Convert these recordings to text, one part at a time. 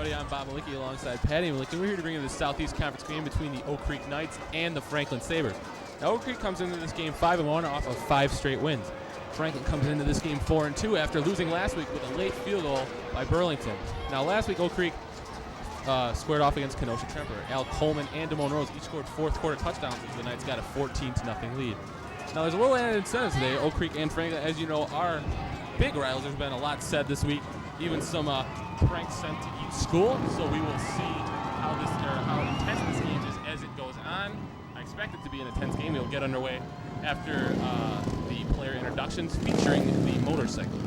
everybody. I'm Bob Malicki alongside Patty Malicki. We're here to bring you the Southeast Conference game between the Oak Creek Knights and the Franklin Sabres. Now, Oak Creek comes into this game 5-1 off of 5 straight wins. Franklin comes into this game 4-2 after losing last week with a late field goal by Burlington. Now, last week, Oak Creek squared off against Kenosha Tremper. Al Coleman and Damone Rose each scored fourth quarter touchdowns as the Knights got a 14-0 lead. Now, there's a little added incentive today. Oak Creek and Franklin, as you know, are big rivals. There's been a lot said this week, even some pranks sent to each school. So we will see how intense this game is as it goes on. I expect it to be an intense game. It'll get underway after the player introductions featuring the motorcycles.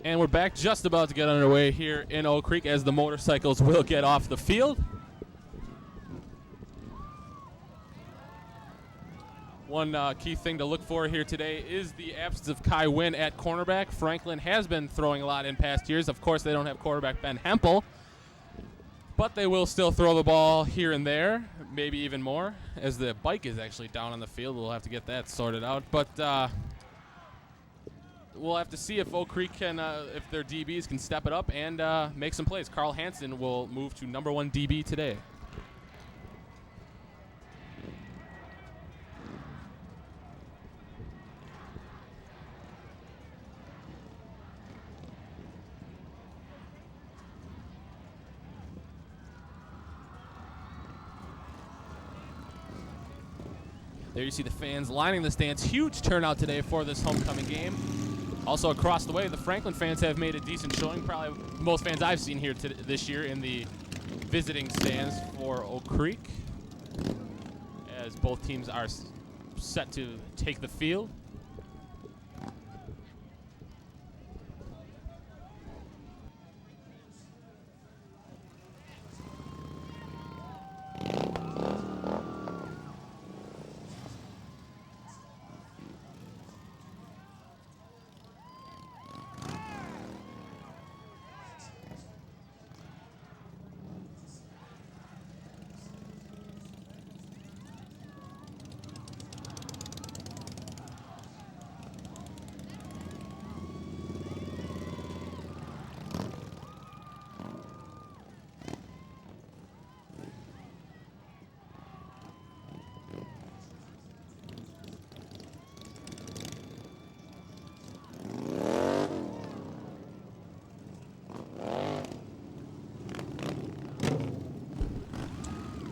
And we're back, just about to get underway here in Oak Creek as the motorcycles will get off the field. One key thing to look for here today is the absence of Kai Wynn at cornerback. Franklin has been throwing a lot in past years. Of course, they don't have quarterback Ben Hempel, but they will still throw the ball here and there, maybe even more, as the bike is actually down on the field. We'll have to get that sorted out. But we'll have to see if Oak Creek can, if their DBs can step it up and make some plays. Carl Hansen will move to number 1 DB today. There you see the fans lining the stands. Huge turnout today for this homecoming game. Also across the way, the Franklin fans have made a decent showing. Probably most fans I've seen here this year in the visiting stands for Oak Creek, as both teams are set to take the field.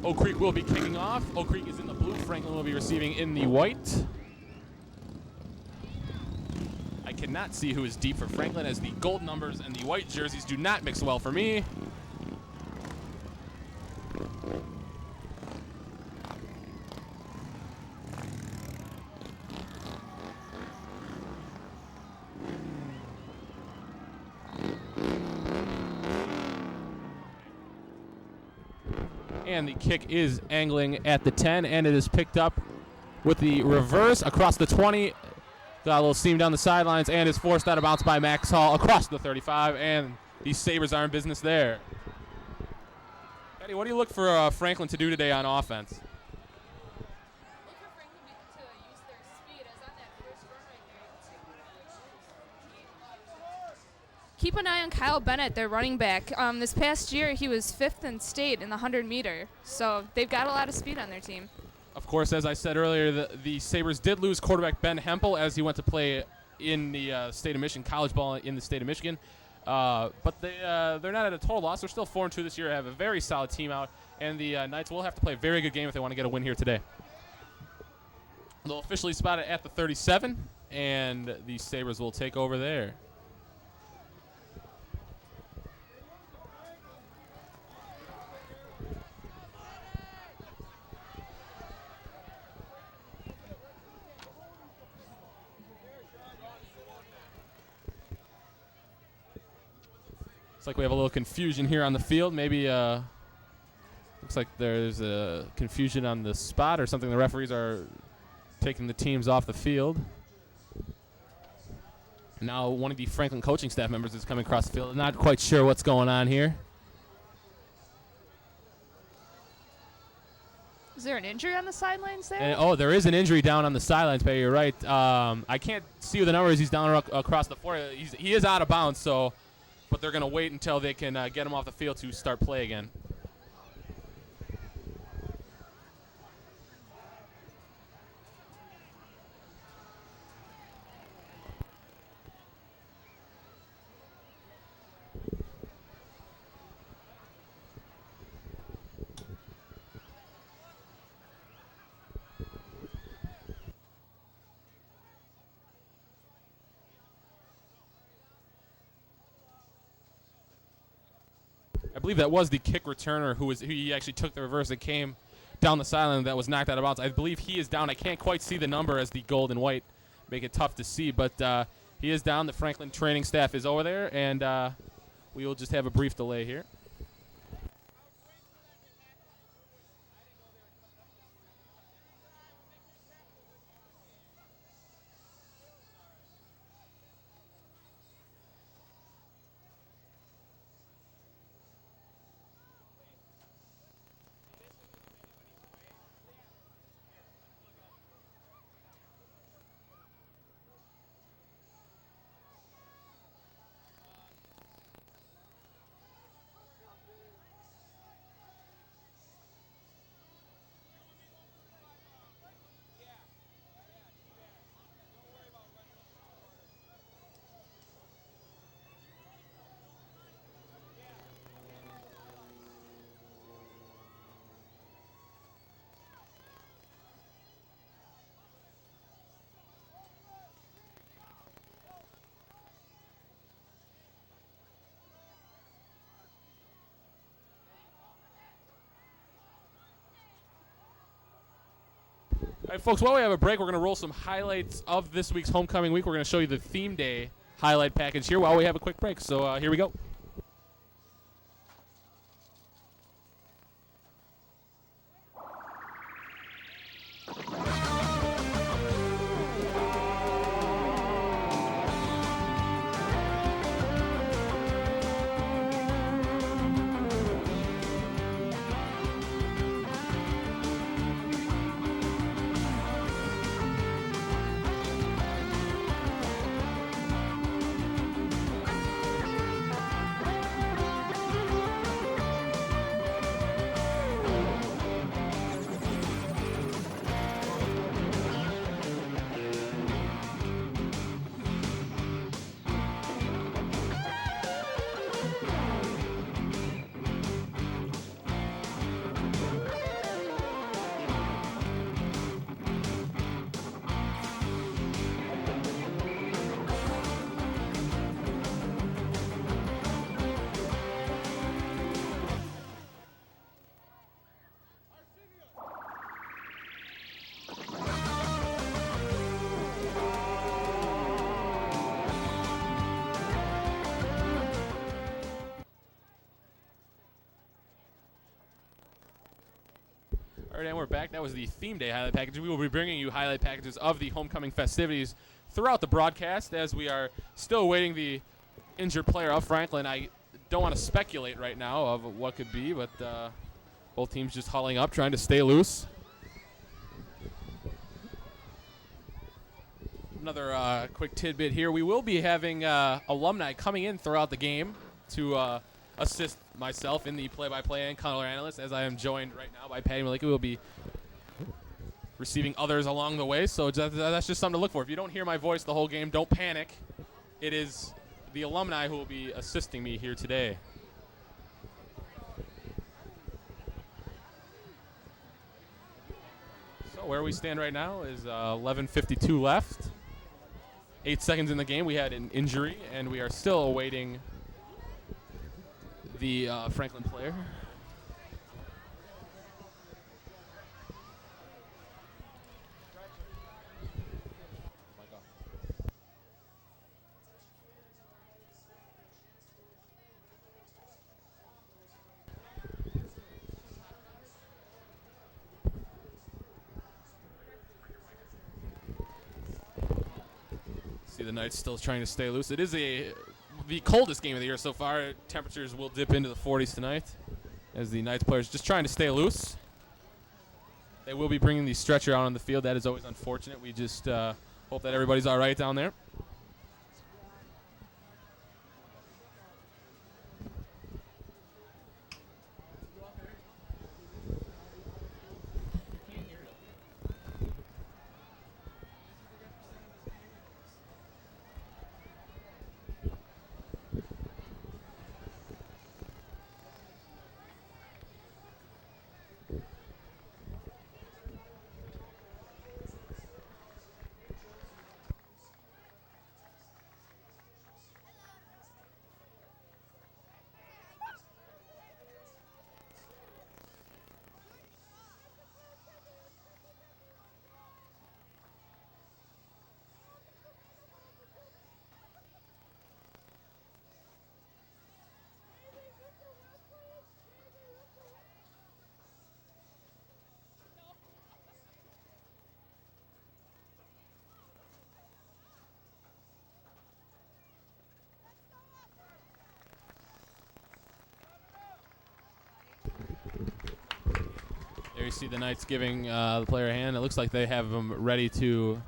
Oak Creek will be kicking off. Oak Creek is in the blue. Franklin will be receiving in the white. I cannot see who is deep for Franklin, as the gold numbers and the white jerseys do not mix well for me. And the kick is angling at the 10, and it is picked up with the reverse across the 20. Got a little seam down the sidelines, and is forced out of bounds by Max Hall across the 35, and the Sabres are in business there. Eddie, what do you look for Franklin to do today on offense? Keep an eye on Kyle Bennett, their running back. This past year, he was 5th in state in the 100-meter, so they've got a lot of speed on their team. Of course, as I said earlier, the Sabres did lose quarterback Ben Hempel as he went to play in the state of Michigan, college ball in the state of Michigan. But they're not at a total loss. They're still 4-2 this year, have a very solid team out, and the Knights will have to play a very good game if they want to get a win here today. They'll officially spot it at the 37, and the Sabres will take over there. Looks like we have a little confusion here on the field. Maybe looks like there's a confusion on the spot or something. The referees are taking the teams off the field. Now one of the Franklin coaching staff members is coming across the field. Not quite sure what's going on here. Is there an injury on the sidelines there? And, there is an injury down on the sidelines, but you're right. I can't see the numbers. He's down across the floor. He is out of bounds, so... But they're going to wait until they can get him off the field to start play again. I believe that was the kick returner who he actually took the reverse that came down the sideline that was knocked out of bounds. I believe he is down. I can't quite see the number as the gold and white make it tough to see, but He is down. The Franklin training staff is over there, and we will just have a brief delay here. All right, folks, while we have a break, we're going to roll some highlights of this week's homecoming week. We're going to show you the theme day highlight package here while we have a quick break. So here we go. All right, and we're back. That was the theme day highlight package. We will be bringing you highlight packages of the homecoming festivities throughout the broadcast as we are still awaiting the injured player of Franklin. I don't want to speculate right now of what could be, but both teams just hulling up, trying to stay loose. Another quick tidbit here. We will be having alumni coming in throughout the game to assist myself in the play-by-play and color analyst, as I am joined right now by Patty Malika. We'll be receiving others along the way, so that's just something to look for. If you don't hear my voice the whole game, don't panic. It is the alumni who will be assisting me here today. So where we stand right now is 11:52 left. 8 seconds in the game. We had an injury, and we are still awaiting the Franklin player. See the Knights still trying to stay loose. It is the coldest game of the year so far. Temperatures will dip into the 40s tonight as the Knights players just trying to stay loose. They will be bringing the stretcher out on the field. That is always unfortunate. We just hope that everybody's all right down there. you see the Knights giving the player a hand. It looks like they have him ready to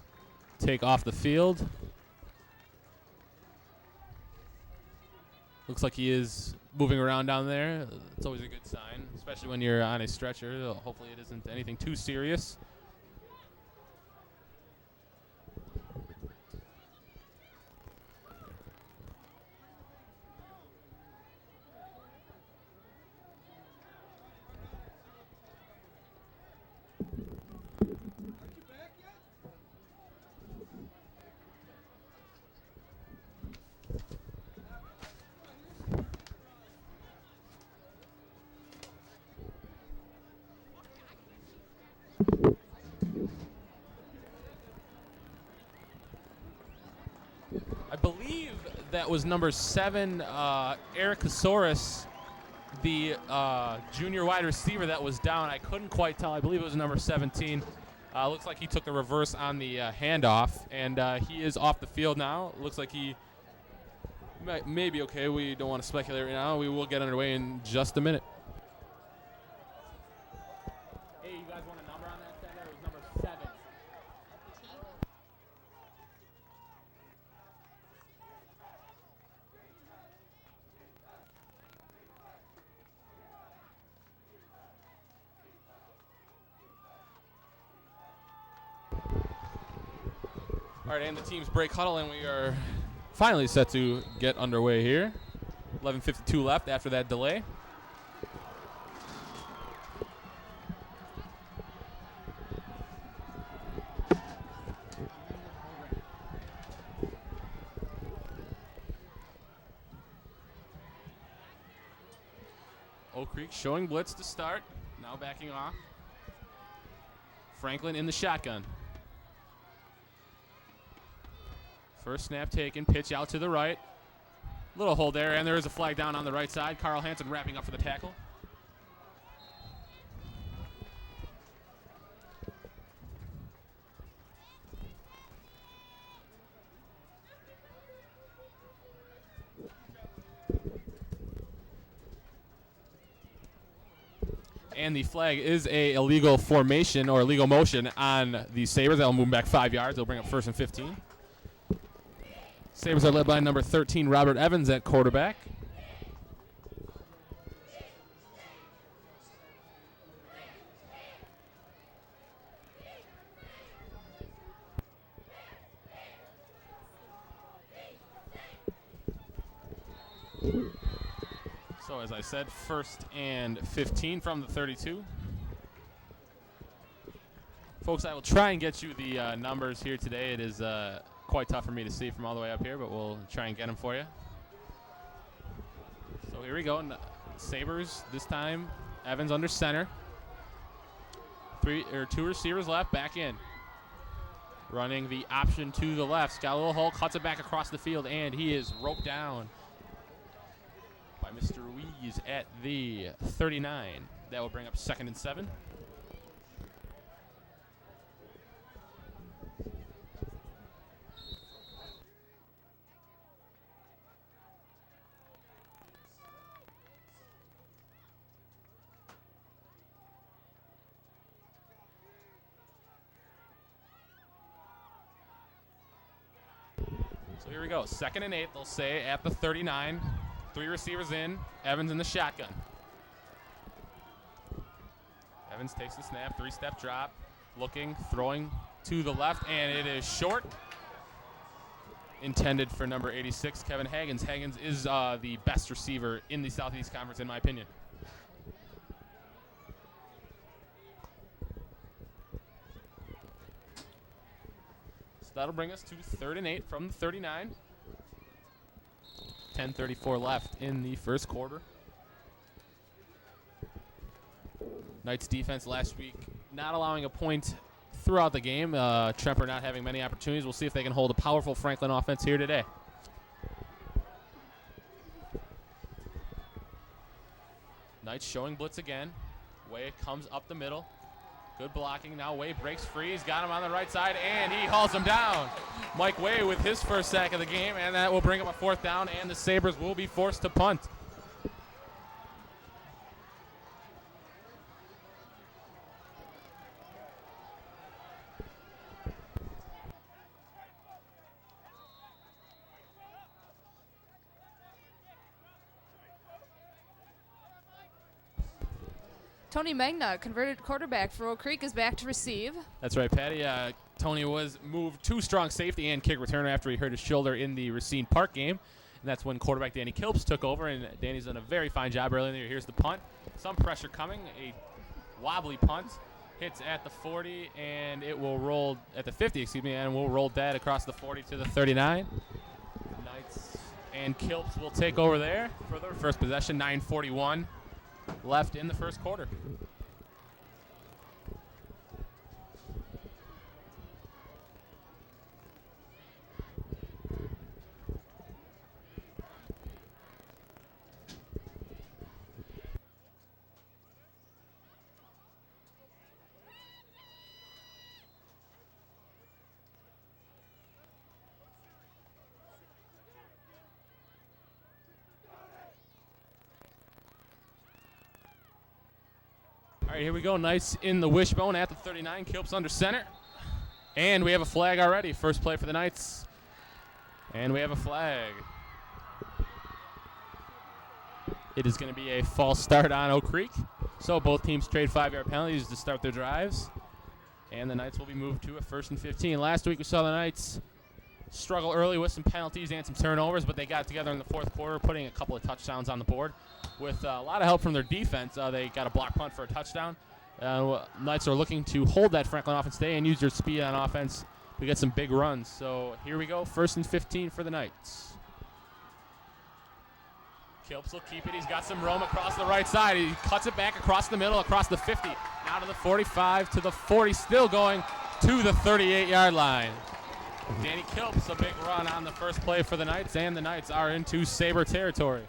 take off the field. Looks like he is moving around down there. It's always a good sign, especially when you're on a stretcher. Hopefully it isn't anything too serious. I believe that was number 7, Eric Casoris, the junior wide receiver that was down. I couldn't quite tell. I believe it was number 17. Looks like he took the reverse on the handoff, and he is off the field now. Looks like he may be okay. We don't want to speculate right now. We will get underway in just a minute. Hey, you guys want a number on that center? It was number 7. All right, and the teams break huddle, and we are finally set to get underway here. 11:52 left after that delay. Oak Creek showing blitz to start. Now backing off. Franklin in the shotgun. First snap taken, pitch out to the right. Little hold there, and there is a flag down on the right side. Carl Hansen wrapping up for the tackle. And the flag is a illegal formation or illegal motion on the Sabres. That'll move back 5 yards. They'll bring up 1st and 15. Sabres are led by number 13, Robert Evans at quarterback. So as I said, 1st and 15 from the 32. Folks, I will try and get you the numbers here today. It is quite tough for me to see from all the way up here, but we'll try and get them for you. So here we go. Sabres this time. Evans under center. 2 receivers left, back in. Running the option to the left. Got a little hole, cuts it back across the field, and he is roped down by Mr. Ruiz at the 39. That will bring up 2nd and 7. So here we go. 2nd and 8, they'll say, at the 39. 3 receivers in. Evans in the shotgun. Evans takes the snap. 3-step drop. Looking, throwing to the left, and it is short. Intended for number 86, Kevin Haggins. Haggins is the best receiver in the Southeast Conference, in my opinion. So that'll bring us to 3rd and 8 from the 39. 10:34 left in the first quarter. Knights defense last week not allowing a point throughout the game. Tremper not having many opportunities. We'll see if they can hold a powerful Franklin offense here today. Knights showing blitz again. Way comes up the middle. Good blocking. Now Way breaks free. He's got him on the right side, and he hauls him down. Mike Way with his first sack of the game, and that will bring up a 4th down, and the Sabres will be forced to punt. Tony Magna, converted quarterback for Oak Creek, is back to receive. That's right, Patty. Tony was moved to strong safety and kick returner after he hurt his shoulder in the Racine Park game. And that's when quarterback Danny Kilps took over, and Danny's done a very fine job early in the year. Here's the punt. Some pressure coming. A wobbly punt. Hits at the 40, and it will roll at the 50, and we'll roll that across the 40 to the 39. Knights and Kilps will take over there for their first possession. 9:41 left in the first quarter. All right, here we go. Nice in the wishbone at the 39. Kilps under center. And we have a flag already. First play for the Knights. And we have a flag. It is going to be a false start on Oak Creek. So both teams trade 5-yard penalties to start their drives. And the Knights will be moved to a 1st and 15. Last week we saw the Knights struggle early with some penalties and some turnovers, but they got together in the fourth quarter, putting a couple of touchdowns on the board. With a lot of help from their defense, they got a block punt for a touchdown. Knights are looking to hold that Franklin offense today and use their speed on offense to get some big runs. So here we go, 1st and 15 for the Knights. Kilps will keep it. He's got some room across the right side. He cuts it back across the middle, across the 50, now to the 45, to the 40, still going to the 38-yard line. Danny Kilps, a big run on the first play for the Knights, and the Knights are into Sabre territory.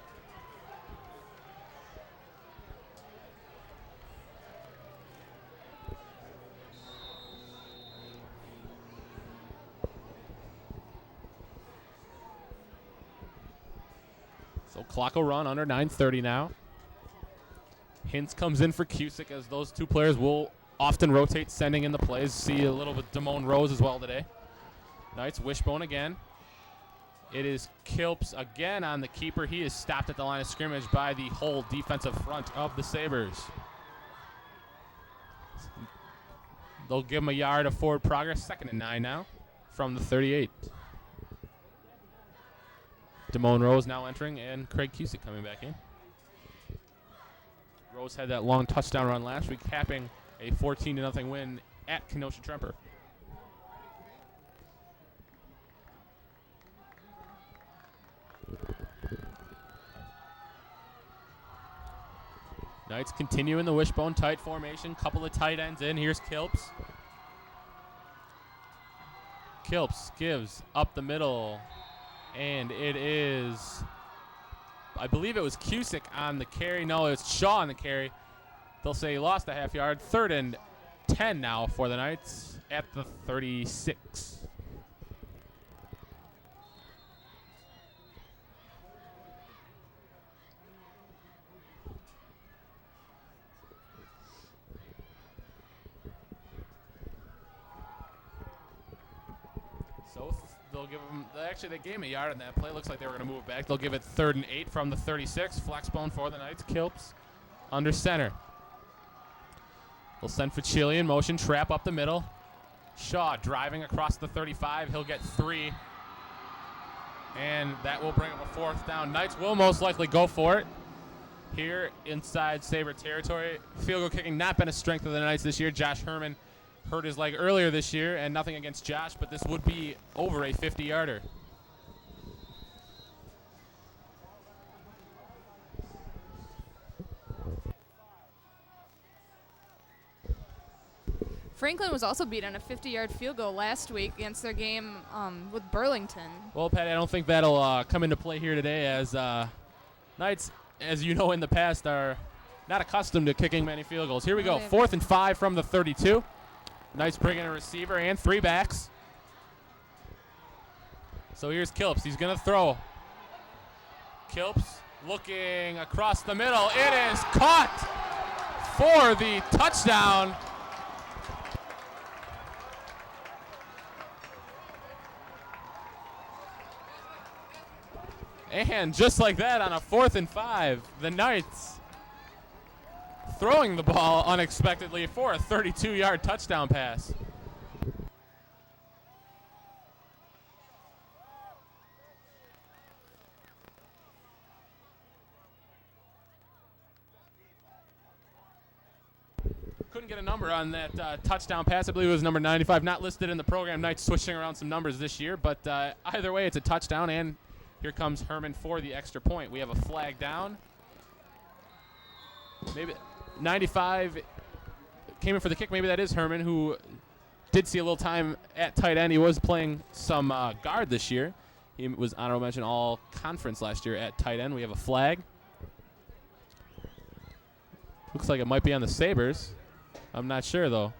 So clock will run under 9:30 now. Hintz comes in for Cusick, as those two players will often rotate sending in the plays. See a little bit Damone Rose as well today. Knights wishbone again. It is Kilps again on the keeper. He is stopped at the line of scrimmage by the whole defensive front of the Sabres. They'll give him a yard of forward progress. 2nd and 9 now from the 38. Damone Rose now entering, and Craig Cusick coming back in. Rose had that long touchdown run last week, capping a 14-0 win at Kenosha Tremper. Knights continue in the wishbone tight formation. Couple of tight ends in. Here's Kilps. Kilps gives up the middle. And it is, I believe it was Cusick on the carry. No, it's Shaw on the carry. They'll say he lost a half yard. 3rd and 10 now for the Knights at the 36. So they'll give them, actually they gave him a yard on that play. Looks like they were going to move back. They'll give it 3rd and 8 from the 36. Flexbone for the Knights. Kilps under center. They'll send Facili in motion, trap up the middle. Shaw driving across the 35. He'll get 3. And that will bring up a 4th down. Knights will most likely go for it here inside Sabre territory. Field goal kicking not been a strength of the Knights this year. Josh Herman hurt his leg earlier this year, and nothing against Josh, but this would be over a 50-yarder. Franklin was also beat on a 50-yard field goal last week against their game with Burlington. Well, Patty, I don't think that'll come into play here today, as Knights, as you know in the past, are not accustomed to kicking many field goals. Here we go, 4th and 5 from the 32. Knights bring in a receiver and 3 backs. So here's Kilps. He's going to throw. Kilps looking across the middle. It is caught for the touchdown. And just like that, on a 4th and 5, the Knights throwing the ball unexpectedly for a 32-yard touchdown pass. Couldn't get a number on that touchdown pass. I believe it was number 95, not listed in the program. Knights switching around some numbers this year, but either way, it's a touchdown, and here comes Herman for the extra point. We have a flag down. Maybe 95 came in for the kick. Maybe that is Herman, who did see a little time at tight end. He was playing some guard this year. He was honorable mention all conference last year at tight end. We have a flag. Looks like it might be on the Sabres. I'm not sure, though.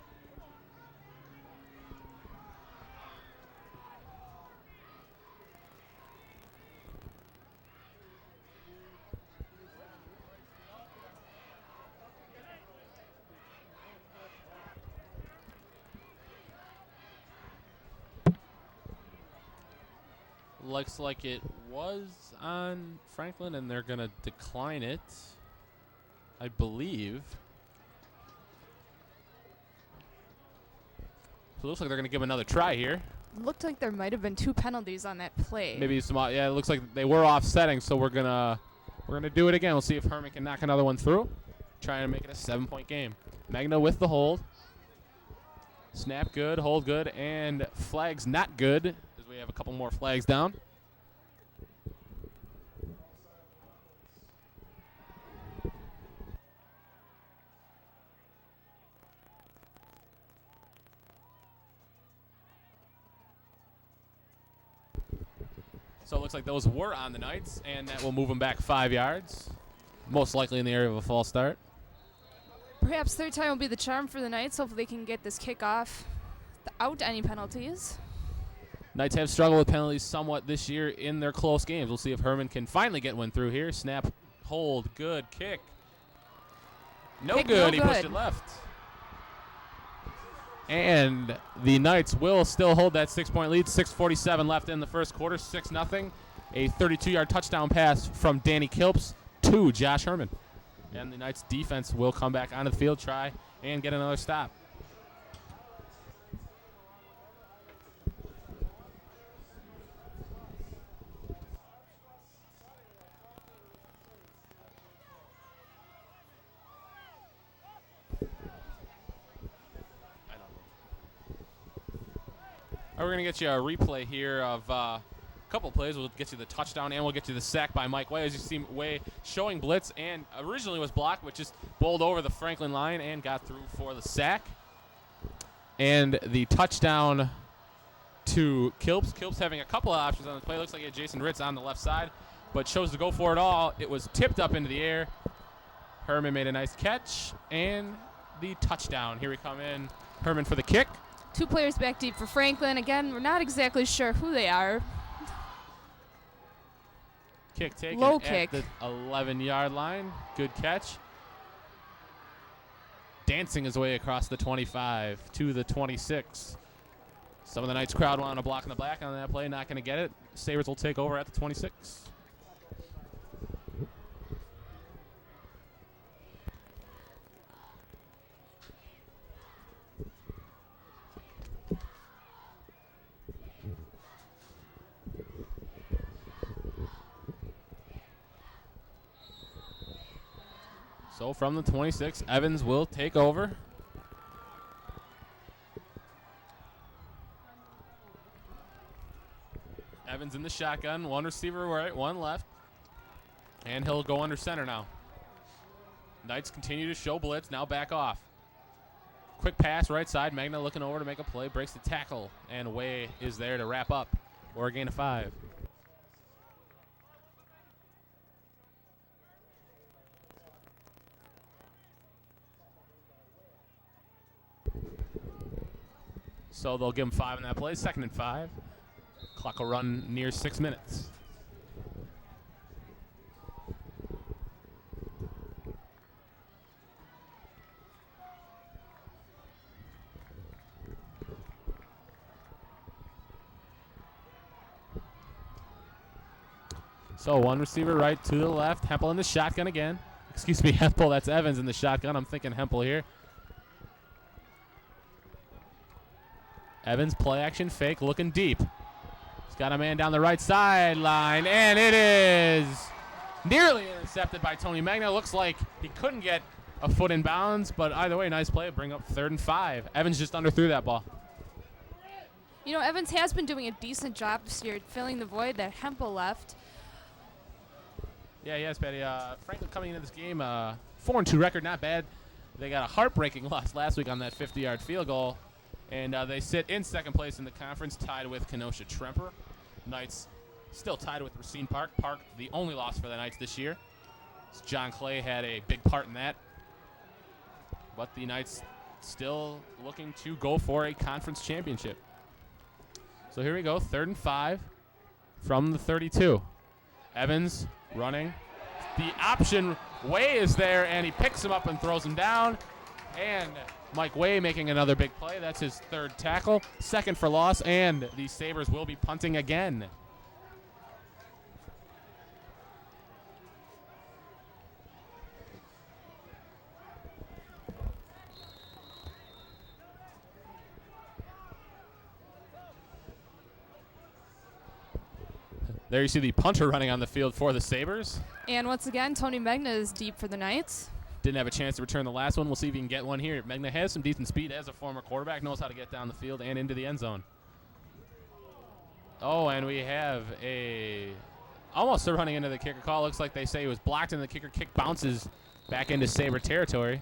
Looks like it was on Franklin, and they're going to decline it, I believe. So it looks like they're going to give another try here. Looked like there might have been 2 penalties on that play. Maybe some. Yeah, it looks like they were offsetting, so we're gonna do it again. We'll see if Herman can knock another one through. Trying to make it a 7-point game. Magna with the hold. Snap good, hold good, and flags not good, as we have a couple more flags down. So it looks like those were on the Knights, and that will move them back 5 yards, most likely in the area of a false start. Perhaps third time will be the charm for the Knights. Hopefully they can get this kickoff without any penalties. Knights have struggled with penalties somewhat this year in their close games. We'll see if Herman can finally get one through here. Snap, hold, good, kick. No Kick, good, no he pushed good. it left. And the Knights will still hold that 6-point lead. 6:47 left in the first quarter, 6-0. A 32-yard touchdown pass from Danny Kilps to Josh Herman. And the Knights defense will come back onto the field, try and get another stop. We're going to get you a replay here of a couple plays. We'll get you the touchdown and we'll get you the sack by Mike Way. As you see, Way showing blitz and originally was blocked, but just bowled over the Franklin line and got through for the sack. And the touchdown to Kilps. Kilps having a couple of options on the play. Looks like he had Jason Ritz on the left side, but chose to go for it all. It was tipped up into the air. Herman made a nice catch and the touchdown. Here we come in. Herman for the kick. 2 players back deep for Franklin. Again, we're not exactly sure who they are. Kick taken Low at kick. the 11-yard line. Good catch. Dancing his way across the 25 to the 26. Some of the Knights crowd want to block in the black on that play. Not going to get it. Sabres will take over at the 26. So from the 26, Evans will take over. Evans in the shotgun. 1 receiver right, 1 left. And he'll go under center now. Knights continue to show blitz, now back off. Quick pass right side. Magna looking over to make a play. Breaks the tackle. And Way is there to wrap up. Or a gain of 5. So they'll give him 5 in that play. 2nd and 5. Clock will run near 6 minutes. So 1 receiver right, 2 to the left. Hempel in the shotgun again. Excuse me, Hempel. That's Evans in the shotgun. I'm thinking Hempel here. Evans, play action, fake, looking deep. He's got a man down the right sideline, and it is nearly intercepted by Tony Magna. Looks like he couldn't get a foot in bounds, but either way, nice play. Bring up 3rd and 5. Evans just underthrew that ball. You know, Evans has been doing a decent job this year filling the void that Hempel left. Yeah, yes, Patty. Franklin coming into this game, 4-2 record, not bad. They got a heartbreaking loss last week on that 50-yard field goal. And they sit in 2nd place in the conference, tied with Kenosha Tremper. Knights still tied with Racine Park. Park, the only loss for the Knights this year. John Clay had a big part in that. But the Knights still looking to go for a conference championship. So here we go, 3rd and 5 from the 32. Evans running. The option, Way is there, and he picks him up and throws him down. And Mike Way making another big play. That's his 3rd tackle, 2nd for loss, and the Sabres will be punting again. There you see the punter running on the field for the Sabres. And once again, Tony Magna is deep for the Knights. Didn't have a chance to return the last one. We'll see if he can get one here. Magna has some decent speed as a former quarterback, knows how to get down the field and into the end zone. Oh, and we have almost a running into the kicker call. Looks like they say it was blocked, and the kicker kick bounces back into Sabre territory.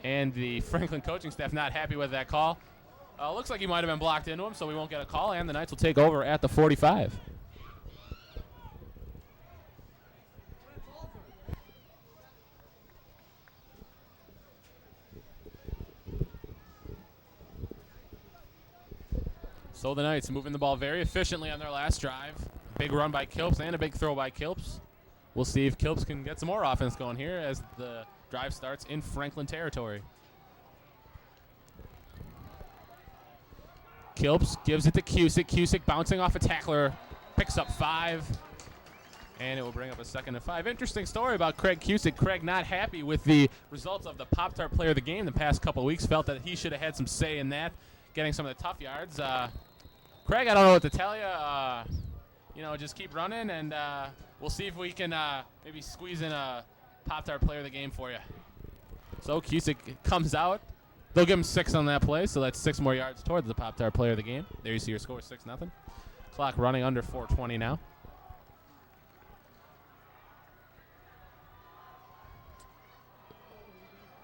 And the Franklin coaching staff not happy with that call. Looks like he might have been blocked into him, so we won't get a call, and the Knights will take over at the 45. So the Knights moving the ball very efficiently on their last drive. Big run by Kilps and a big throw by Kilps. We'll see if Kilps can get some more offense going here as the drive starts in Franklin territory. Kilps gives it to Cusick. Cusick bouncing off a tackler. Picks up 5. And it will bring up a 2nd and 5. Interesting story about Craig Cusick. Craig not happy with the results of the Pop-Tart player of the game the past couple of weeks. Felt that he should have had some say in that, getting some of the tough yards. Craig, I don't know what to tell you. Just keep running, and we'll see if we can maybe squeeze in a Pop-Tart player of the game for you. So Cusick comes out. They'll give him 6 on that play, so that's 6 more yards towards the Pop-Tart player of the game. There you see your score, 6-0. Clock running under 4:20 now.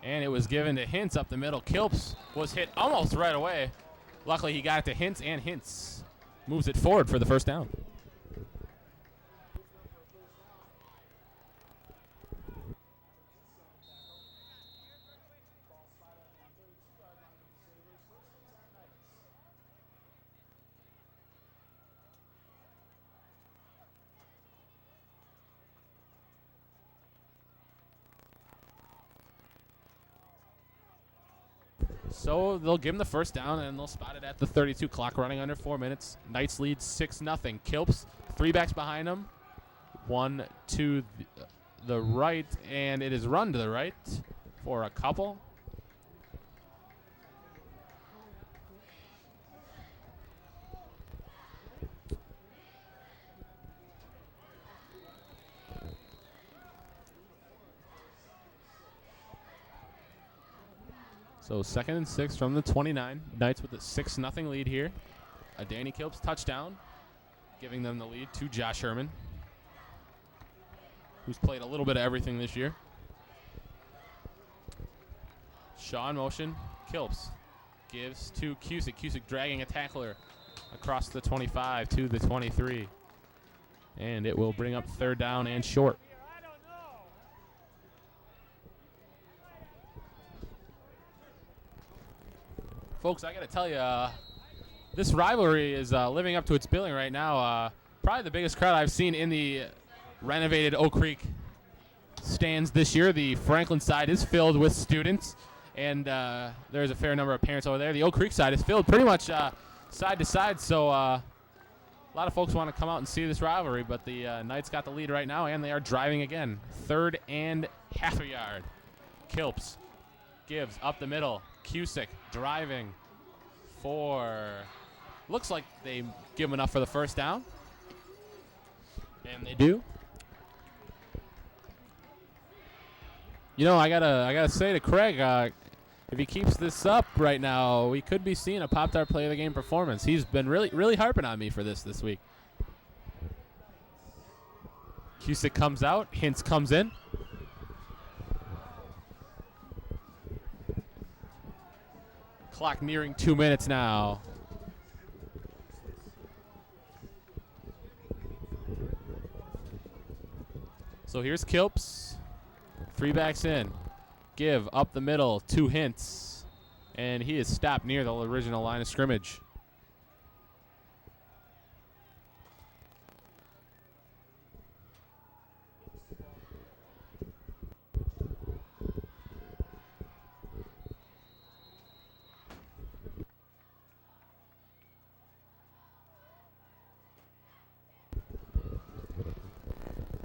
And it was given to Hintz up the middle. Kilps was hit almost right away. Luckily, he got it to Hintz, and Hintz moves it forward for the first down. So they'll give him the first down, and they'll spot it at the 32. Clock running under 4 minutes. Knights lead 6-0. Kilps, 3 backs behind him. 1 to the right, and it is run to the right for a couple. So 2nd and 6 from the 29. Knights with a 6-0 lead here. A Danny Kilps touchdown, giving them the lead to Josh Herman, who's played a little bit of everything this year. Shaw in motion. Kilps gives to Cusick. Cusick dragging a tackler across the 25 to the 23. And it will bring up 3rd down and short. Folks, I got to tell you, this rivalry is living up to its billing right now. Probably the biggest crowd I've seen in the renovated Oak Creek stands this year. The Franklin side is filled with students, and there's a fair number of parents over there. The Oak Creek side is filled pretty much side to side, so A lot of folks want to come out and see this rivalry, but the Knights got the lead right now, and they are driving again. 3rd and half a yard. Kilps gives up the middle. Cusick driving for, looks like they give him enough for the first down. And they do. You know, I gotta say to Craig, if he keeps this up right now, we could be seeing a Pop-Tart Play of the Game performance. He's been really harping on me for this week. Cusick comes out. Hintz comes in. Clock nearing 2 minutes now. So here's Kilps. 3 backs in. Give up the middle, 2 Hintz. And he is stopped near the original line of scrimmage.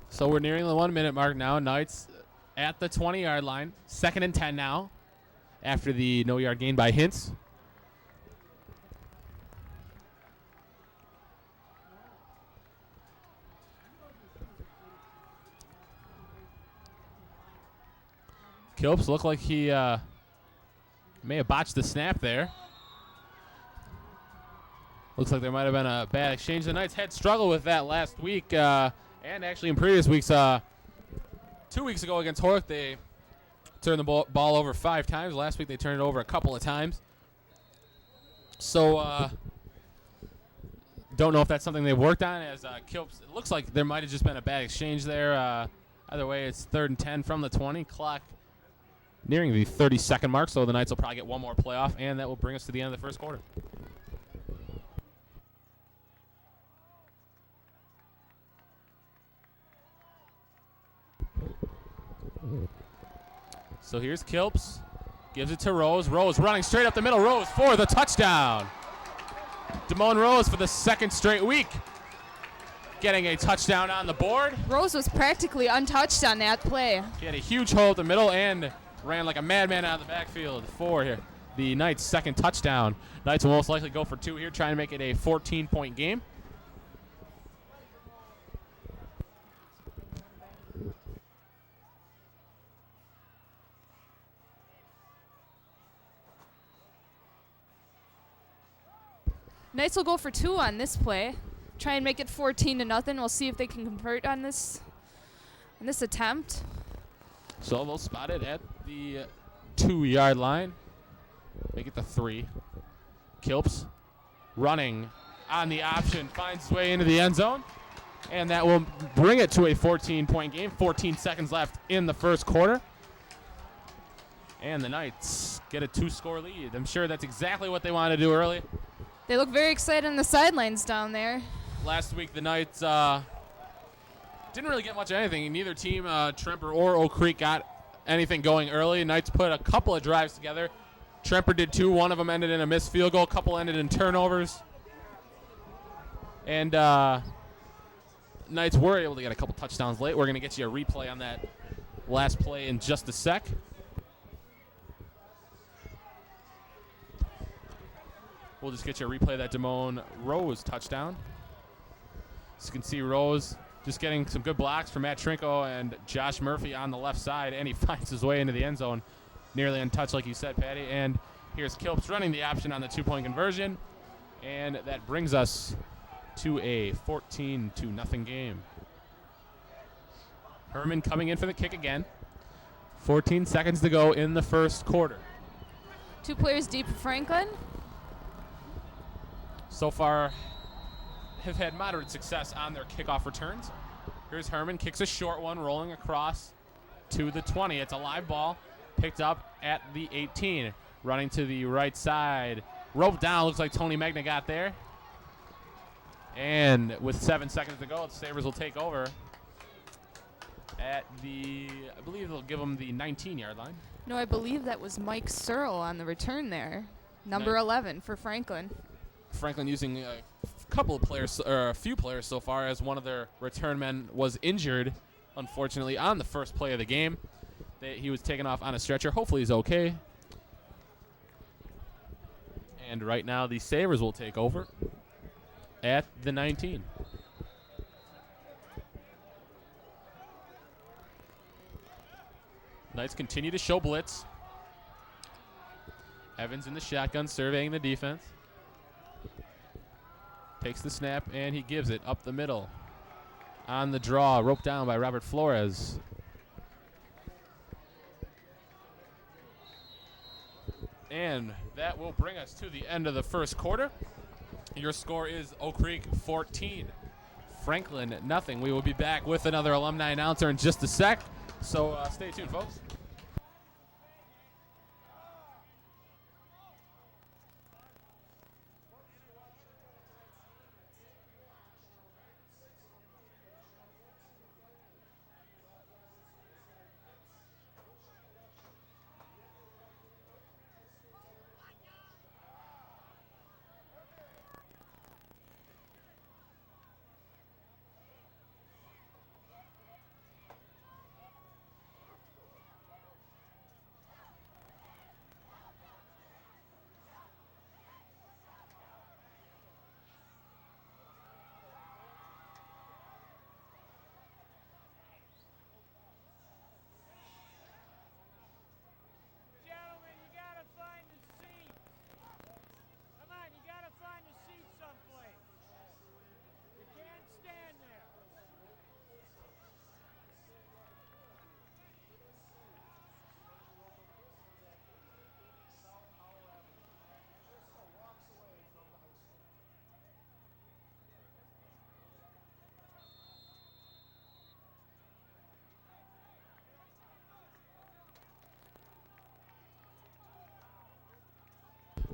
So we're nearing the 1 minute mark now. Knights at the 20-yard line. 2nd and 10 now after the no-yard gain by Hintz. Kilps looked like he may have botched the snap there. Looks like there might have been a bad exchange. The Knights had struggled with that last week, and actually in previous weeks. 2 weeks ago against Hork, they turned the ball over 5 times. Last week they turned it over a couple of times. So don't know if that's something they've worked on. As Kilps, it looks like there might have just been a bad exchange there. Either way, it's 3rd and 10 from the 20. Clock nearing the 30-second mark, so the Knights will probably get one more playoff, and that will bring us to the end of the first quarter. So here's Kilps. Gives it to Rose. Rose running straight up the middle. Rose for the touchdown. Damone Rose for the 2nd straight week, getting a touchdown on the board. Rose was practically untouched on that play. He had a huge hole at the middle and ran like a madman out of the backfield for here. The Knights' 2nd touchdown. Knights will most likely go for 2 here, trying to make it a 14-point game. Knights will go for 2 on this play. Try and make it 14-0. We'll see if they can convert on this attempt. So they'll spot it at the 2-yard line. Make it the 3. Kilps running on the option, finds his way into the end zone. And that will bring it to a 14-point game. 14 seconds left in the first quarter. And the Knights get a 2-score lead. I'm sure that's exactly what they wanted to do early. They look very excited on the sidelines down there. Last week, the Knights didn't really get much of anything. Neither team, Tremper or Oak Creek, got anything going early. Knights put a couple of drives together. Tremper did 2. One of them ended in a missed field goal. A couple ended in turnovers. And Knights were able to get a couple touchdowns late. We're going to get you a replay on that last play in just a sec. We'll just get you a replay of that Damone Rose touchdown. As you can see, Rose just getting some good blocks from Matt Trinko and Josh Murphy on the left side, and he finds his way into the end zone, nearly untouched like you said, Patty. And here's Kilps running the option on the 2-point conversion, and that brings us to a 14-0 game. Herman coming in for the kick again. 14 seconds to go in the first quarter. 2 players deep for Franklin. So far have had moderate success on their kickoff returns. Here's Herman, kicks a short one, rolling across to the 20. It's a live ball, picked up at the 18. Running to the right side. Roped down, looks like Tony Magna got there. And with 7 seconds to go, the Sabres will take over at the, I believe they'll give them the 19-yard line. No, I believe that was Mike Searle on the return there. Number 11 for Franklin. Franklin using couple of players, or a few players so far, as one of their return men was injured, unfortunately, on the first play of the game. He was taken off on a stretcher. Hopefully he's okay. And right now the Sabres will take over at the 19. Knights continue to show blitz. Evans in the shotgun, surveying the defense. Takes the snap, and he gives it up the middle. On the draw, roped down by Robert Flores. And that will bring us to the end of the first quarter. Your score is Oak Creek 14, Franklin nothing. We will be back with another alumni announcer in just a sec, so stay tuned, folks.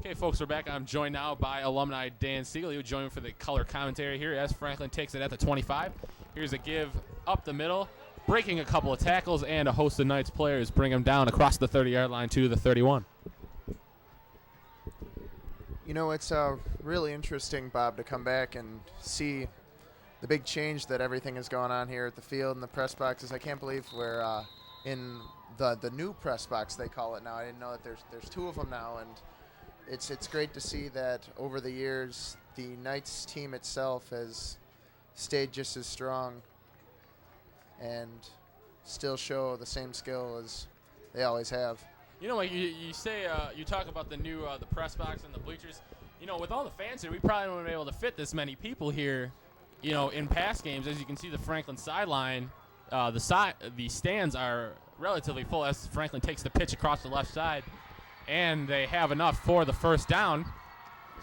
Okay, folks, we're back. I'm joined now by alumni Dan Siegel. He would join me for the color commentary here as Franklin takes it at the 25. Here's a give up the middle, breaking a couple of tackles, and a host of Knights players bring him down across the 30-yard line to the 31. You know, it's really interesting, Bob, to come back and see the big change that everything is going on here at the field and the press boxes. I can't believe we're in the new press box, they call it now. I didn't know that there's two of them now, and it's great to see that over the years the Knights team itself has stayed just as strong and still show the same skill as they always have. You know, like you say, you talk about the new the press box and the bleachers. You know, with all the fans here, we probably wouldn't be able to fit this many people here. You know, in past games, as you can see, the Franklin sideline, the stands are relatively full as Franklin takes the pitch across the left side, and they have enough for the first down.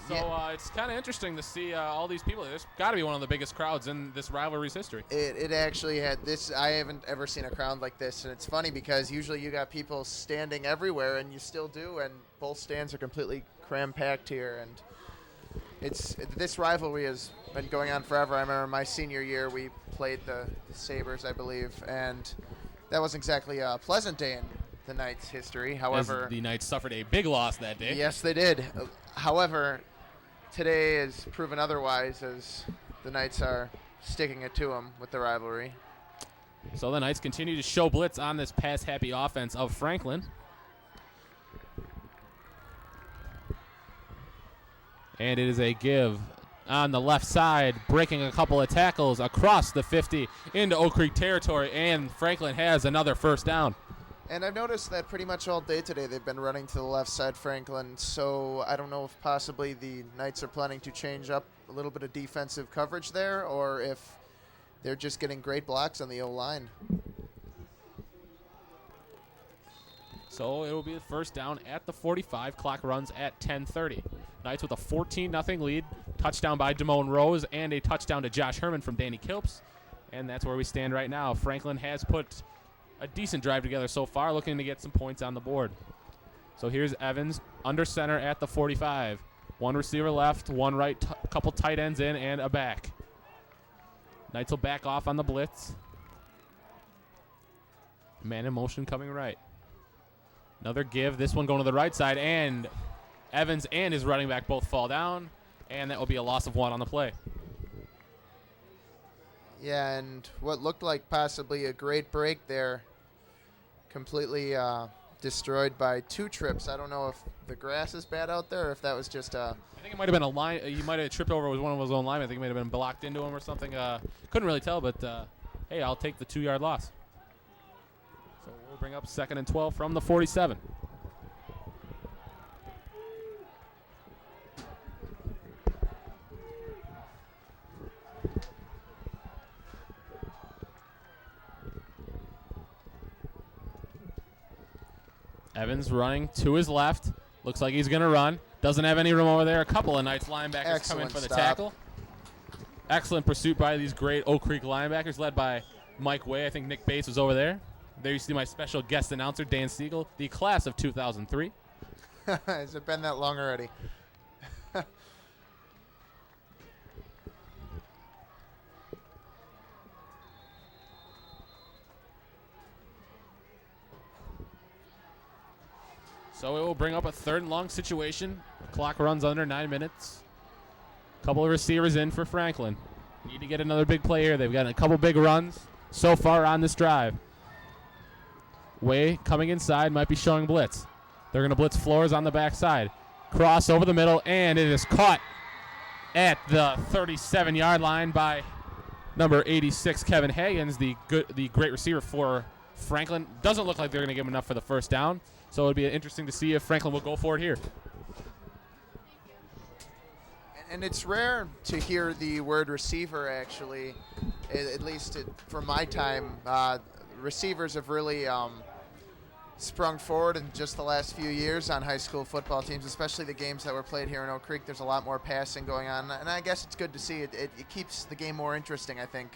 So Yeah. it's kind of interesting to see all these people. There's got to be one of the biggest crowds in this rivalry's history. It actually had this. I haven't ever seen a crowd like this, and it's funny because usually you got people standing everywhere, and you still do, and both stands are completely cram-packed here. And this rivalry has been going on forever. I remember my senior year we played the Sabres, I believe, and that wasn't exactly a pleasant day in the Knights' history. However, as the Knights suffered a big loss that day. Yes, they did. However, today has proven otherwise, as the Knights are sticking it to them with the rivalry. So the Knights continue to show blitz on this pass-happy offense of Franklin. And it is a give on the left side, breaking a couple of tackles across the 50 into Oak Creek territory, and Franklin has another first down. And I've noticed that pretty much all day today they've been running to the left side, Franklin, so I don't know if possibly the Knights are planning to change up a little bit of defensive coverage there, or if they're just getting great blocks on the O-line. So it will be the first down at the 45. Clock runs at 10:30. Knights with a 14-0 lead. Touchdown by Damone Rose and a touchdown to Josh Herman from Danny Kilps. And that's where we stand right now. Franklin has put a decent drive together so far, looking to get some points on the board. So here's Evans under center at the 45. One receiver left, one right, couple tight ends in, and a back. Knights will back off on the blitz. Man in motion coming right. Another give, this one going to the right side, and Evans and his running back both fall down. And that will be a loss of 1 on the play. Yeah, and what looked like possibly a great break there, completely destroyed by 2 trips. I don't know if the grass is bad out there or if that was just I think it might have been a line. He might have tripped over with one of his own linemen. I think it might have been blocked into him or something. Couldn't really tell, but hey, I'll take the 2-yard loss. So we'll bring up 2nd and 12 from the 47. Evans running to his left. Looks like he's going to run. Doesn't have any room over there. A couple of Knights linebackers come in for the tackle. Excellent pursuit by these great Oak Creek linebackers led by Mike Way. I think Nick Bates was over there. There you see my special guest announcer, Dan Siegel, the class of 2003. Has it been that long already? So it will bring up a 3rd and long situation. Clock runs under 9 minutes. Couple of receivers in for Franklin. Need to get another big play here. They've got a couple big runs so far on this drive. Way coming inside, might be showing blitz. They're going to blitz Flores on the backside. Cross over the middle, and it is caught at the 37-yard line by number 86, Kevin Hagens, the great receiver for Franklin. Doesn't look like they're going to give him enough for the 1st down, so it'll be interesting to see if Franklin will go for it here. And it's rare to hear the word receiver, actually, at least for my time. Receivers have really sprung forward in just the last few years on high school football teams, especially the games that were played here in Oak Creek. There's a lot more passing going on, and I guess it's good to see. It keeps the game more interesting, I think,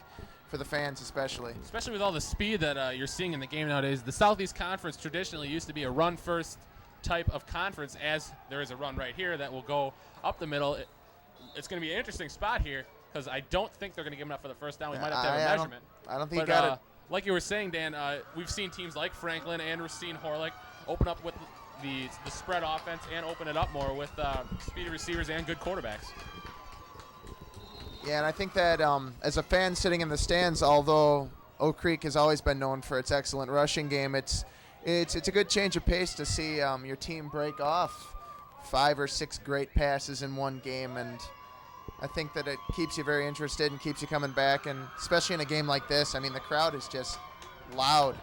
for the fans especially. Especially with all the speed that you're seeing in the game nowadays. The Southeast Conference traditionally used to be a run-first type of conference, as there is a run right here that will go up the middle. It's going to be an interesting spot here because I don't think they're going to give enough for the 1st down. We might have to have a measurement. I don't think you got it. Like you were saying, Dan, we've seen teams like Franklin and Racine Horlick open up with the spread offense and open it up more with speedy receivers and good quarterbacks. Yeah, and I think that as a fan sitting in the stands, although Oak Creek has always been known for its excellent rushing game, it's a good change of pace to see your team break off 5 or 6 great passes in one game, and I think that it keeps you very interested and keeps you coming back, and especially in a game like this, I mean, the crowd is just loud.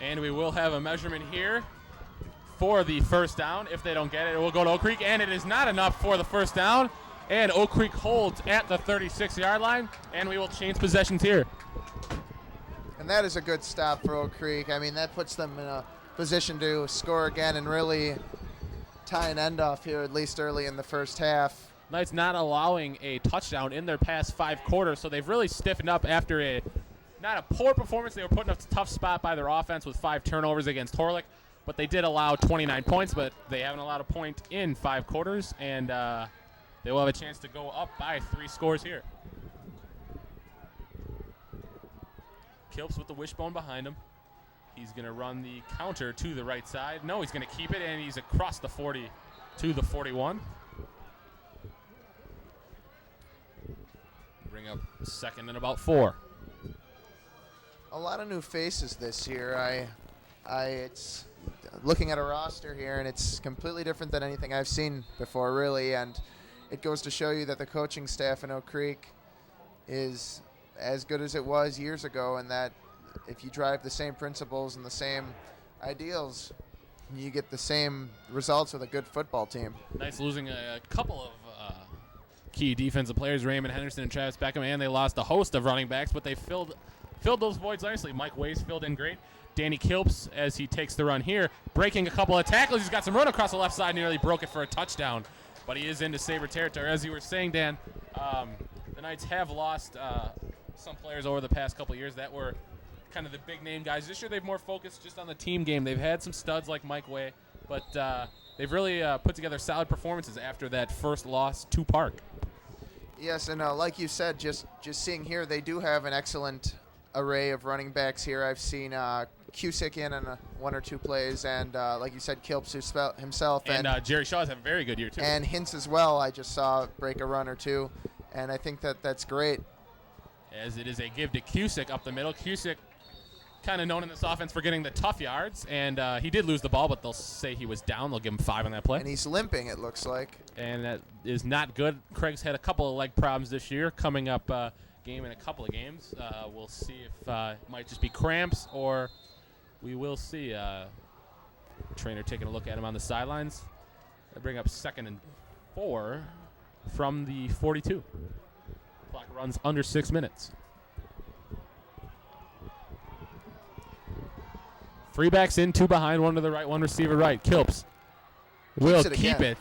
And we will have a measurement here for the 1st down. If they don't get it, it will go to Oak Creek, and it is not enough for the 1st down, and Oak Creek holds at the 36-yard line, and we will change possessions here. And that is a good stop for Oak Creek. I mean, that puts them in a position to score again and really tie an end off here, at least early in the 1st half. Knights not allowing a touchdown in their past 5 quarters, so they've really stiffened up after not a poor performance. They were put in a tough spot by their offense with 5 turnovers against Horlick, but they did allow 29 points, but they haven't allowed a point in 5 quarters, and they will have a chance to go up by 3 scores here. Kilps with the wishbone behind him. He's going to run the counter to the right side. No, he's going to keep it, and he's across the 40 to the 41. Bring up 2nd and about 4. A lot of new faces this year. It's looking at a roster here, and it's completely different than anything I've seen before, really. And it goes to show you that the coaching staff in Oak Creek is as good as it was years ago, and that if you drive the same principles and the same ideals, you get the same results with a good football team. Nice losing a couple of key defensive players, Raymond Henderson and Travis Beckham, and they lost a host of running backs, but they filled those voids nicely. Mike Ways filled in great. Danny Kilps, as he takes the run here, breaking a couple of tackles. He's got some run across the left side, nearly broke it for a touchdown, but he is into Sabre territory. As you were saying, Dan, the Knights have lost some players over the past couple of years that were kind of the big-name guys. This year they've more focused just on the team game. They've had some studs like Mike Way, but they've really put together solid performances after that first loss to Park. Yes, and like you said, just seeing here, they do have an excellent array of running backs here. I've seen Cusick in on one or two plays, and like you said, Kilps himself. And Jerry Shaw's had a very good year, too. And Hintz as well. I just saw break a run or two, and I think that's great. As it is a give to Cusick up the middle. Cusick kind of known in this offense for getting the tough yards, and he did lose the ball, but they'll say he was down. They'll give him 5 on that play. And he's limping, it looks like. And that is not good. Craig's had a couple of leg problems this year, coming up game in a couple of games. We'll see if it might just be cramps, or we will see trainer taking a look at him on the sidelines. They bring up 2nd and 4 from the 42. Clock runs under 6 minutes. 3 backs in, 2 behind, 1 to the right, 1 receiver right. Kilps will keep it.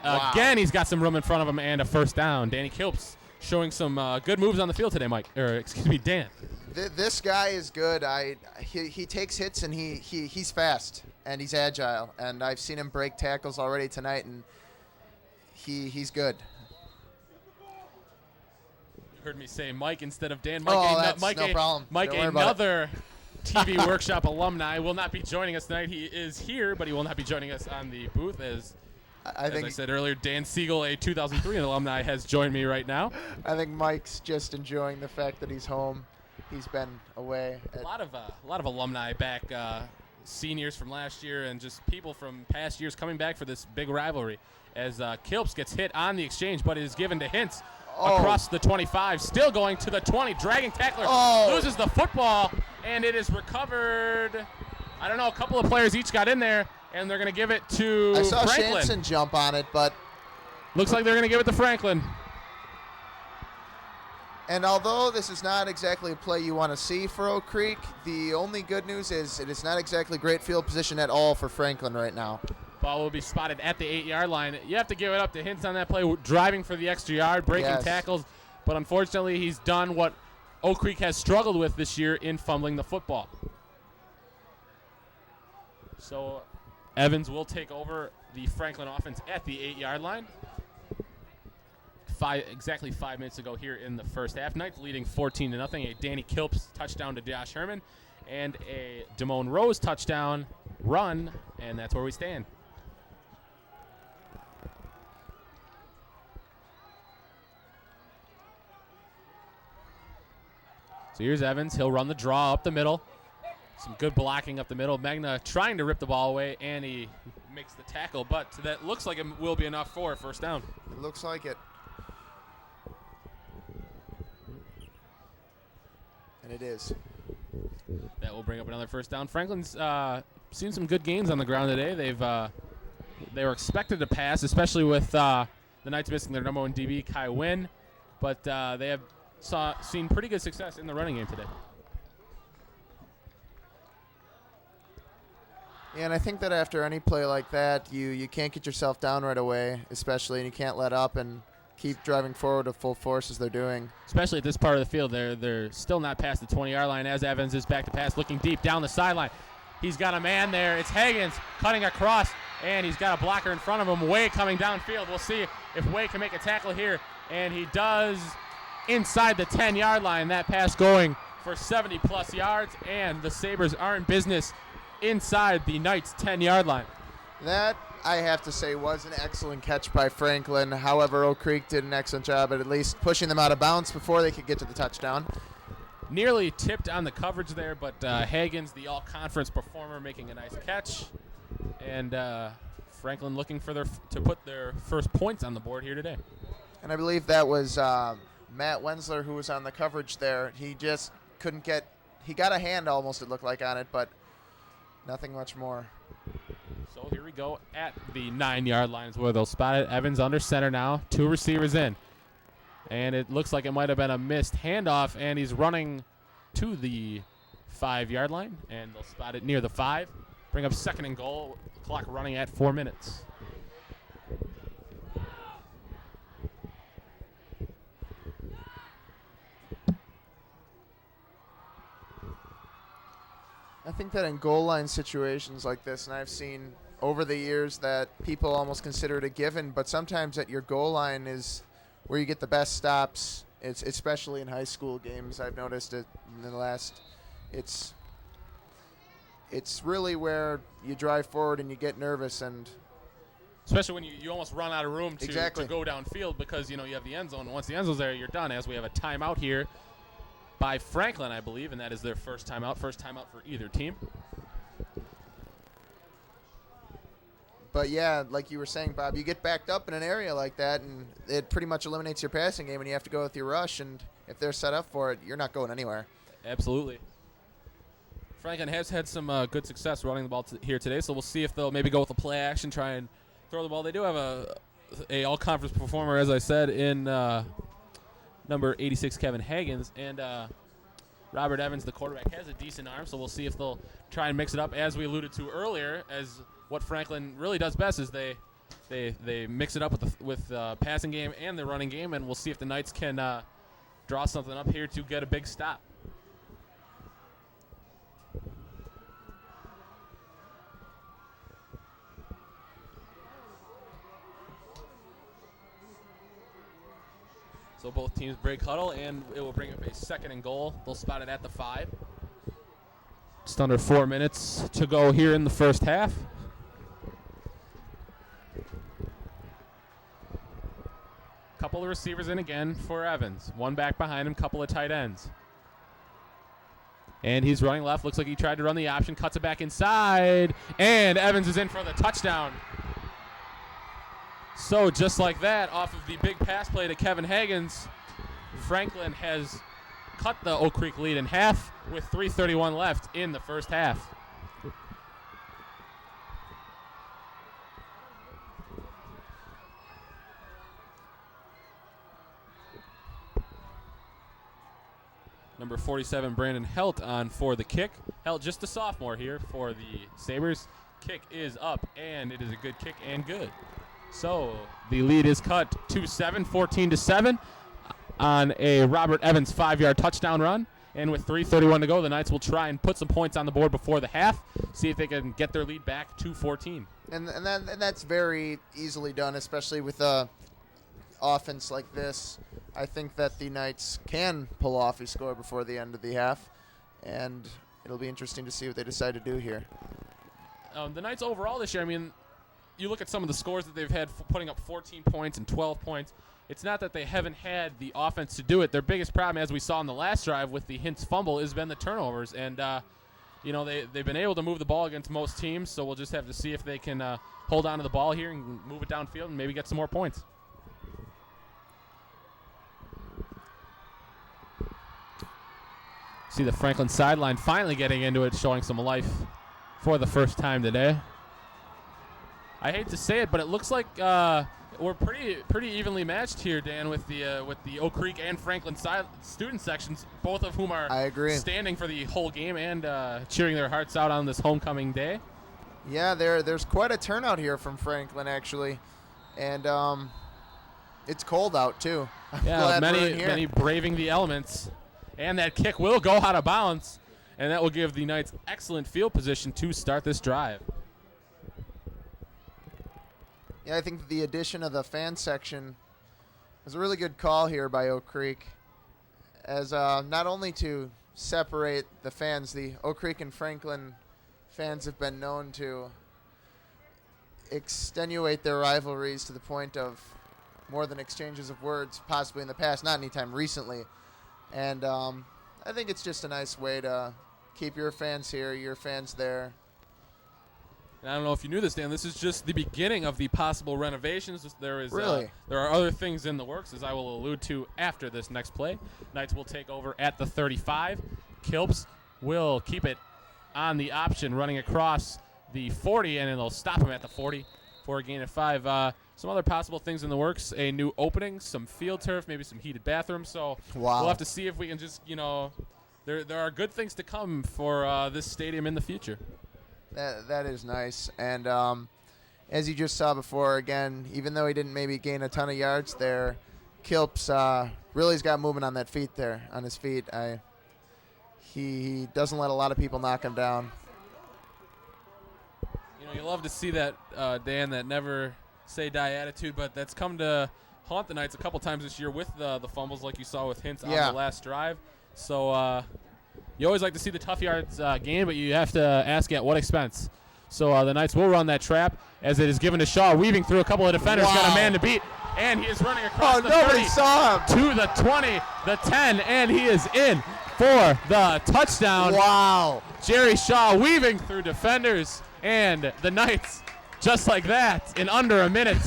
Wow. Again, he's got some room in front of him and a first down. Danny Kilps showing some good moves on the field today, Dan. This guy is good. He takes hits, and he's fast, and he's agile. And I've seen him break tackles already tonight, and he's good. You heard me say Mike instead of Dan. That's no problem. Mike, Don't worry about another TV Workshop alumni, will not be joining us tonight. He is here, but he will not be joining us on the booth. As I said earlier, Dan Siegel, a 2003 alumni, has joined me right now. I think Mike's just enjoying the fact that he's home. He's been away. A lot of alumni back, seniors from last year, and just people from past years coming back for this big rivalry. As Kilps gets hit on the exchange, but it is given to Hintz across the 25, still going to the 20, dragging tackler, loses the football, and it is recovered. I don't know, a couple of players each got in there, and they're going to give it to I saw Franklin. Shanson jump on it, but looks like they're going to give it to Franklin. And although this is not exactly a play you want to see for Oak Creek, the only good news is it is not exactly great field position at all for Franklin right now. Ball will be spotted at the 8-yard line. You have to give it up to Hintz on that play, driving for the extra yard, breaking tackles. But unfortunately, he's done what Oak Creek has struggled with this year in fumbling the football. So Evans will take over the Franklin offense at the 8-yard line. Exactly 5 minutes ago here in the first half. Knights leading 14-0. A Danny Kilps touchdown to Josh Herman and a Damone Rose touchdown run, and that's where we stand. So here's Evans. He'll run the draw up the middle. Some good blocking up the middle. Magna trying to rip the ball away, and he makes the tackle, but that looks like it will be enough for a first down. It looks like it. And it is. That will bring up another first down. Franklin's seen some good gains on the ground today. They were expected to pass, especially with the Knights missing their number 1 DB, Kai Wynn, but they have seen pretty good success in the running game today. Yeah, and I think that after any play like that, you can't get yourself down right away, especially, and you can't let up and keep driving forward at full force as they're doing. Especially at this part of the field, they're still not past the 20-yard line as Evans is back to pass, looking deep down the sideline. He's got a man there. It's Higgins cutting across, and he's got a blocker in front of him. Way coming downfield. We'll see if Way can make a tackle here, and he does inside the 10-yard line. That pass going for 70-plus yards, and the Sabres are in business inside the Knights' 10-yard line. That, I have to say, was an excellent catch by Franklin. However, Oak Creek did an excellent job at least pushing them out of bounds before they could get to the touchdown. Nearly tipped on the coverage there, but Higgins, the all-conference performer, making a nice catch. And Franklin looking for to put their first points on the board here today. And I believe that was Matt Wensler who was on the coverage there. He just couldn't get – he got a hand almost, it looked like, on it, but nothing much more. So here we go at the 9-yard line is where they'll spot it. Evans under center now. 2 receivers in. And it looks like it might have been a missed handoff, and he's running to the 5-yard line, and they'll spot it near the 5. Bring up 2nd and goal. Clock running at 4 minutes. I think that in goal line situations like this, and I've seen over the years that people almost consider it a given, but sometimes at your goal line is where you get the best stops. It's especially in high school games. I've noticed it in the last. it's really where you drive forward and you get nervous. And especially when you almost run out of room to Exactly. go downfield because, you have the end zone. Once the end zone's there, you're done, as we have a timeout here by Franklin, I believe, and that is their first timeout for either team. But yeah, like you were saying, Bob, you get backed up in an area like that, and it pretty much eliminates your passing game, and you have to go with your rush. And if they're set up for it, you're not going anywhere. Absolutely. Franklin has had some good success running the ball here today, so we'll see if they'll maybe go with a play action, try and throw the ball. They do have a all-conference performer, as I said, in number 86, Kevin Hagens, and Robert Evans, the quarterback, has a decent arm, so we'll see if they'll try and mix it up. As we alluded to earlier, as what Franklin really does best is they mix it up with the passing game and the running game, and we'll see if the Knights can draw something up here to get a big stop. So both teams break huddle, and it will bring up a 2nd and goal. They'll spot it at the 5. Just under 4 minutes to go here in the first half. Couple of receivers in again for Evans. One back behind him, couple of tight ends. And he's running left. Looks like he tried to run the option, cuts it back inside, and Evans is in for the touchdown. So just like that, off of the big pass play to Kevin Hagens, Franklin has cut the Oak Creek lead in half with 3:31 left in the first half. Number 47, Brandon Helt on for the kick. Helt just a sophomore here for the Sabres. Kick is up, and it is a good kick and good. So the lead is cut to 14-7 on a Robert Evans 5-yard touchdown run. And with 3:31 to go, the Knights will try and put some points on the board before the half, see if they can get their lead back to 14. And that's very easily done, especially with a offense like this. I think that the Knights can pull off a score before the end of the half, and it'll be interesting to see what they decide to do here. The Knights overall this year, I mean, you look at some of the scores that they've had putting up 14 points and 12 points. It's not that they haven't had the offense to do it. Their biggest problem, as we saw in the last drive with the Hintz fumble, has been the turnovers. And, they've been able to move the ball against most teams, so we'll just have to see if they can hold on to the ball here and move it downfield and maybe get some more points. See the Franklin sideline finally getting into it, showing some life for the first time today. I hate to say it, but it looks like we're pretty evenly matched here, Dan, with the Oak Creek and Franklin student sections, both of whom are standing for the whole game and cheering their hearts out on this homecoming day. Yeah, there's quite a turnout here from Franklin, actually, and it's cold out too. Yeah, many braving the elements, and that kick will go out of bounds, and that will give the Knights excellent field position to start this drive. Yeah, I think the addition of the fan section was a really good call here by Oak Creek, as not only to separate the fans. The Oak Creek and Franklin fans have been known to extenuate their rivalries to the point of more than exchanges of words, possibly in the past, not anytime recently. And I think it's just a nice way to keep your fans here, your fans there. And I don't know if you knew this, Dan. This is just the beginning of the possible renovations. There are other things in the works, as I will allude to after this next play. Knights will take over at the 35. Kilps will keep it on the option, running across the 40, and then they'll stop him at the 40 for a gain of 5. Some other possible things in the works: a new opening, some field turf, maybe some heated bathrooms. So we'll have to see if we can just, there are good things to come for this stadium in the future. That is nice. And as you just saw before, again, even though he didn't maybe gain a ton of yards there, Kilps really's got movement on his feet. He doesn't let a lot of people knock him down. You love to see that, Dan, that never say die attitude, but that's come to haunt the Knights a couple times this year with the fumbles like you saw with Hintz on the last drive. So You always like to see the tough yards gain, but you have to ask at what expense. So the Knights will run that trap as it is given to Shaw, weaving through a couple of defenders, got a man to beat, and he is running across the 30 nobody saw him. to the 20, the 10, and he is in for the touchdown. Wow. Jerry Shaw weaving through defenders, and the Knights, just like that, in under a minute,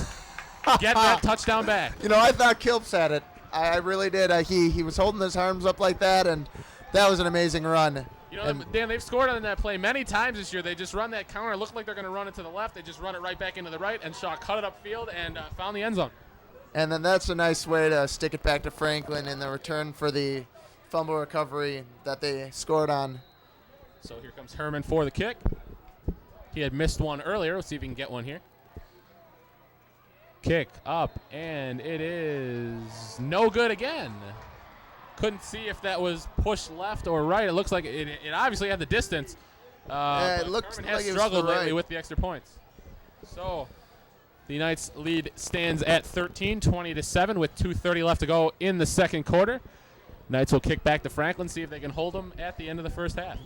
get that touchdown back. You know, I thought Kilps had it. I really did. He was holding his arms up like that, and that was an amazing run. You know, Dan, they've scored on that play many times this year. They just run that counter. It looked like they're going to run it to the left. They just run it right back into the right, and Shaw cut it upfield and found the end zone. And then that's a nice way to stick it back to Franklin in the return for the fumble recovery that they scored on. So here comes Herman for the kick. He had missed one earlier. Let's see if he can get one here. Kick up, and it is no good again. Couldn't see if that was pushed left or right. It looks like it obviously had the distance. Yeah, it but looks Herman like has it was struggled to the lately right. with the extra points. So the Knights lead stands at 13, 20-7 with 2:30 left to go in the second quarter. Knights will kick back to Franklin, see if they can hold them at the end of the first half.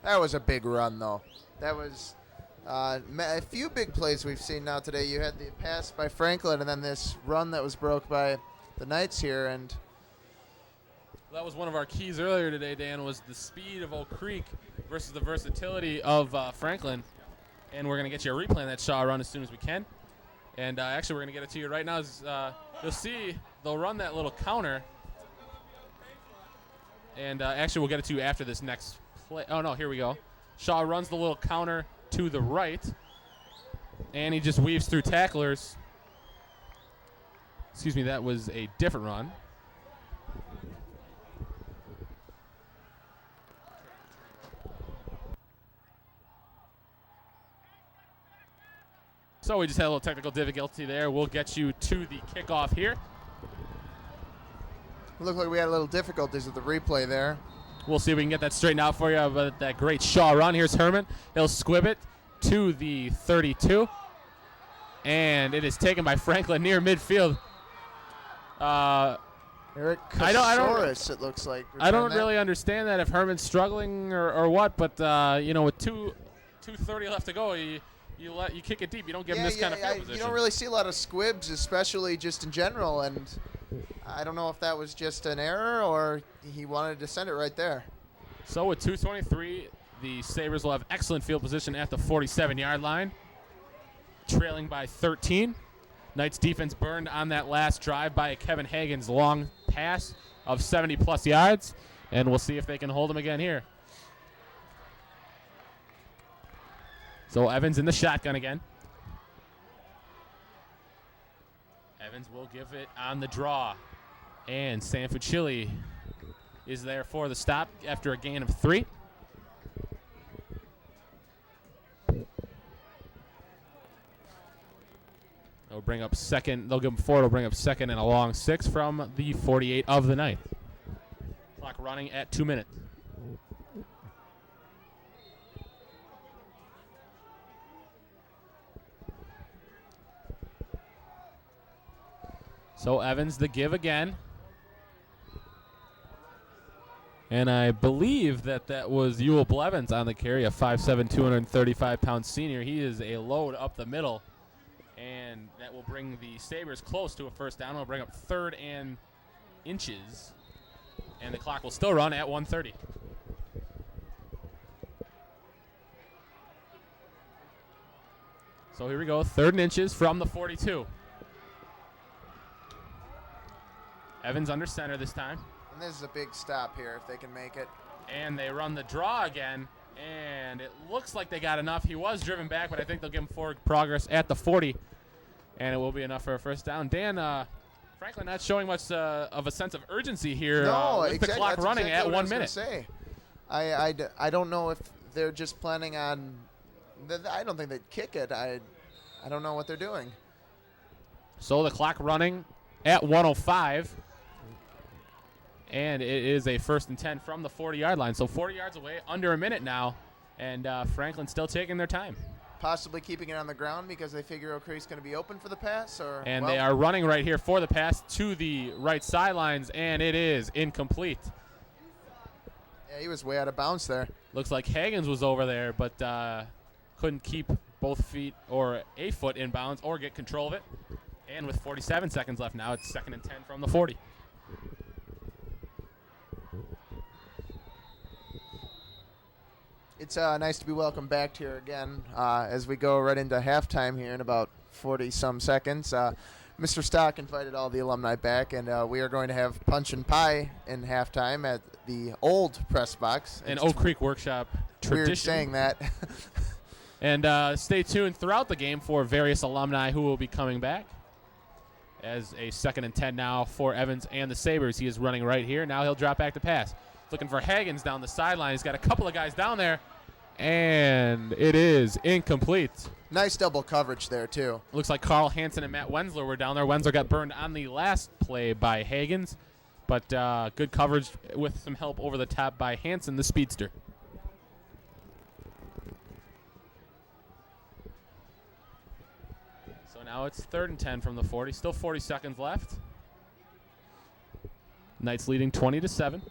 That was a big run, though. That was a few big plays we've seen now today. You had the pass by Franklin, and then this run that was broke by the Knights here. And That was one of our keys earlier today, Dan, was the speed of Oak Creek versus the versatility of Franklin. And we're going to get you a replay on that Shaw run as soon as we can. And actually, we're going to get it to you right now. You'll see they'll run that little counter. And actually, we'll get it to you after this next play. Oh, no, here we go. Shaw runs the little counter to the right. And he just weaves through tacklers. Excuse me, that was a different run. So we just had a little technical difficulty there. We'll get you to the kickoff here. it looked like we had a little difficulties with the replay there. We'll see if we can get that straightened out for you. But that great Shaw run. Here's Herman. He'll squib it to the 32. And it is taken by Franklin near midfield. Eric I don't- Kasoris, it looks like. I don't returned that. really understand that if Herman's struggling or what. But, with 2:30 left to go, you kick it deep. You don't give him this kind of field position. You don't really see a lot of squibs, especially just in general, and I don't know if that was just an error or he wanted to send it right there. So with 2:23, the Sabres will have excellent field position at the 47-yard line, trailing by 13. Knights defense burned on that last drive by Kevin Hagen's long pass of 70-plus yards, and we'll see if they can hold him again here. So Evans in the shotgun again. Evans will give it on the draw. And Sanfucilli is there for the stop after a gain of 3. They'll bring up second. They'll give him 4. They'll bring up second and a long 6 from the 48 of the ninth. Clock running at 2 minutes. So Evans the give again. And I believe that was Ewell Blevins on the carry, a 5'7", 235-pound senior. He is a load up the middle. And that will bring the Sabres close to a first down. It'll bring up 3rd and inches. And the clock will still run at 1:30. So here we go, 3rd and inches from the 42. Evans under center this time. And this is a big stop here if they can make it. And they run the draw again. And it looks like they got enough. He was driven back, but I think they'll give him forward progress at the 40. And it will be enough for a first down. Dan, Franklin not showing much of a sense of urgency here with the clock that's running exactly at what 1 I minute. was gonna say. I don't know if they're just planning on I don't think they'd kick it. I don't know what they're doing. So the clock running at 1:05. And it is a 1st and 10 from the 40-yard line. So 40 yards away, under a minute now. And Franklin still taking their time. Possibly keeping it on the ground because they figure Oak Creek's going to be open for the pass? And they are running right here for the pass to the right sidelines, and it is incomplete. Yeah, he was way out of bounds there. Looks like Hagens was over there, but couldn't keep both feet or a foot in bounds or get control of it. And with 47 seconds left now, it's 2nd and 10 from the 40. It's nice to be welcomed back here again as we go right into halftime here in about 40-some seconds. Mr. Stock invited all the alumni back, and we are going to have punch and pie in halftime at the old press box. An Oak Creek Workshop tradition. Weird saying that. And stay tuned throughout the game for various alumni who will be coming back. As a 2nd and 10 now for Evans and the Sabres. He is running right here. Now he'll drop back to pass. Looking for Hagens down the sideline. He's got a couple of guys down there. And it is incomplete. Nice double coverage there, too. Looks like Carl Hansen and Matt Wensler were down there. Wensler got burned on the last play by Hagens. But good coverage with some help over the top by Hansen, the speedster. So now it's 3rd and 10 from the 40. Still 40 seconds left. Knights leading 20-7.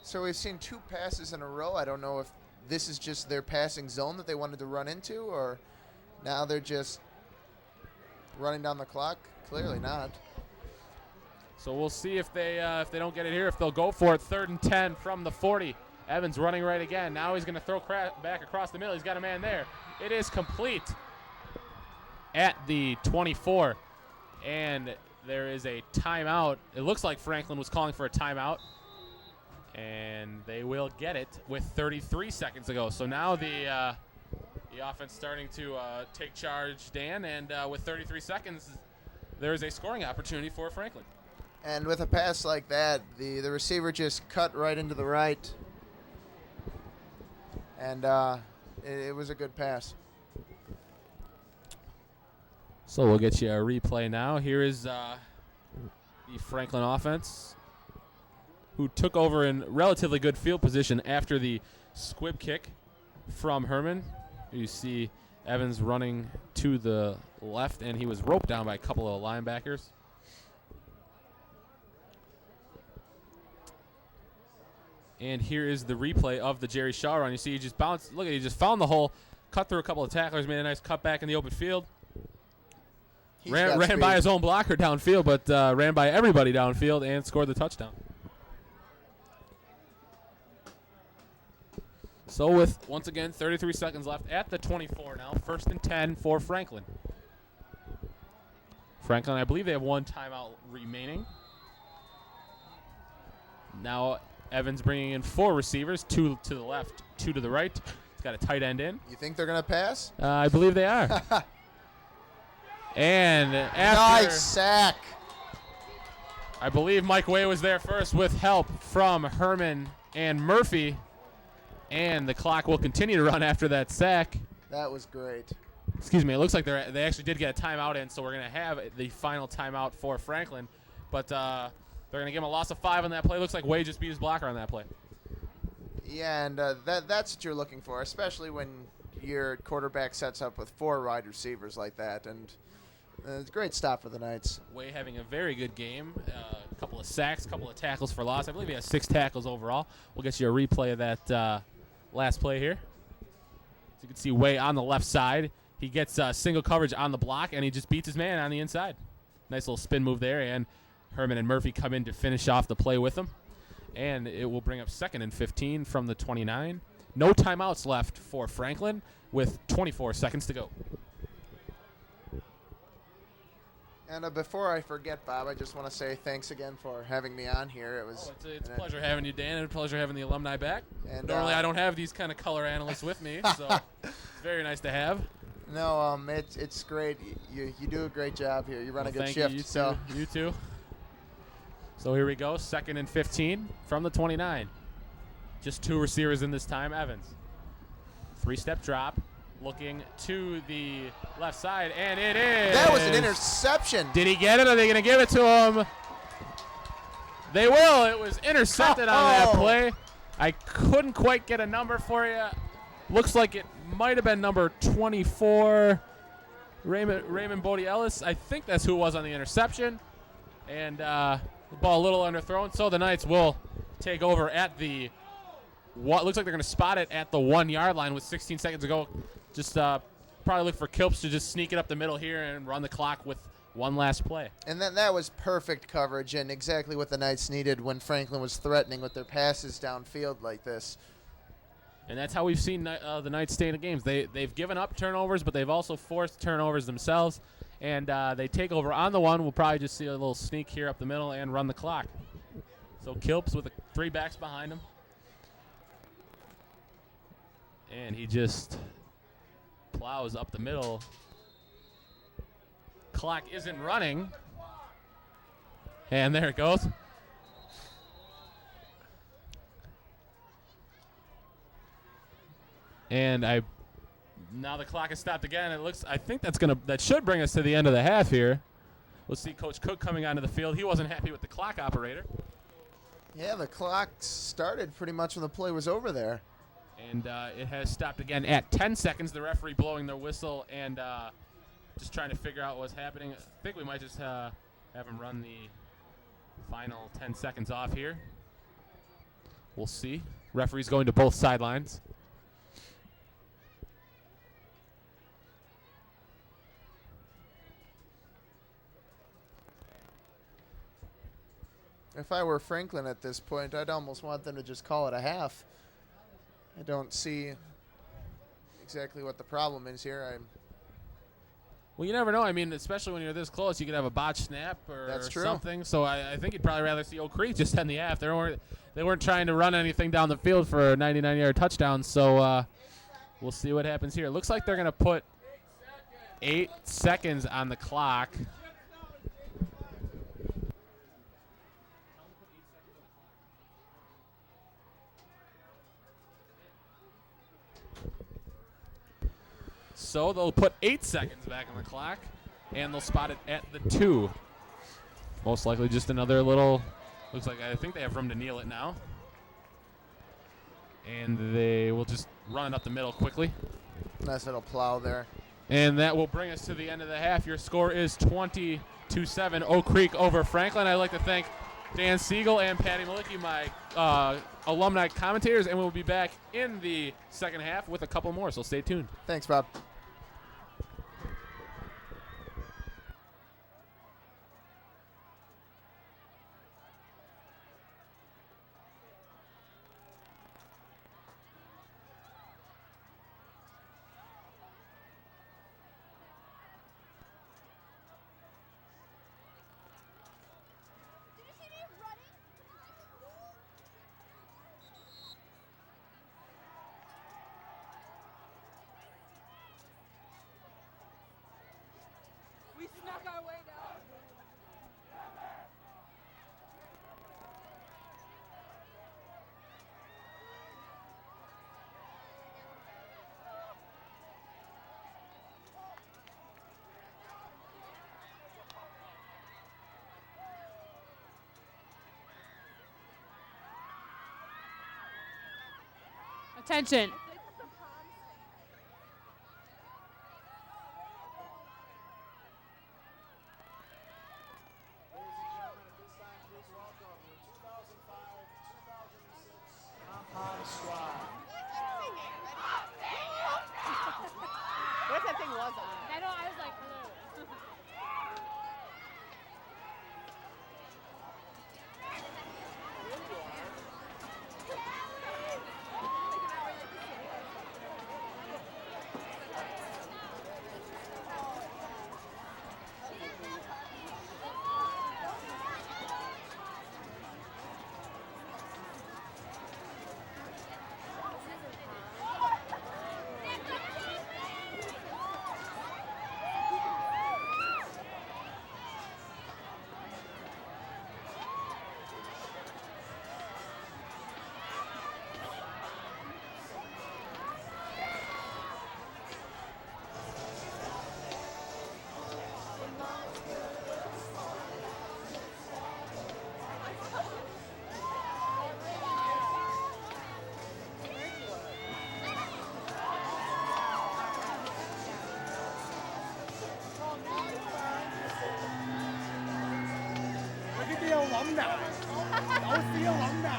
So we've seen 2 passes in a row. I don't know if this is just their passing zone that they wanted to run into, or now they're just running down the clock. Clearly not. So we'll see if they don't get it here, if they'll go for it. 3rd and 10 from the 40. Evans running right again. Now he's going to throw back across the middle. He's got a man there. It is complete at the 24. And there is a timeout. It looks like Franklin was calling for a timeout. And they will get it with 33 seconds to go. So now the offense starting to take charge, Dan. And with 33 seconds, there is a scoring opportunity for Franklin. And with a pass like that, the receiver just cut right into the right. And it was a good pass. So we'll get you a replay now. Here is the Franklin offense, who took over in relatively good field position after the squib kick from Herman. You see Evans running to the left, and he was roped down by a couple of linebackers. And here is the replay of the Jerry Shaw run. You see he just bounced. Look at, he just found the hole, cut through a couple of tacklers, made a nice cut back in the open field. Ran by his own blocker downfield, but ran by everybody downfield and scored the touchdown. So with, once again, 33 seconds left at the 24 now. 1st and 10 for Franklin. Franklin, I believe they have 1 timeout remaining. Now Evans bringing in 4 receivers, 2 to the left, 2 to the right. He's got a tight end in. You think they're going to pass? I believe they are. And after, nice sack. I believe Mike Way was there first with help from Herman and Murphy. And the clock will continue to run after that sack. That was great. Excuse me. It looks like they actually did get a timeout in, so we're going to have the final timeout for Franklin. But they're going to give him a loss of 5 on that play. Looks like Way just beat his blocker on that play. Yeah, and that's what you're looking for, especially when your quarterback sets up with 4 wide receivers like that. And it's a great stop for the Knights. Way having a very good game. A couple of sacks, a couple of tackles for loss. I believe he has 6 tackles overall. We'll get you a replay of that last play here. So you can see Way on the left side. He gets single coverage on the block, and he just beats his man on the inside. Nice little spin move there, and Herman and Murphy come in to finish off the play with him. And it will bring up 2nd and 15 from the 29. No timeouts left for Franklin with 24 seconds to go. And before I forget, Bob, I just want to say thanks again for having me on here. It was it's a pleasure having you, Dan, and a pleasure having the alumni back. And normally I don't have these kind of color analysts with me, so it's very nice to have. No, it's great. You do a great job here. You run a good thank shift. You too. So here we go, 2nd and 15 from the 29. Just 2 receivers in this time. Evans, 3-step drop, looking to the left side, and it is. That was an interception. Did he get it? Are they going to give it to him? They will. It was intercepted on that play. I couldn't quite get a number for you. Looks like it might have been number 24, Raymond Bodie Ellis. I think that's who it was on the interception. And the ball a little underthrown, so the Knights will take over at the what looks like they're going to spot it at the 1 yard line with 16 seconds to go. Just probably look for Kilps to just sneak it up the middle here and run the clock with one last play. And that was perfect coverage and exactly what the Knights needed when Franklin was threatening with their passes downfield like this. And that's how we've seen the Knights stay in the games. They've given up turnovers, but they've also forced turnovers themselves. And they take over on the one. We'll probably just see a little sneak here up the middle and run the clock. So Kilps with 3 backs behind him. And he just plows up the middle. Clock isn't running. And there it goes. And now the clock has stopped again. I think that should bring us to the end of the half here. We'll see Coach Cook coming onto the field. He wasn't happy with the clock operator. Yeah, the clock started pretty much when the play was over there. And it has stopped again at 10 seconds. The referee blowing their whistle and just trying to figure out what's happening. I think we might just have him run the final 10 seconds off here. We'll see. Referee's going to both sidelines. If I were Franklin at this point, I'd almost want them to just call it a half. I don't see exactly what the problem is here. Well, you never know. I mean, especially when you're this close, you could have a botched snap or something. So I think you'd probably rather see Oak Creek just end the half. They weren't trying to run anything down the field for a 99-yard touchdown. So we'll see what happens here. It looks like they're going to put 8 seconds on the clock. So they'll put 8 seconds back on the clock, and they'll spot it at the 2. Most likely just another little, looks like I think they have room to kneel it now. And they will just run it up the middle quickly. Nice little plow there. And that will bring us to the end of the half. Your score is 20-7, Oak Creek over Franklin. I'd like to thank Dan Siegel and Patty Malicki, my alumni commentators, and we'll be back in the second half with a couple more, so stay tuned. Thanks, Bob. We snuck our way down. Attention. What if that thing was on? I know, I was like, ugh. Look at the alumni. Don't the alumni.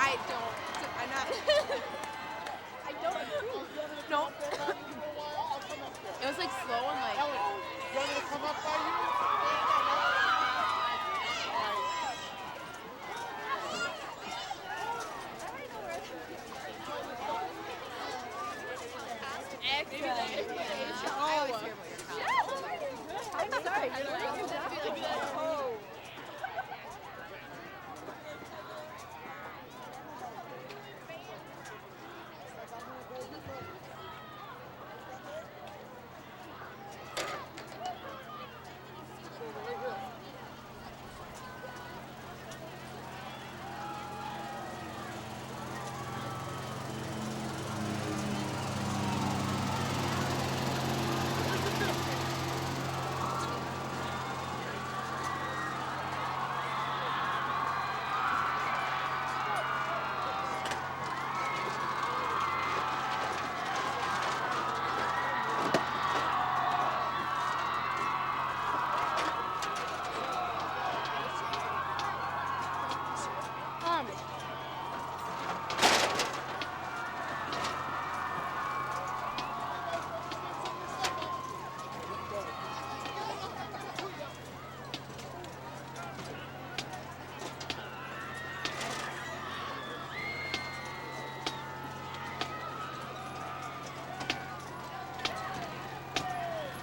I don't. I'm not. I don't agree. No. It was like slow and like. Ellie, you want me to come up by you? I'm sorry. Oh.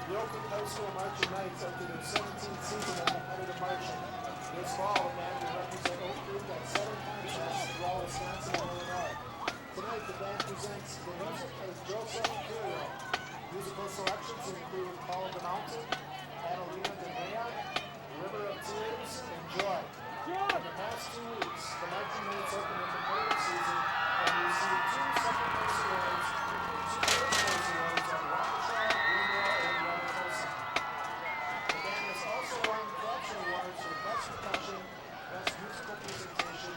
The Oakland High School Marching Knights enter their 17th season of competitive marching. This fall, the band will represent Oak Creek at 7 contests throughout Wisconsin and Illinois. Tonight, the band presents the music of Joseph Imperial. Musical selections include Call of the Mountain, Catalina de Brea, River of Tears, and Joy. In the past 2 weeks, the Marching Knights opened the competitive season and received 2 second place awards and 2 first place awards at Waukesha, Greenville, and Wauwatosa. The band has also won caption awards for Best Percussion, Best Musical Presentation,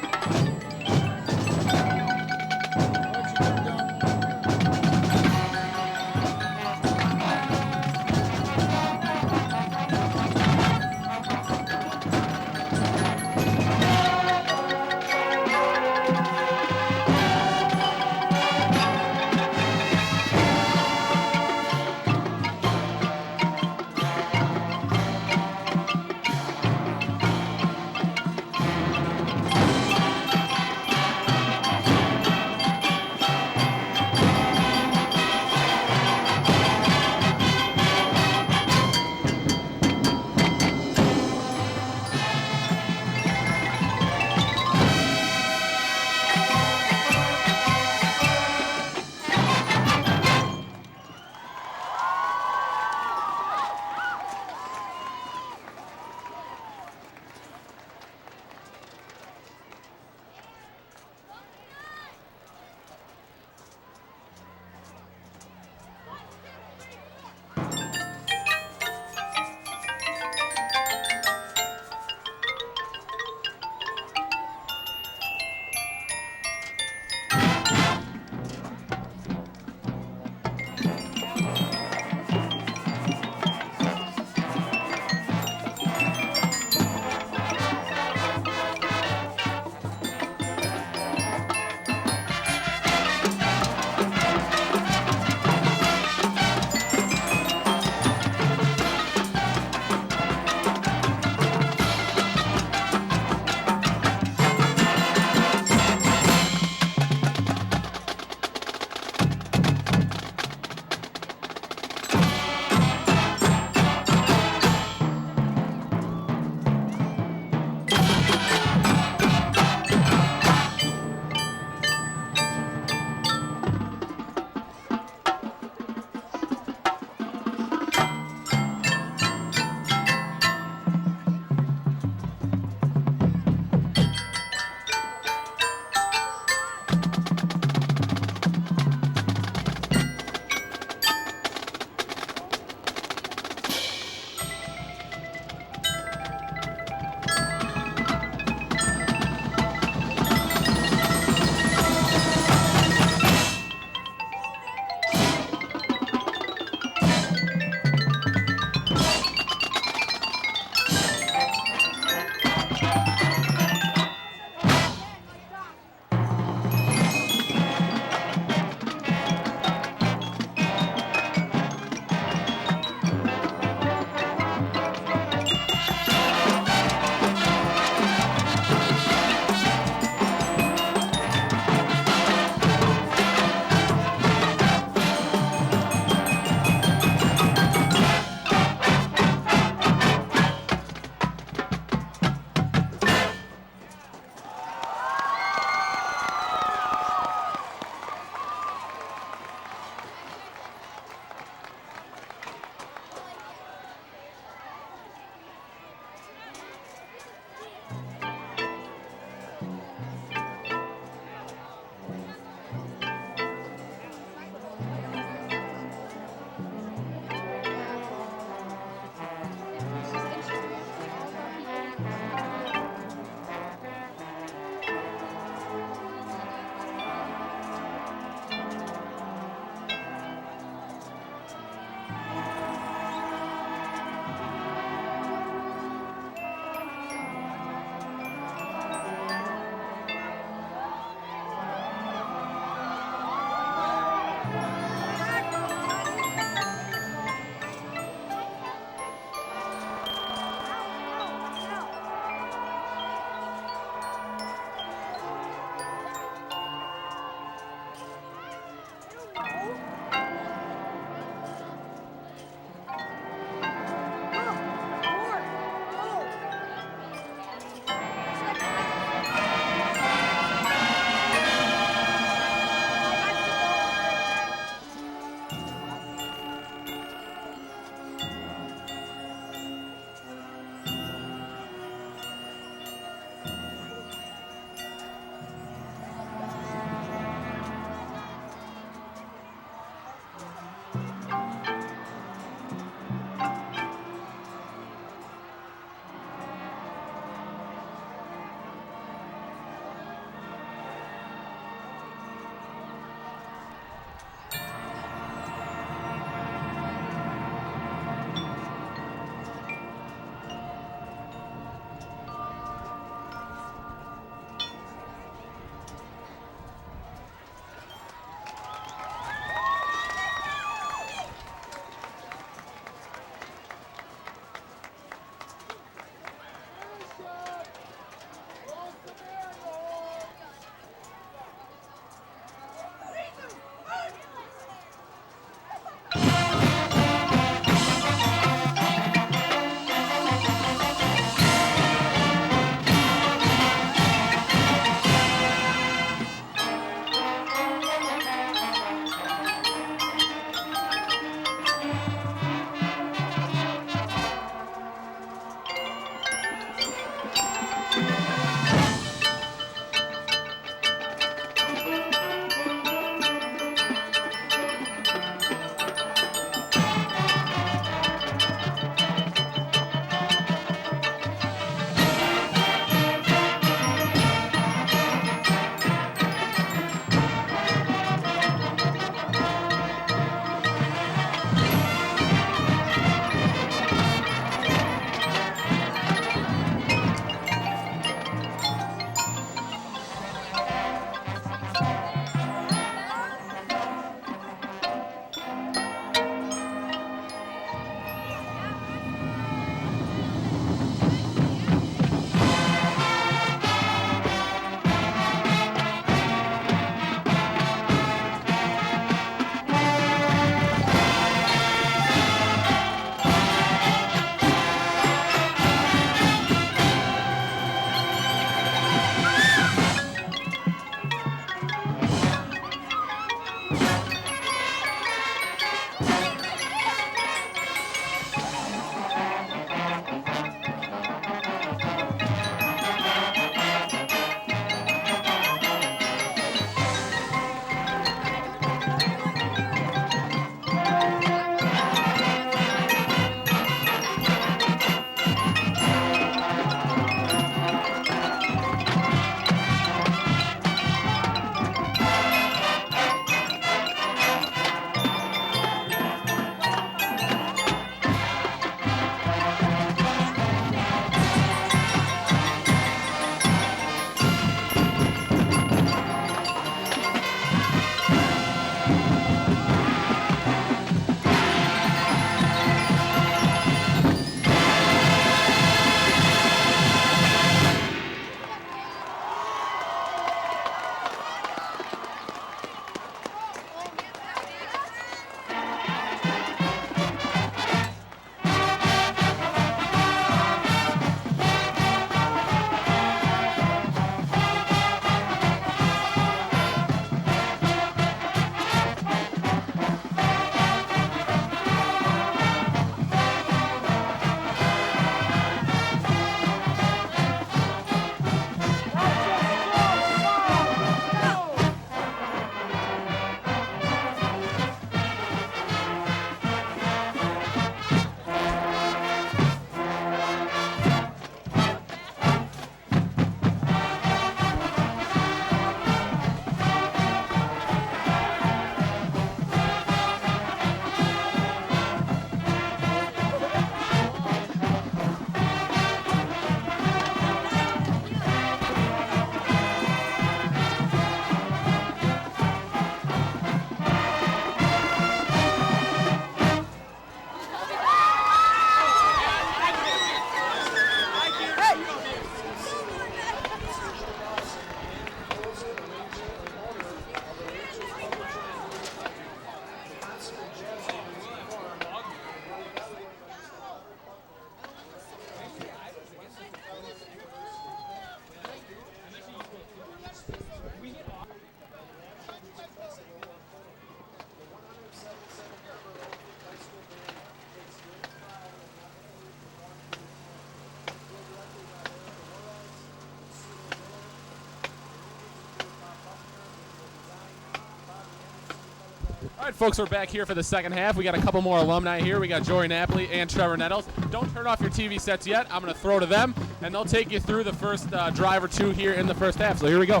All right, folks, we're back here for the second half. We got a couple more alumni here. We got Jory Napoli and Trevor Nettles. Don't turn off your TV sets yet. I'm going to throw to them, and they'll take you through the first drive or two here in the first half. So here we go.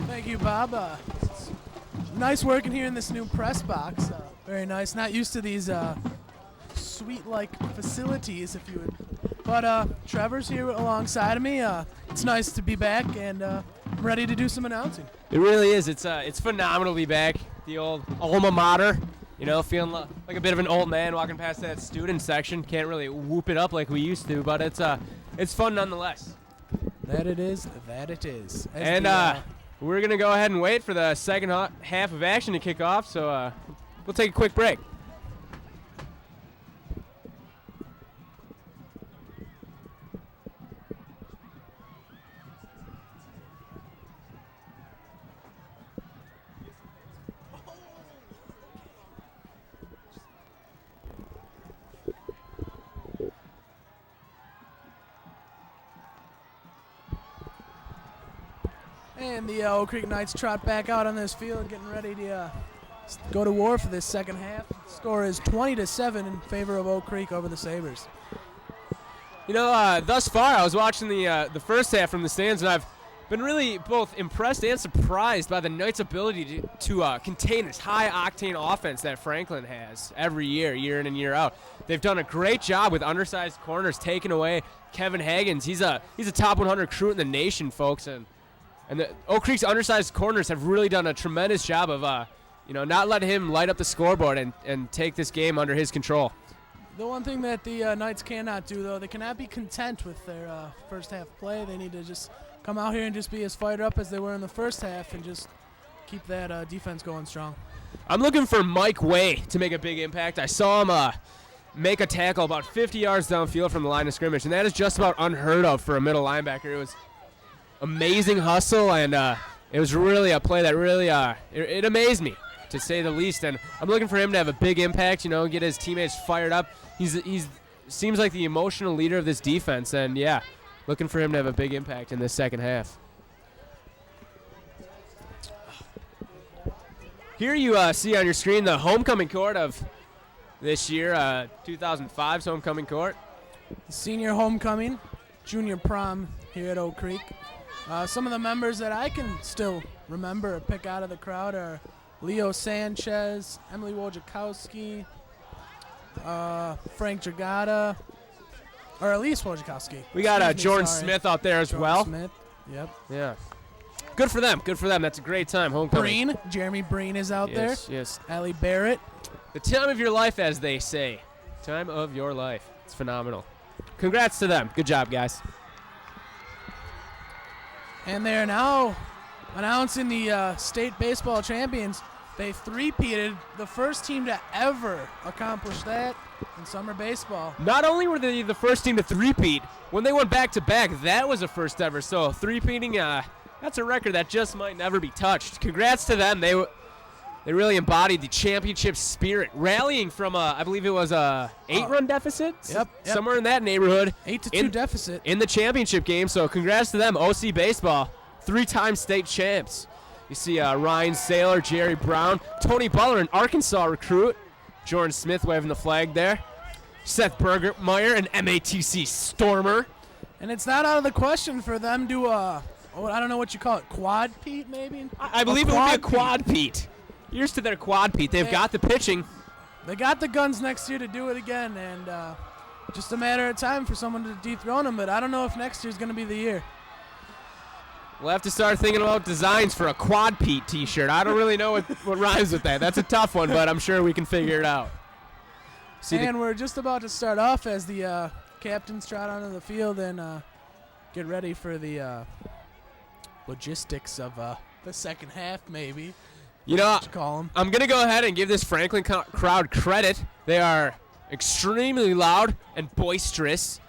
Thank you, Bob. It's nice working here in this new press box. Very nice. Not used to these suite-like facilities, if you would. But Trevor's here alongside of me. It's nice to be back, and I'm ready to do some announcing. It really is. It's phenomenal to be back. The old alma mater, you know, feeling like a bit of an old man walking past that student section. Can't really whoop it up like we used to, but it's fun nonetheless. That it is. That it is. And we're gonna go ahead and wait for the second half of action to kick off. So we'll take a quick break. And the Oak Creek Knights trot back out on this field, getting ready to go to war for this second half. Score is 20-7 in favor of Oak Creek over the Sabres. You know, thus far I was watching the first half from the stands, and I've been really both impressed and surprised by the Knights' ability to contain this high-octane offense that Franklin has every year, year in and year out. They've done a great job with undersized corners, taking away Kevin Hagens. He's a top 100 recruit in the nation, folks, and the Oak Creek's undersized corners have really done a tremendous job of, not letting him light up the scoreboard and take this game under his control. The one thing that the Knights cannot do, though, they cannot be content with their first half play. They need to just come out here and just be as fired up as they were in the first half and just keep that defense going strong. I'm looking for Mike Way to make a big impact. I saw him make a tackle about 50 yards downfield from the line of scrimmage, and that is just about unheard of for a middle linebacker. It was amazing hustle, and it was really a play that really it amazed me, to say the least. And I'm looking for him to have a big impact, get his teammates fired up. He's seems like the emotional leader of this defense, and yeah, looking for him to have a big impact in this second half. Here you see on your screen the homecoming court of this year, 2005's homecoming court. Senior homecoming, junior prom here at Oak Creek. Some of the members that I can still remember or pick out of the crowd are Leo Sanchez, Emily Wojciechowski, Frank Dragata, or Elise Wojciechowski. We got Jordan Smith out there as well. Smith, yep. Yeah. Good for them. Good for them. That's a great time. Homecoming. Jeremy Breen is out there. Yes. Allie Barrett. The time of your life, as they say. Time of your life. It's phenomenal. Congrats to them. Good job, guys. And they are now announcing the state baseball champions. They three-peated, the first team to ever accomplish that in summer baseball. Not only were they the first team to three-peat, when they went back-to-back, that was a first ever. So three-peating, that's a record that just might never be touched. Congrats to them. They really embodied the championship spirit, rallying from I believe it was a 8-run deficit. Yep. Somewhere in that neighborhood. 8-2 deficit in the championship game. So congrats to them. OC baseball, 3-time state champs. You see Ryan Saylor, Jerry Brown, Tony Butler, an Arkansas recruit. Jordan Smith waving the flag there. Seth Bergermeyer, an MATC Stormer. And it's not out of the question for them to, I don't know what you call it, quad-peat maybe? I believe it would be a quad-peat. Here's to their quad-peat. They've got the pitching. They got the guns next year to do it again, and just a matter of time for someone to dethrone them, but I don't know if next year's going to be the year. We'll have to start thinking about designs for a quad-peat T-shirt. I don't really know what rhymes with that. That's a tough one, but I'm sure we can figure it out. And we're just about to start off as the captains trot onto the field and get ready for the logistics of the second half, maybe. You know, call them. I'm going to go ahead and give this Franklin crowd credit. They are extremely loud and boisterous,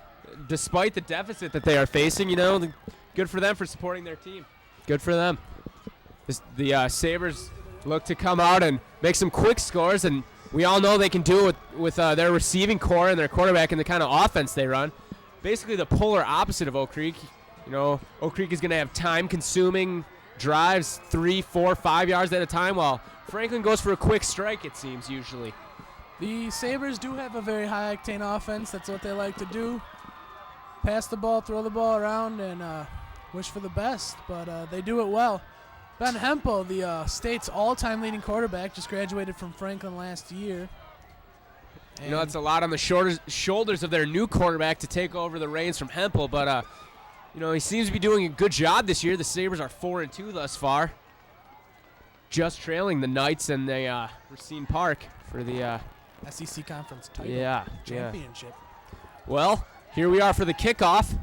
despite the deficit that they are facing. Good for them for supporting their team. Good for them. The Sabres look to come out and make some quick scores, and we all know they can do it with their receiving core and their quarterback and the kind of offense they run. Basically the polar opposite of Oak Creek. Oak Creek is going to have time-consuming drives 3, 4, 5 yards at a time, while Franklin goes for a quick strike, it seems, usually. The Sabres do have a very high-octane offense. That's what they like to do. Pass the ball, throw the ball around, and wish for the best, but they do it well. Ben Hempel, the state's all-time leading quarterback, just graduated from Franklin last year. You know, it's a lot on the shoulders of their new quarterback to take over the reins from Hempel, but, you know, he seems to be doing a good job this year. The Sabres are 4-2 thus far, just trailing the Knights and the Racine Park for the SEC Conference title championship. Well, here we are for the kickoff.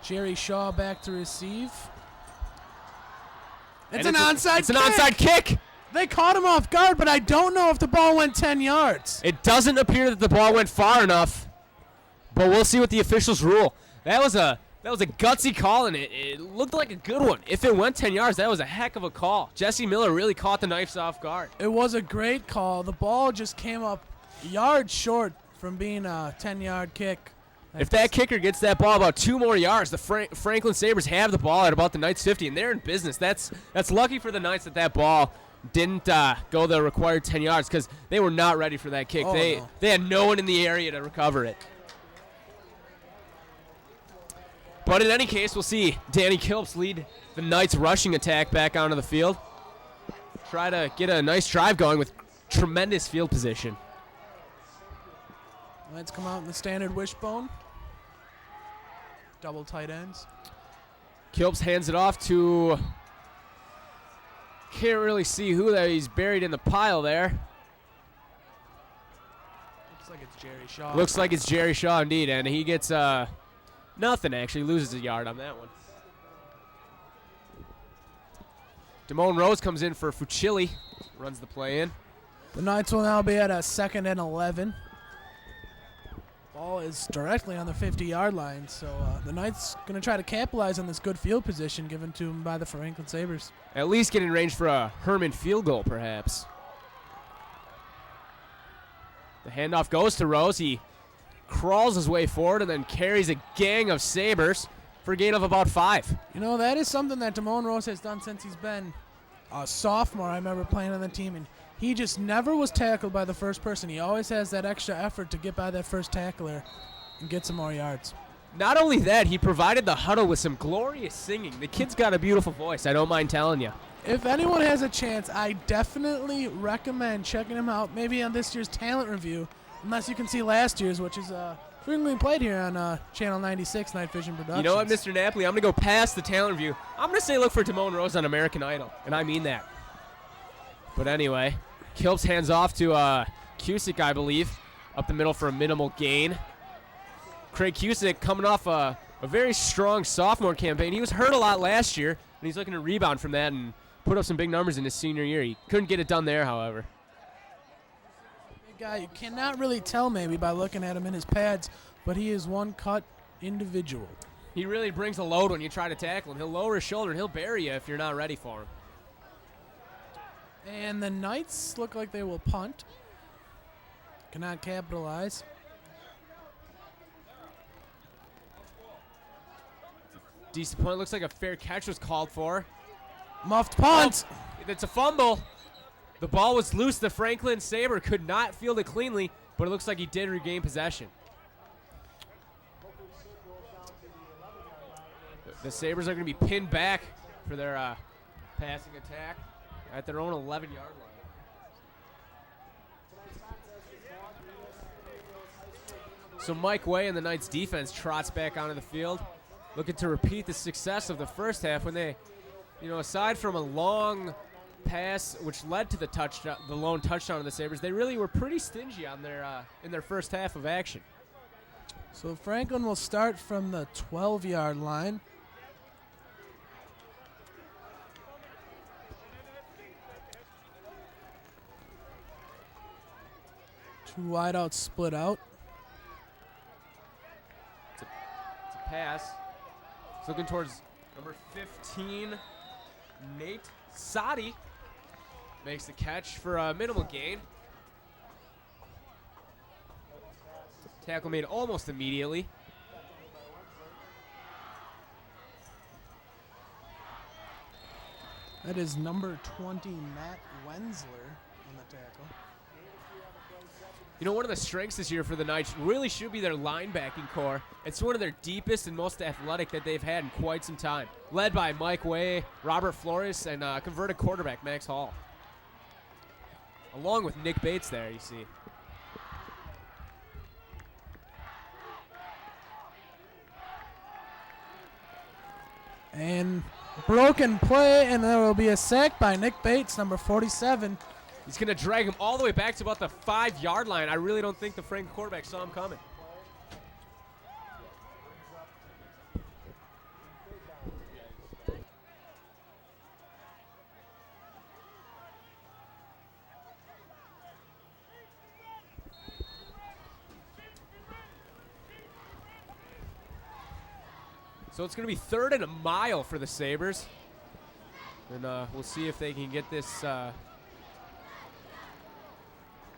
Jerry Shaw back to receive. It's And an onside kick. It's an onside kick. They caught him off guard, but I don't know if the ball went 10 yards. It doesn't appear that the ball went far enough, but we'll see what the officials rule. That was a gutsy call, and it looked like a good one. If it went 10 yards, that was a heck of a call. Jesse Miller really caught the Knights off guard. It was a great call. The ball just came up yards short from being a 10-yard kick. If that kicker gets that ball about 2 more yards, the Franklin Sabres have the ball at about the Knights 50, and they're in business. That's lucky for the Knights that ball didn't go the required 10 yards, because they were not ready for that kick. Oh, they no. had no one in the area to recover it. But in any case, we'll see Danny Kilps lead the Knights rushing attack back onto the field. Try to get a nice drive going with tremendous field position. Let's come out in the standard wishbone. Double tight ends. Kilps hands it off to, can't really see who that he's buried in the pile there. Looks like it's Jerry Shaw. Looks like it's Jerry Shaw indeed, and he gets nothing, actually. Loses a yard on that one. Damone Rose comes in for Fucilli, runs the play in. The Knights will now be at a 2nd and 11. Ball is directly on the 50-yard line, so the Knights going to try to capitalize on this good field position given to them by the Franklin Sabres. At least get in range for a Herman field goal, perhaps. The handoff goes to Rose. He crawls his way forward and then carries a gang of Sabres for a gain of about 5. You know, that is something that Damone Rose has done since he's been a sophomore. I remember playing on the team, and he just never was tackled by the first person. He always has that extra effort to get by that first tackler and get some more yards. Not only that, he provided the huddle with some glorious singing. The kid's got a beautiful voice, I don't mind telling you. If anyone has a chance, I definitely recommend checking him out, maybe on this year's talent review, unless you can see last year's, which is frequently played here on Channel 96 Night Vision Productions. You know what, Mr. Napoli? I'm going to go past the talent review. I'm going to say look for Damone Rose on American Idol, and I mean that. But anyway, Kilps hands off to Cusick, I believe, up the middle for a minimal gain. Craig Cusick coming off a very strong sophomore campaign. He was hurt a lot last year, and he's looking to rebound from that and put up some big numbers in his senior year. He couldn't get it done there, however. Big guy, you cannot really tell maybe by looking at him in his pads, but he is one cut individual. He really brings a load when you try to tackle him. He'll lower his shoulder, and he'll bury you if you're not ready for him. And the Knights look like they will punt. Cannot capitalize. Decent point. Looks like a fair catch was called for. Muffed punt. Oh, it's a fumble. The ball was loose. The Franklin Sabre could not field it cleanly, but it looks like he did regain possession. The Sabres are going to be pinned back for their passing attack at their own 11-yard line. So Mike Way and the Knights defense trots back onto the field, looking to repeat the success of the first half when they, aside from a long pass which led to the touchdown, the lone touchdown of the Sabres, they really were pretty stingy on their in their first half of action. So Franklin will start from the 12-yard line. Two wideouts split out. It's a pass. It's looking towards number 15, Nate Sadi. Makes the catch for a minimal gain. Tackle made almost immediately. That is number 20, Matt Wensler, on the tackle. You know, one of the strengths this year for the Knights really should be their linebacking core. It's one of their deepest and most athletic that they've had in quite some time. Led by Mike Way, Robert Flores, and converted quarterback Max Hall. Along with Nick Bates there, you see. And broken play, and there will be a sack by Nick Bates, number 47. He's going to drag him all the way back to about the 5-yard line. I really don't think the Franklin quarterback saw him coming. So it's going to be 3rd and a mile for the Sabres. And we'll see if they can get this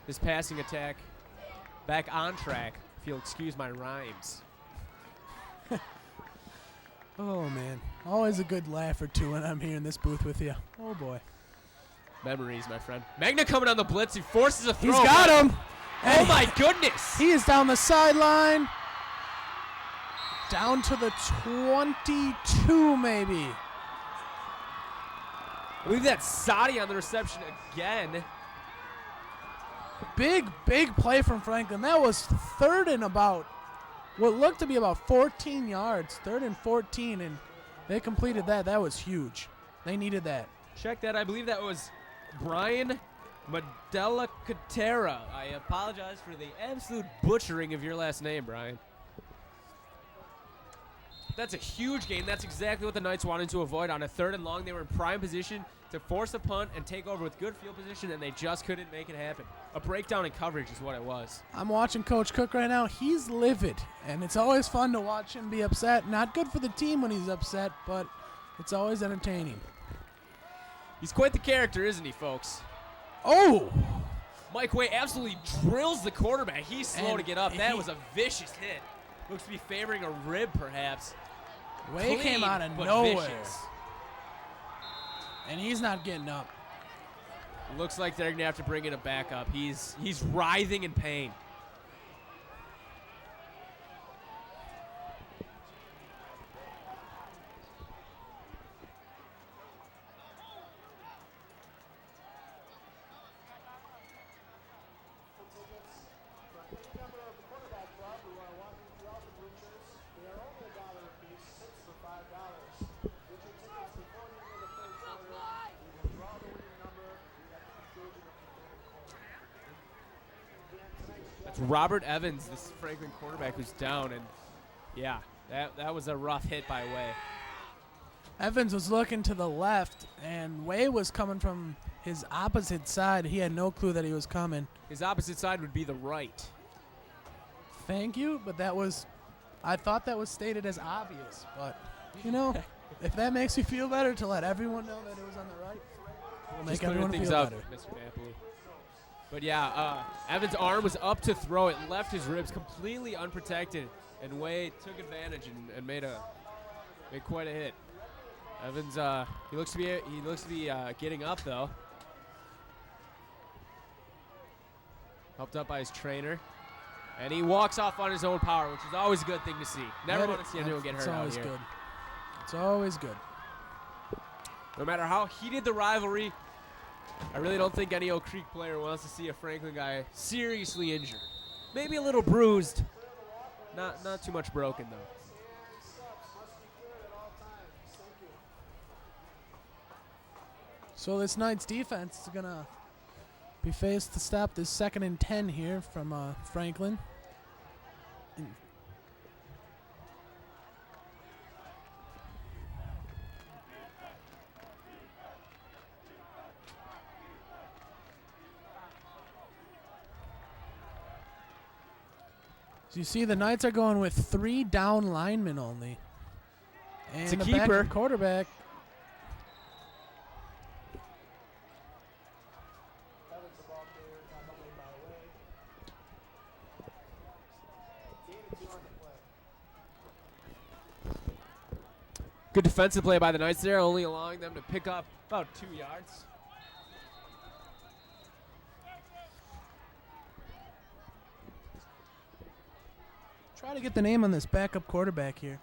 this passing attack back on track, if you'll excuse my rhymes. Oh, man. Always a good laugh or two when I'm here in this booth with you. Oh, boy. Memories, my friend. Magna coming on the blitz. He forces a throw. He's got him. Oh, And my goodness. He is down the sideline. Down to the 22, maybe. I believe that's Sadi on the reception again. Big play from Franklin. That was 3rd and about what looked to be about 14 yards. 3rd and 14, and they completed that. That was huge. They needed that. Check that. I believe that was Brian Madela-Catera. I apologize for the absolute butchering of your last name, Brian. That's a huge gain. That's exactly what the Knights wanted to avoid. On a 3rd and long, they were in prime position to force a punt and take over with good field position, and they just couldn't make it happen. A breakdown in coverage is what it was. I'm watching Coach Cook right now. He's livid, and it's always fun to watch him be upset. Not good for the team when he's upset, but it's always entertaining. He's quite the character, isn't he, folks? Oh! Mike Way absolutely drills the quarterback. He's slow And to get up. That he- was a vicious hit. Looks to be favoring a rib, perhaps. Way Clean, came out of but nowhere. vicious. And he's not getting up. Looks like they're going to have to bring it back up. He's writhing in pain. That's Robert Evans, this Franklin quarterback, who's down. And, yeah, that was a rough hit by Way. Evans was looking to the left, and Way was coming from his opposite side. He had no clue that he was coming. His opposite side would be the right. Thank you, but that was, I thought that was stated as obvious. But, you know, if that makes you feel better to let everyone know that it was on the right, we'll make Just clearing everyone things feel up, better. Mr. Napoli. But yeah, Evans' arm was up to throw. It left his ribs completely unprotected, and Way took advantage and made quite a hit. Evans, he looks to be getting up though. Helped up by his trainer, and he walks off on his own power, which is always a good thing to see. Never want to see anyone get hurt out It's here. always good. It's always good. No matter how heated the rivalry, I really don't think any Oak Creek player wants to see a Franklin guy seriously injured. Maybe a little bruised. Not too much broken, though. So this Knights defense is going to be faced to stop this 2nd and 10 here from Franklin. So you see the Knights are going with 3 down linemen only. And It's a the keeper. backup quarterback. Good defensive play by the Knights there, only allowing them to pick up about 2 yards. Try to get the name on this backup quarterback here.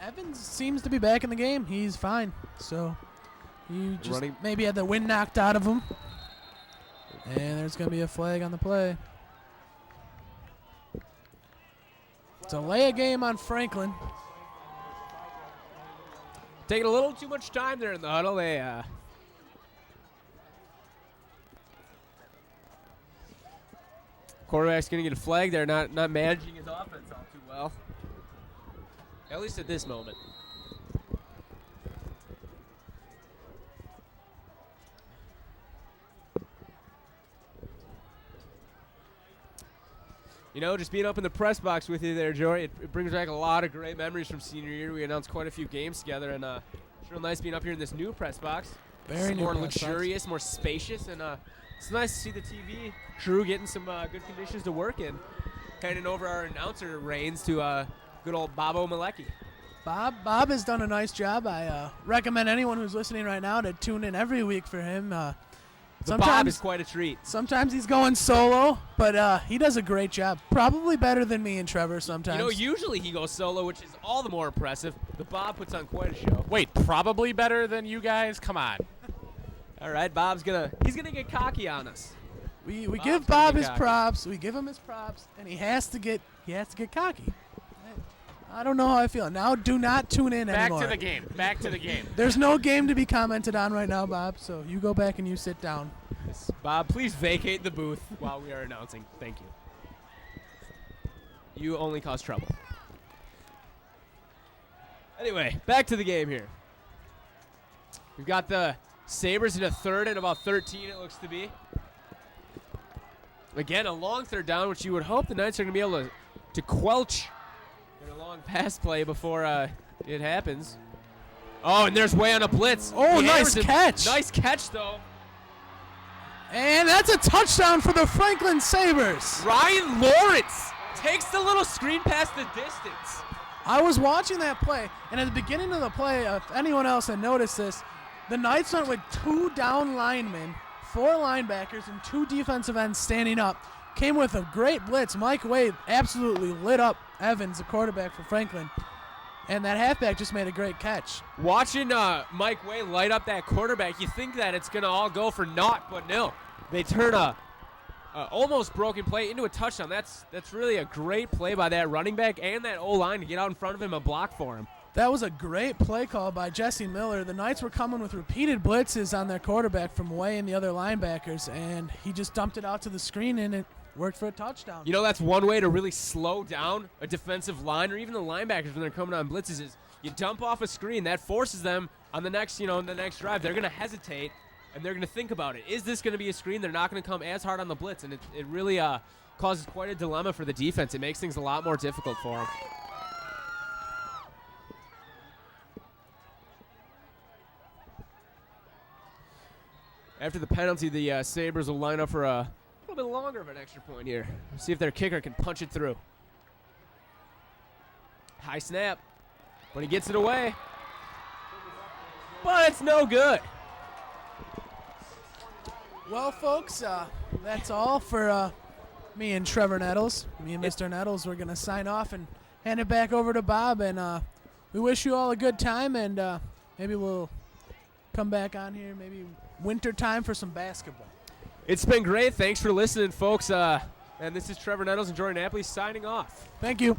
Evans seems to be back in the game. He's fine. So he just maybe had the wind knocked out of him. And there's going to be a flag on the play. Delay a game on Franklin. Taking a little too much time there in the huddle. Quarterback's going to get a flag there, not managing his offense all too well. At least at this moment. You know, just being up in the press box with you there, Jory, it brings back a lot of great memories from senior year. We announced quite a few games together, and it's real nice being up here in this new press box. Very more luxurious, more spacious, and it's nice to see the TV crew getting some good conditions to work in. Handing over our announcer reins to good old Bobo Malecki. Bob has done a nice job. I recommend anyone who's listening right now to tune in every week for him. Bob is quite a treat. Sometimes he's going solo, but he does a great job. Probably better than me and Trevor sometimes. You know, usually he goes solo, which is all the more impressive. The Bob puts on quite a show. Wait, probably better than you guys? Come on. All right, he's gonna get cocky on us. We give Bob his props. We give him his props, and he has to get cocky. I don't know how I feel. Now do not tune in anymore. Back to the game. Back to the game. There's no game to be commented on right now, Bob, so you go back and you sit down. Yes, Bob, please vacate the booth while we are announcing. Thank you. You only cause trouble. Anyway, back to the game here. We've got the Sabres in a third and about 13, it looks to be. Again, a long third down, which you would hope the Knights are going to be able to quelch in a long pass play before it happens. Oh, and there's Way on a blitz. Oh, nice catch. Nice catch, though. And that's a touchdown for the Franklin Sabres. Ryan Lawrence takes the little screen past the distance. I was watching that play, and at the beginning of the play, if anyone else had noticed this, the Knights went with 2 down linemen, 4 linebackers, and 2 defensive ends standing up. Came with a great blitz. Mike Wade absolutely lit up Evans, the quarterback for Franklin. And that halfback just made a great catch. Watching Mike Wade light up that quarterback, you think that it's going to all go for naught, but no. They turn a almost broken play into a touchdown. That's really a great play by that running back and that O-line to get out in front of him and block for him. That was a great play call by Jesse Miller. The Knights were coming with repeated blitzes on their quarterback from Way and the other linebackers, and he just dumped it out to the screen, and it worked for a touchdown. You know, that's one way to really slow down a defensive line or even the linebackers when they're coming on blitzes is you dump off a screen. That forces them on the next, in the next drive. They're going to hesitate, and they're going to think about it. Is this going to be a screen? They're not going to come as hard on the blitz, and it really causes quite a dilemma for the defense. It makes things a lot more difficult for them. After the penalty, the Sabres will line up for a little bit longer of an extra point here. See if their kicker can punch it through. High snap, but he gets it away. But it's no good. Well, folks, that's all for me and Trevor Nettles. Me and Mr. Nettles, we're going to sign off and hand it back over to Bob. And we wish you all a good time, and maybe we'll come back on here maybe winter time for some basketball. It's been great. Thanks for listening, folks. And this is Trevor Nettles and Jordan Apley signing off. Thank you.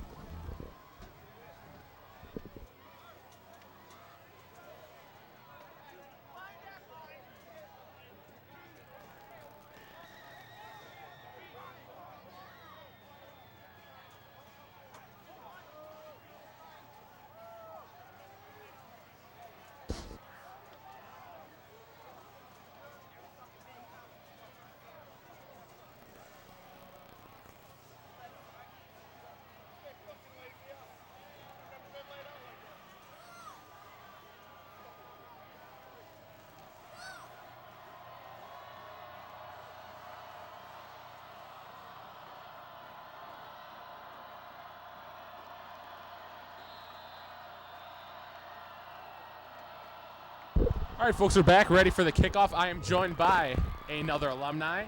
All right, folks, we're back, ready for the kickoff. I am joined by another alumni,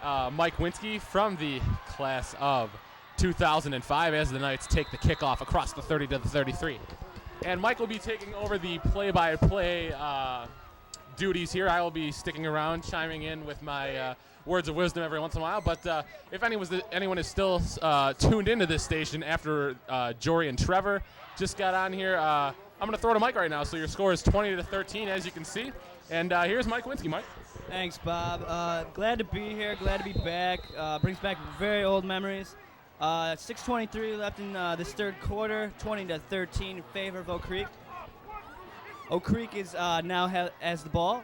Mike Winsky from the class of 2005 as the Knights take the kickoff across the 30 to the 33. And Mike will be taking over the play-by-play duties here. I will be sticking around, chiming in with my words of wisdom every once in a while. But if anyone is still tuned into this station after Jory and Trevor just got on here, I'm going to throw to Mike right now. So your score is 20 to 13, as you can see. And here's Mike Winsky. Mike. Thanks, Bob. Glad to be here. Glad to be back. Brings back very old memories. 6:23 left in this third quarter. 20 to 13 in favor of Oak Creek. Oak Creek is now has the ball.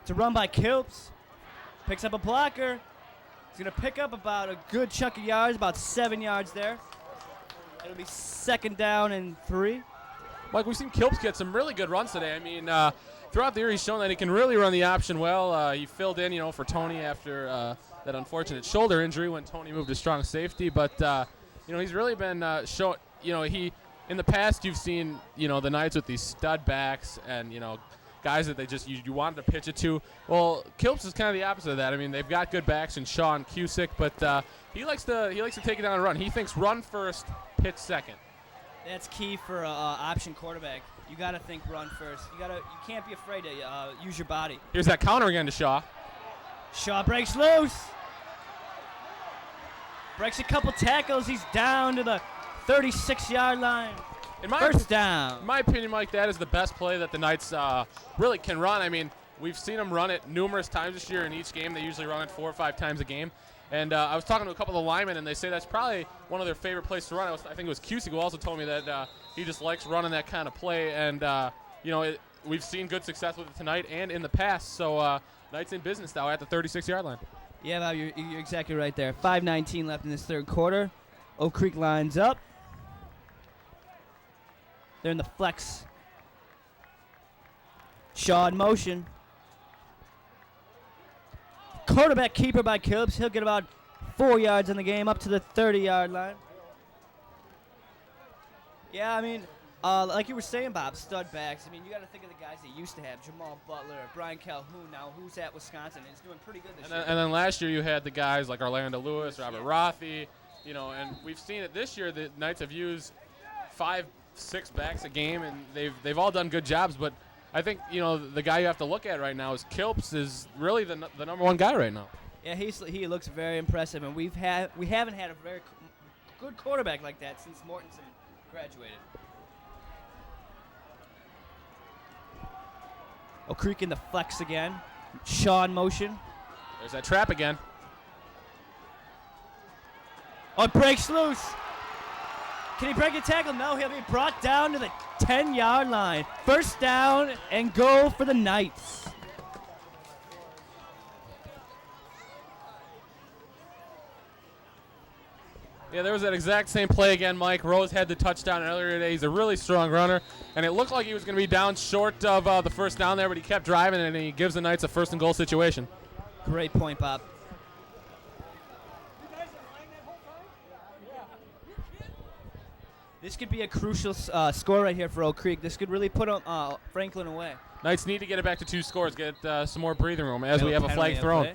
It's a run by Kilps. Picks up a blocker. He's going to pick up about a good chunk of yards, about 7 yards there. It'll be second down and 3. Mike, we've seen Kilps get some really good runs today. I mean, throughout the year, he's shown that he can really run the option well. He filled in, for Tony after that unfortunate shoulder injury when Tony moved to strong safety. But, he's really been shown, in the past, you've seen, the Knights with these stud backs and, guys that they just you wanted to pitch it to. Well, Kilps is kind of the opposite of that. I mean, they've got good backs in Shaw and Cusick, but he likes to take it down and run. He thinks run first, pitch second. That's key for an option quarterback. You got to think run first. You can't be afraid to use your body. Here's that counter again to Shaw. Shaw breaks loose. Breaks a couple tackles. He's down to the 36-yard line. First down. In my opinion, Mike, that is the best play that the Knights really can run. I mean, we've seen them run it numerous times this year in each game. They usually run it 4 or 5 times a game. And I was talking to a couple of the linemen, and they say that's probably one of their favorite plays to run. I think it was Cusick who also told me that he just likes running that kind of play. And, we've seen good success with it tonight and in the past. So Knights in business now at the 36-yard line. Yeah, Bob, you're exactly right there. 5:19 left in this third quarter. Oak Creek lines up. They're in the flex. Shaw in motion. Quarterback keeper by Kilps. He'll get about 4 yards in the game, up to the 30-yard line. Yeah, I mean, like you were saying, Bob, stud backs. I mean, you got to think of the guys they used to have. Jamal Butler, Brian Calhoun, now who's at Wisconsin, and he's doing pretty good this year. And then last year you had the guys like Orlando Lewis, Robert Rothy, and we've seen it this year. The Knights have used 5-6 backs a game, and they've all done good jobs. But I think the guy you have to look at right now is Kilps is really the number one guy right now. Yeah, he looks very impressive, and we haven't had a very good quarterback like that since Mortensen graduated. Oak Creek in the flex again. Shaw in motion. There's that trap again. Oh, it breaks loose. Can he break a tackle? No, he'll be brought down to the 10-yard line. First down and goal for the Knights. Yeah, there was that exact same play again, Mike. Rose had the touchdown earlier today. He's a really strong runner, and it looked like he was going to be down short of the first down there, but he kept driving, and he gives the Knights a first and goal situation. Great point, Bob. This could be a crucial score right here for Oak Creek. This could really put Franklin away. Knights need to get it back to 2 scores, get some more breathing room as we have a flag thrown.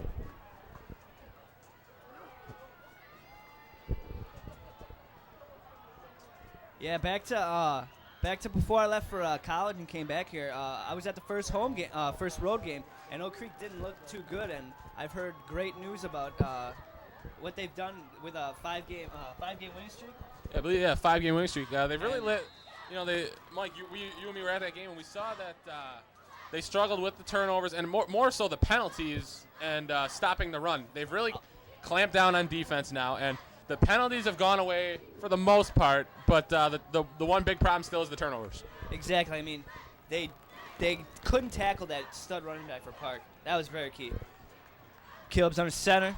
Yeah, back to before I left for college and came back here. I was at the first road game, and Oak Creek didn't look too good. And I've heard great news about what they've done with a 5-game winning streak. Yeah, I believe 5-game winning streak. They've really lit. Mike, you and me were at that game, and we saw that they struggled with the turnovers and more so the penalties and stopping the run. They've really clamped down on defense now, and the penalties have gone away for the most part, but the one big problem still is the turnovers. Exactly. I mean, they couldn't tackle that stud running back for Park. That was very key. Kilb's under center.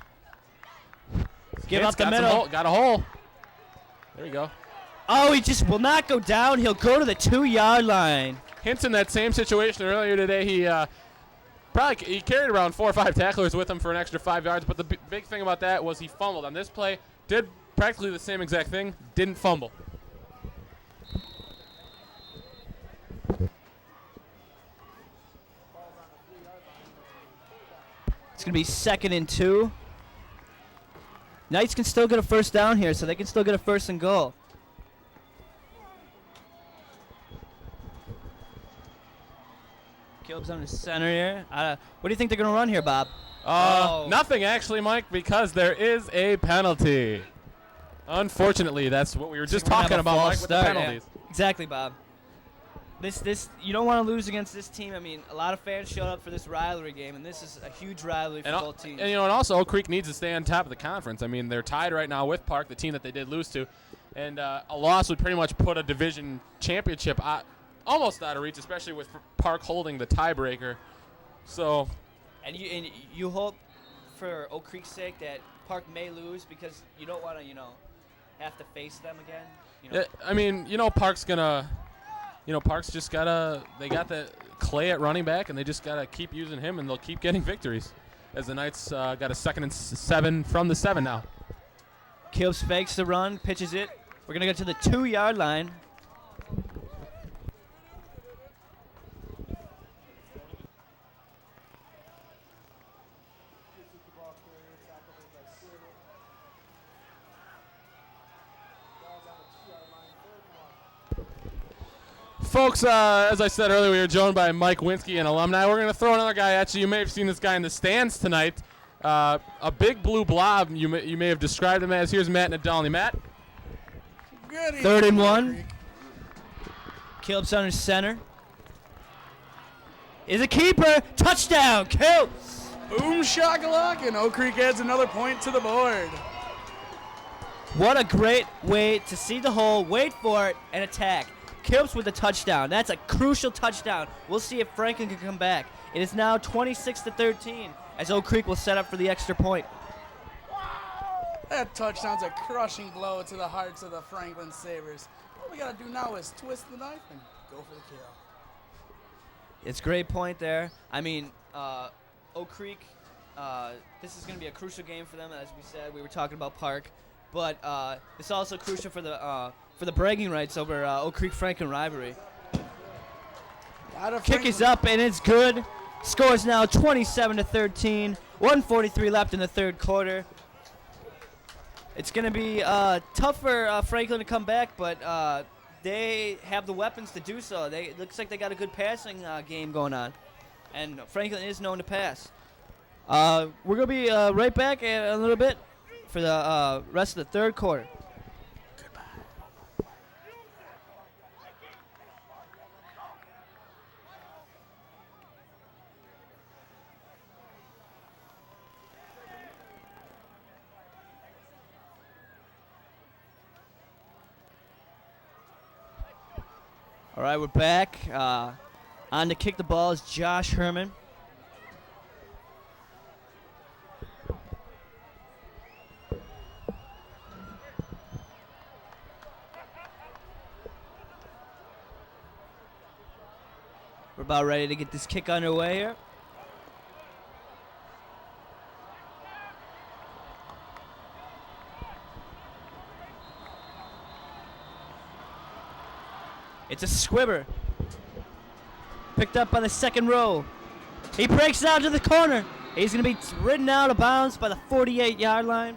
Give up the middle. Got a hole. There you go. Oh, he just will not go down. He'll go to the 2-yard line. Hintz in that same situation earlier today. He carried around 4 or 5 tacklers with him for an extra 5 yards, but the big thing about that was he fumbled. On this play, did practically the same exact thing, didn't fumble. going to be 2nd and 2. Knights can still get a first down here, so they can still get a 1st and goal. Caleb's on the center here. What do you think they're going to run here, Bob? Nothing, actually, Mike, because there is a penalty. Unfortunately, that's what we were just talking about, Mike, with the penalties. Yeah. Exactly, Bob. This you don't want to lose against this team. I mean, a lot of fans showed up for this rivalry game, and this is a huge rivalry for both teams. And also Oak Creek needs to stay on top of the conference. I mean, they're tied right now with Park, the team that they did lose to, and a loss would pretty much put a division championship almost out of reach, especially with Park holding the tiebreaker. So, and you hope for Oak Creek's sake that Park may lose because you don't want to have to face them again. Yeah, I mean, Park's gonna. Park's just they got the Clay at running back, and they just got to keep using him, and they'll keep getting victories. As the Knights got a 2nd and 7 from the 7 now. Caleb fakes the run, pitches it. We're going to go to the 2-yard line. Folks, as I said earlier, we were joined by Mike Winsky, an alumni. We're going to throw another guy at you. You may have seen this guy in the stands tonight. A big blue blob, you may have described him as. Here's Matt Nadolny. Matt? Good 3rd and 1. Caleb's under center. Is a keeper. Touchdown, Caleb's. Boom shakalaka, and Oak Creek adds another point to the board. What a great way to see the hole, wait for it, and attack. Kilps with a touchdown. That's a crucial touchdown. We'll see if Franklin can come back. It is now 26-13 as Oak Creek will set up for the extra point. That touchdown's a crushing blow to the hearts of the Franklin Sabres. All we got to do now is twist the knife and go for the kill. It's a great point there. I mean, Oak Creek, this is going to be a crucial game for them. As we said, we were talking about Park. But it's also crucial for the bragging rights over Oak Creek Franklin rivalry. Kick is up and it's good. Score is now 27-13. 1:43 left in the 3rd quarter. It's going to be tough for Franklin to come back, but they have the weapons to do so. It looks like they got a good passing game going on, and Franklin is known to pass. We're going to be right back in a little bit for the rest of the 3rd quarter. All right, we're back. On to kick the ball is Josh Herman. We're about ready to get this kick underway here. It's a squibber. Picked up by the 2nd row. He breaks out to the corner. He's going to be ridden out of bounds by the 48-yard line.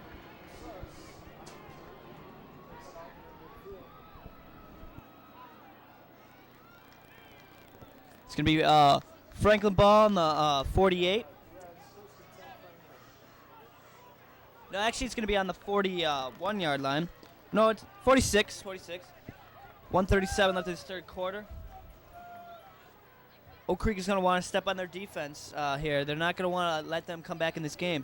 It's going to be Franklin ball on the 48. No, actually, it's going to be on the 41-yard line. No, it's 46. 1:37 left in this 3rd quarter. Oak Creek is going to want to step on their defense here. They're not going to want to let them come back in this game.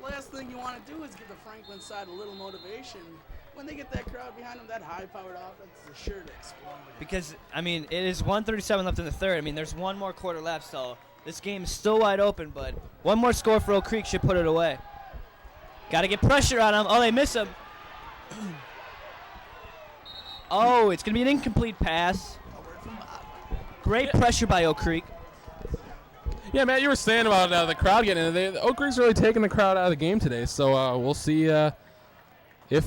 Last thing you want to do is give the Franklin side a little motivation. When they get that crowd behind them, that high-powered offense is sure to explode. Because, I mean, it is 1:37 left in the 3rd. I mean, there's one more quarter left, so this game is still wide open, but one more score for Oak Creek should put it away. Got to get pressure on him. Oh, they miss him. Oh, it's going to be an incomplete pass. Great pressure by Oak Creek. Yeah, Matt, you were saying about the crowd getting in there. Oak Creek's really taking the crowd out of the game today, so we'll see if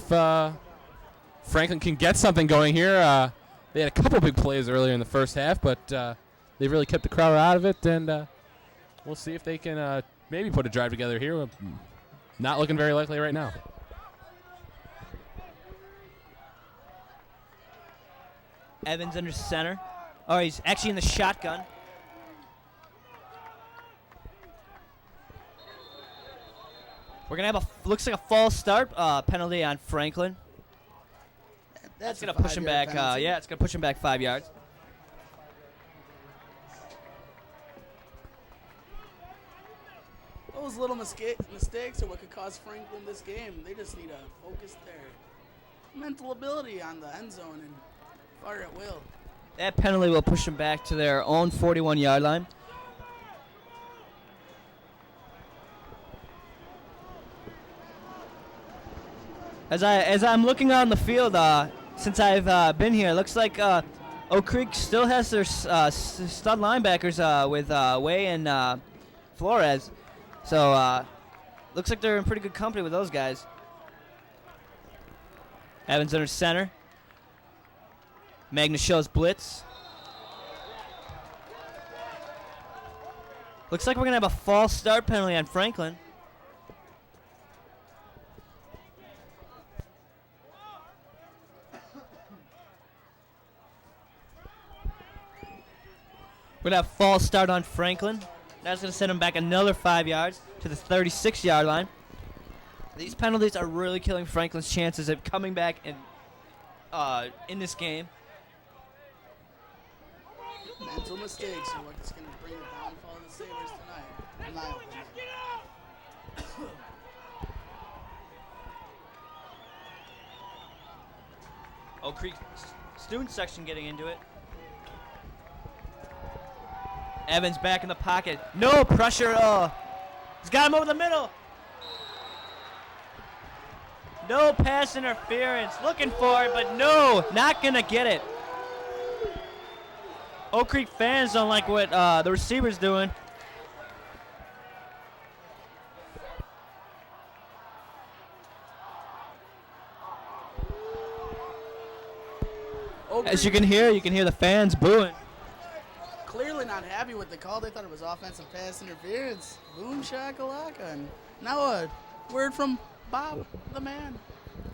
Franklin can get something going here. They had a couple big plays earlier in the first half, but They've really kept the crowd out of it, and we'll see if they can maybe put a drive together here. Not looking very likely right now. Evans under center. Oh, he's actually in the shotgun. We're going to have looks like a false start penalty on Franklin. That's going to push him back. Yeah, it's going to push him back 5 yards. Those little mistakes are what could cost Franklin this game. They just need to focus their mental ability on the end zone and fire at will. That penalty will push them back to their own 41-yard line. As I'm looking on the field, since I've been here, it looks like Oak Creek still has their stud linebackers with Way and Flores. So looks like they're in pretty good company with those guys. Evans under center. Magnus shows blitz. Looks like we're going to have a false start penalty on Franklin. We're going to have false start on Franklin. That's going to send him back another 5 yards to the 36-yard line. These penalties are really killing Franklin's chances of coming back in this game. Mental mistakes are what's going to bring the downfall of the Sabres tonight. In my opinion. Oak Creek student section getting into it. Evans back in the pocket. No pressure. He's got him over the middle. No pass interference. Looking for it, but no, not going to get it. Oak Creek fans don't like what the receiver's doing. As you can hear the fans booing. Clearly not happy with the call. They thought it was offensive pass interference. Boom shakalaka. And now a word from Bob, the man.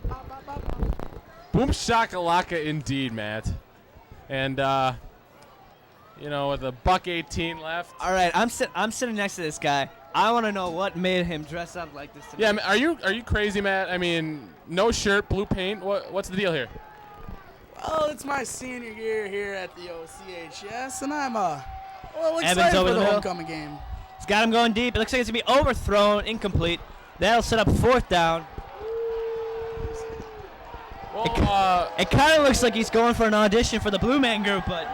Bob, Bob, Bob, Bob. Boom shakalaka indeed, Matt. And with a $1.18 left. All right, I'm sitting next to this guy. I want to know what made him dress up like this tonight. Yeah, are you crazy, Matt? I mean, no shirt, blue paint. What's the deal here? Well, it's my senior year here at the OCHS, and I'm excited Evans over for the the middle. homecoming game. He's got him going deep. It looks like it's going to be overthrown, incomplete. That'll set up 4th down. Well, it kind of looks like he's going for an audition for the Blue Man Group, but,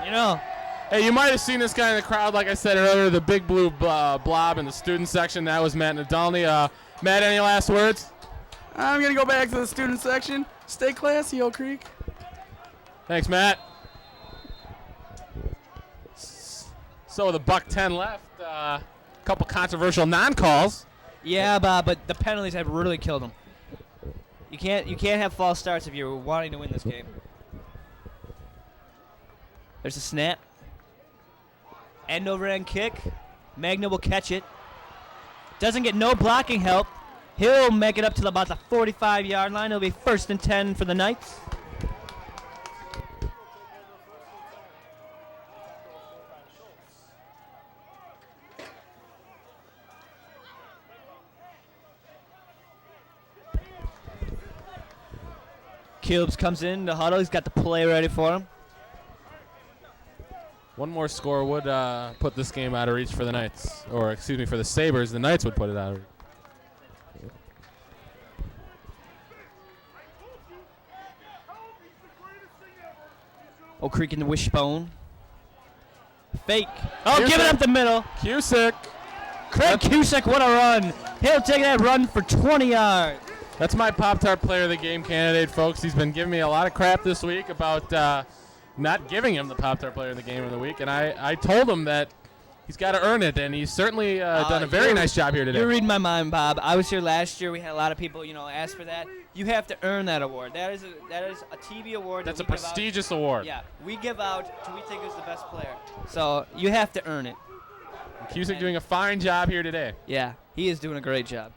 Hey, you might have seen this guy in the crowd, like I said earlier, the big blue blob in the student section. That was Matt Nadolny. Matt, any last words? I'm going to go back to the student section. Stay classy, Oak Creek. Thanks, Matt. So with a $1.10 left, a couple controversial non-calls. Yeah, but the penalties have really killed him. You can't have false starts if you're wanting to win this game. There's a snap. End over end kick. Magna will catch it. Doesn't get no blocking help. He'll make it up to about the 45-yard line. It'll be 1st and 10 for the Knights. Cubes comes in the huddle. He's got the play ready for him. One more score would put this game out of reach for the Knights. Or, excuse me, for the Sabres. The Knights would put it out of reach. Oak Creek in the wishbone. Fake. Oh, give it up the middle. Cusick. Craig Cusick, what a run. He'll take that run for 20 yards. That's my Pop-Tart Player of the Game candidate, folks. He's been giving me a lot of crap this week about not giving him the Pop-Tart Player of the Game of the week. And I told him that he's got to earn it, and he's certainly done a very nice job here today. You're reading my mind, Bob. I was here last year. We had a lot of people, ask for that. You have to earn that award. That is a TV award. That's a we give out. prestigious award. Yeah, we give out to we think is the best player. So you have to earn it. Cusick doing a fine job here today. Yeah, he is doing a great job.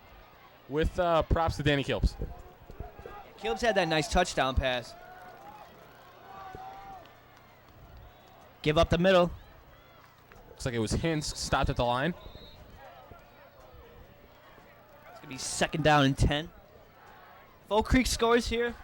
With props to Danny Kilps. Kilps had that nice touchdown pass. Give up the middle. Looks like it was Hintz stopped at the line. It's going to be 2nd down and 10. If Oak Creek scores here,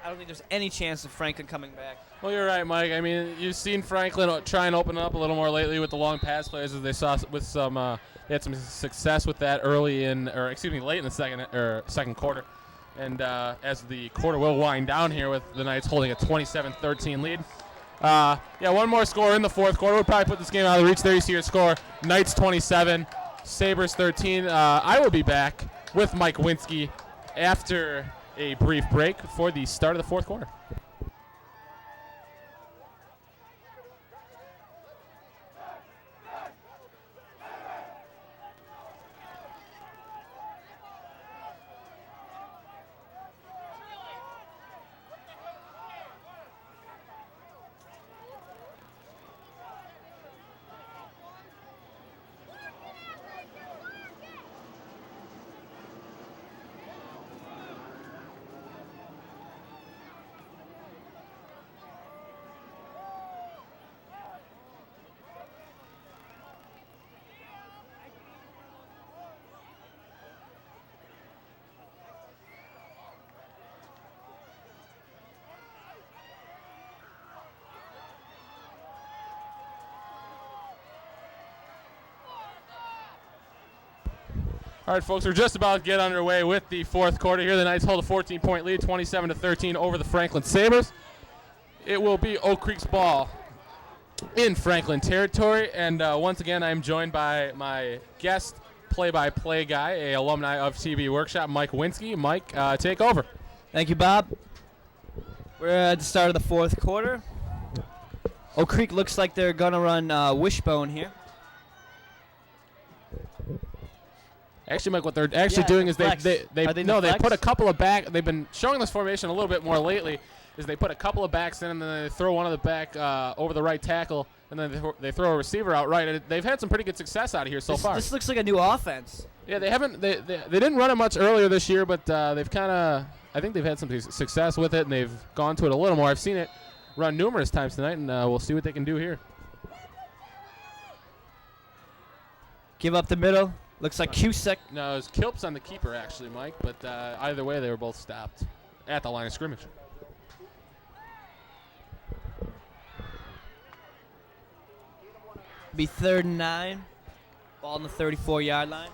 I don't think there's any chance of Franklin coming back. Well, you're right, Mike. I mean, you've seen Franklin try and open up a little more lately with the long pass plays, as they saw with some. They had some success with that late in the second quarter. And as the quarter will wind down here with the Knights holding a 27-13 lead. One more score in the fourth quarter would probably put this game out of the reach. There you see your score. Knights 27, Sabres 13. I will be back with Mike Winsky after a brief break for the start of the fourth quarter. All right, folks, we're just about to get underway with the fourth quarter here. The Knights hold a 14-point lead, 27-13 over the Franklin Sabres. It will be Oak Creek's ball in Franklin territory. And once again, I'm joined by my guest play-by-play guy, a alumni of TV Workshop, Mike Winsky. Mike, take over. Thank you, Bob. We're at the start of the fourth quarter. Oak Creek looks like they're going to run wishbone here. Actually, Mike, what they're actually doing is they put a couple of back. They've been showing this formation a little bit more lately. Is they put a couple of backs in and then they throw one of the back over the right tackle and then they throw a receiver out right. And they've had some pretty good success out of here so far. This looks like a new offense. Yeah, they haven't. They didn't run it much earlier this year, but they've kind of. I think they've had some success with it and they've gone to it a little more. I've seen it run numerous times tonight, and we'll see what they can do here. Give up the middle. Looks like Cusick. No, it was Kilps on the keeper, actually, Mike. But either way, they were both stopped at the line of scrimmage. Be 3rd and 9. Ball on the 34-yard line.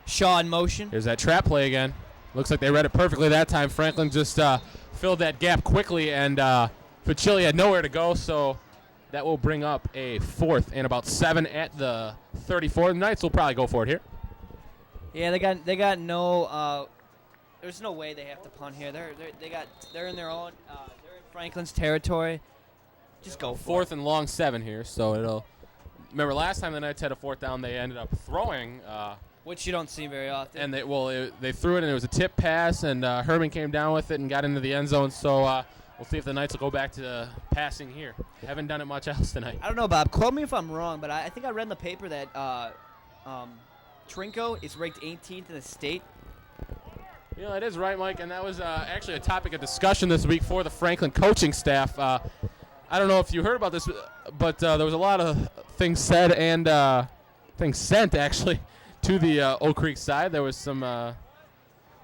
Shaw in motion. Here's that trap play again. Looks like they read it perfectly that time. Franklin just filled that gap quickly, and Facilli had nowhere to go, so that will bring up a 4th and about 7 at the 34. The Knights will probably go for it here. Yeah, they got no. There's no way they have to punt here. They're in their own. They're in Franklin's territory. Just go for 4th and long 7 here. So it'll. Remember last time the Knights had a 4th down, they ended up throwing. Which you don't see very often. And they threw it, and it was a tip pass, and Herman came down with it and got into the end zone. So we'll see if the Knights will go back to passing here. Haven't done it much else tonight. I don't know, Bob. Quote me if I'm wrong, but I think I read in the paper that Trinko is ranked 18th in the state. You know, that is right, Mike, and that was actually a topic of discussion this week for the Franklin coaching staff. I don't know if you heard about this, but there was a lot of things said and things sent, actually, to the Oak Creek side. There was some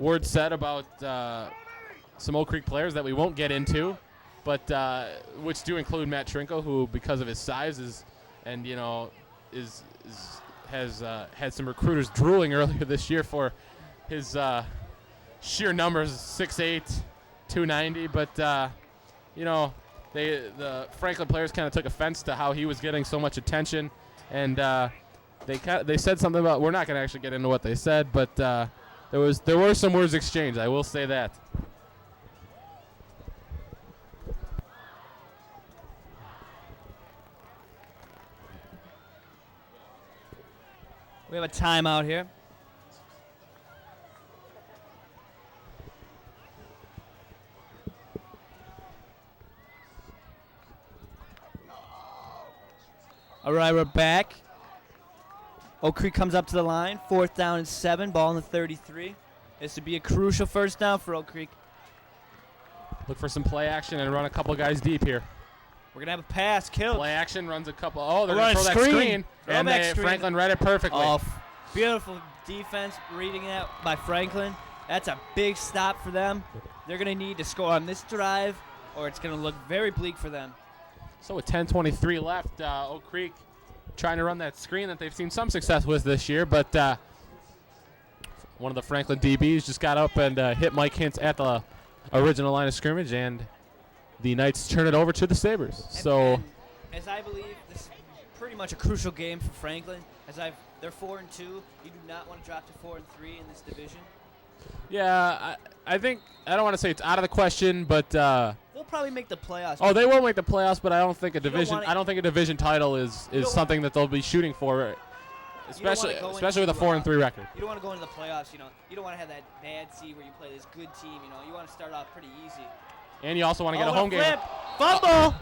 words said about some Oak Creek players that we won't get into, but which do include Matt Trinko, who, because of his size, has had some recruiters drooling earlier this year for his sheer numbers, 6'8", 290, but you know, the Franklin players kind of took offense to how he was getting so much attention, and they said something about, we're not going to actually get into what they said, but there were some words exchanged. I will say that. We have a timeout here. All right, we're back. Oak Creek comes up to the line. 4th down and 7. Ball in the 33. This would be a crucial first down for Oak Creek. Look for some play action and run a couple guys deep here. We're going to have a pass. Kill. Play action, runs a couple. Oh, they're Run going to a throw that screen. screen. Franklin read it perfectly. Oh, beautiful defense reading that by Franklin. That's a big stop for them. They're going to need to score on this drive, or it's going to look very bleak for them. So with 10:23 left, Oak Creek trying to run that screen that they've seen some success with this year, but one of the Franklin DBs just got up and hit Mike Hintz at the original line of scrimmage, and the Knights turn it over to the Sabres. And as I believe, this is pretty much a crucial game for Franklin. They're 4-2. You do not want to drop to 4-3 in this division. Yeah, I think, I don't want to say it's out of the question, but they'll probably make the playoffs. Oh, they will make the playoffs, but I don't think a division title is something that they'll be shooting for, especially with a 4-3 record. You don't want to go into the playoffs, you know. You don't want to have that bad seed where you play this good team, you know. You want to start off pretty easy. And you also want to get a home game. Fumble.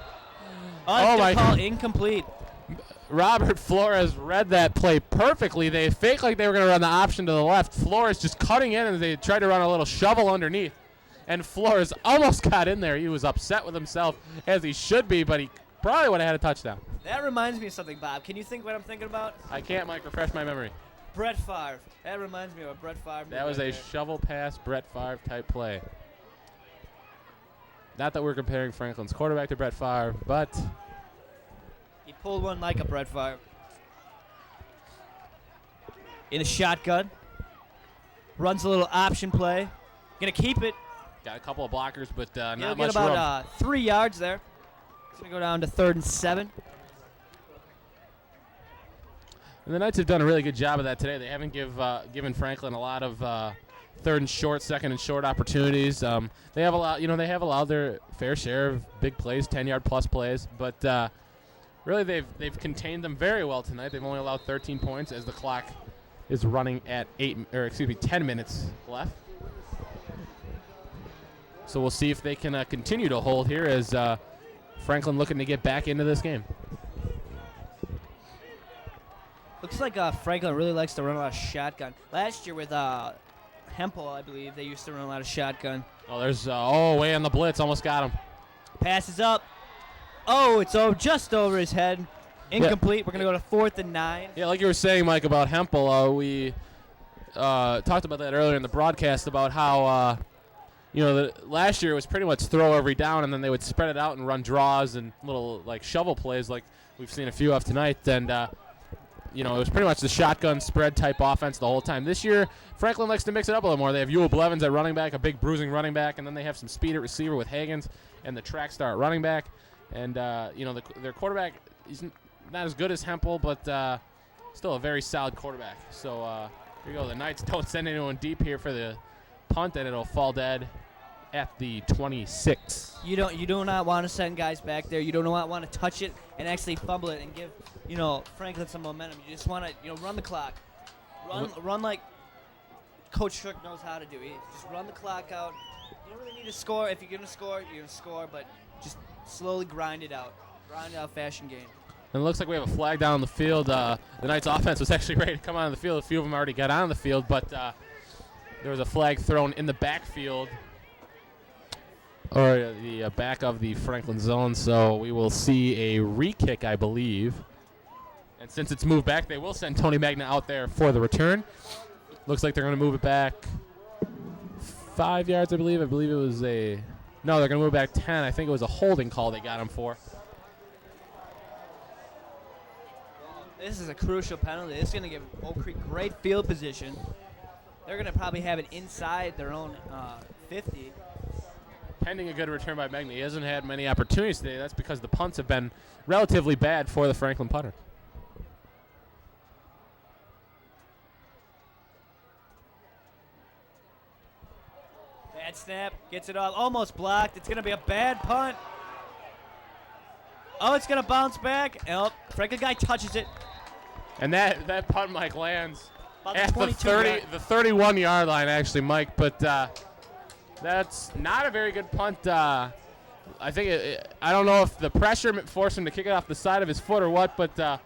Oh my God. Incomplete. Robert Flores read that play perfectly. They faked like they were going to run the option to the left. Flores just cutting in, and they tried to run a little shovel underneath. And Flores almost got in there. He was upset with himself, as he should be, but he probably would have had a touchdown. That reminds me of something, Bob. Can you think what I'm thinking about? I can't, Mike. Refresh my memory. Brett Favre. That reminds me of a Brett Favre. That was a shovel pass, Brett Favre type play. Not that we're comparing Franklin's quarterback to Brett Favre, but he pulled one like a Brett Favre. In a shotgun. Runs a little option play. Gonna keep it. Got a couple of blockers, but not He'll much get room. about 3 yards there. It's gonna go down to 3rd and 7. And the Knights have done a really good job of that today. They haven't given Franklin a lot of 3rd and short, 2nd and short opportunities. They have allowed their fair share of big plays, 10-yard plus plays, but really they've contained them very well tonight. They've only allowed 13 points as the clock is running at 10 minutes left. So we'll see if they can continue to hold here as Franklin looking to get back into this game. Looks like Franklin really likes to run a lot of shotgun. Last year with Hempel, I believe, they used to run a lot of shotgun. Oh, there's way on the blitz. Almost got him. Passes up. Oh, it's just over his head. Incomplete. We're going to go to 4th and 9. Yeah, like you were saying, Mike, about Hempel, we talked about that earlier in the broadcast about how, last year it was pretty much throw every down, and then they would spread it out and run draws and little, shovel plays like we've seen a few of tonight. And, it was pretty much the shotgun spread type offense the whole time. This year, Franklin likes to mix it up a little more. They have Ewell Blevins at running back, a big bruising running back, and then they have some speed at receiver with Hagens and the track star at running back. And, their quarterback, he's not as good as Hempel, but still a very solid quarterback. So here you go. The Knights don't send anyone deep here for the punt, and it'll fall dead at the 26. You do not want to send guys back there. You don't want to touch it and actually fumble it and give Franklin some momentum. You just want to run the clock, run like Coach Shook knows how to do. Just run the clock out. You don't really need to score. If you're gonna score, you're gonna score, but just slowly grind it out fashion game. And it looks like we have a flag down on the field. The Knights offense was actually ready to come on the field. A few of them already got on the field, but there was a flag thrown in the backfield, or the back of the Franklin zone. So we will see a re-kick, I believe. And since it's moved back, they will send Tony Magna out there for the return. Looks like they're going to move it back 5 yards, I believe. I believe it was they're going to move it back 10. I think it was a holding call they got him for. This is a crucial penalty. This is going to give Oak Creek great field position. They're going to probably have it inside their own 50. pending a good return by Magny. He hasn't had many opportunities today. That's because the punts have been relatively bad for the Franklin punter. Bad snap, gets it off, almost blocked. It's going to be a bad punt. Oh, it's going to bounce back. Oh, Franklin guy touches it. And that punt, Mike, lands About at the 31-yard line, actually, Mike. But that's not a very good punt. I think I don't know if the pressure forced him to kick it off the side of his foot or what, but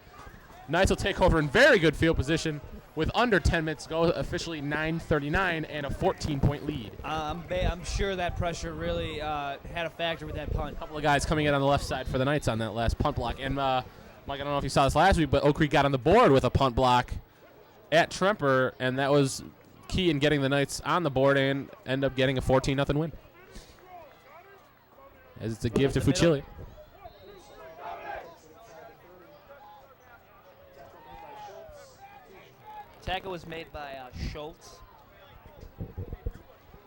Knights will take over in very good field position with under 10 minutes to go, officially 9:39 and a 14-point lead. I'm sure that pressure really had a factor with that punt. A couple of guys coming in on the left side for the Knights on that last punt block. And, Mike, I don't know if you saw this last week, but Oak Creek got on the board with a punt block at Tremper, and that was key in getting the Knights on the board and end up getting a 14-0 win. As it's a give to Fucili. Tackle was made by Schultz.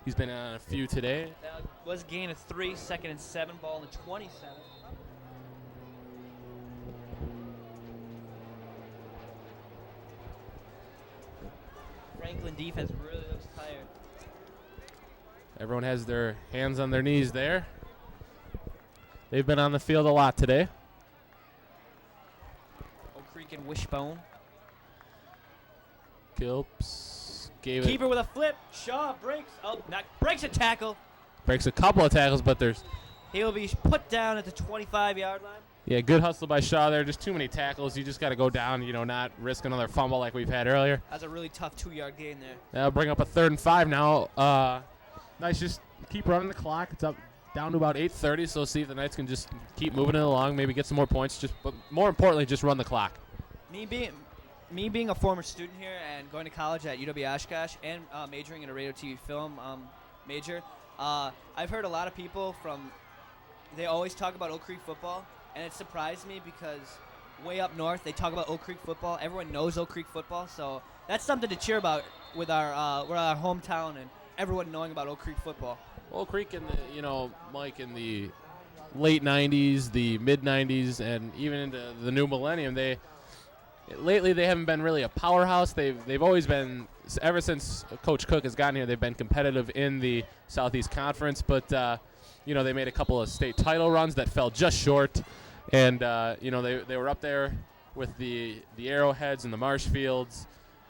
He's been on a few today. That was a gain of 3, 2nd and 7, ball in the 27. Franklin defense really looks tired. Everyone has their hands on their knees there. They've been on the field a lot today. Oak Creek and Wishbone. Gilps gave it. Keeper with a flip. Shaw breaks. Oh, breaks a tackle. Breaks a couple of tackles, but there's. He will be put down at the 25-yard line. Yeah, good hustle by Shaw there. Just too many tackles. You just got to go down, not risk another fumble like we've had earlier. That's a really tough 2-yard gain there. That'll bring up a 3rd and 5 now. Knights just keep running the clock. It's up down to about 8:30, so see if the Knights can just keep moving it along, maybe get some more points. But more importantly, just run the clock. Me being a former student here and going to college at UW Oshkosh and majoring in a radio TV film major, I've heard a lot of people they always talk about Oak Creek football, and it surprised me because way up north they talk about Oak Creek football. Everyone knows Oak Creek football, so that's something to cheer about with our hometown and everyone knowing about Oak Creek football. Oak Creek in the, Mike, in the late 90s, the mid 90s, and even into the new millennium, lately they haven't been really a powerhouse. They've always been, ever since Coach Cook has gotten here, they've been competitive in the Southeast Conference, but they made a couple of state title runs that fell just short, and they were up there with the Arrowheads and the Marshfields,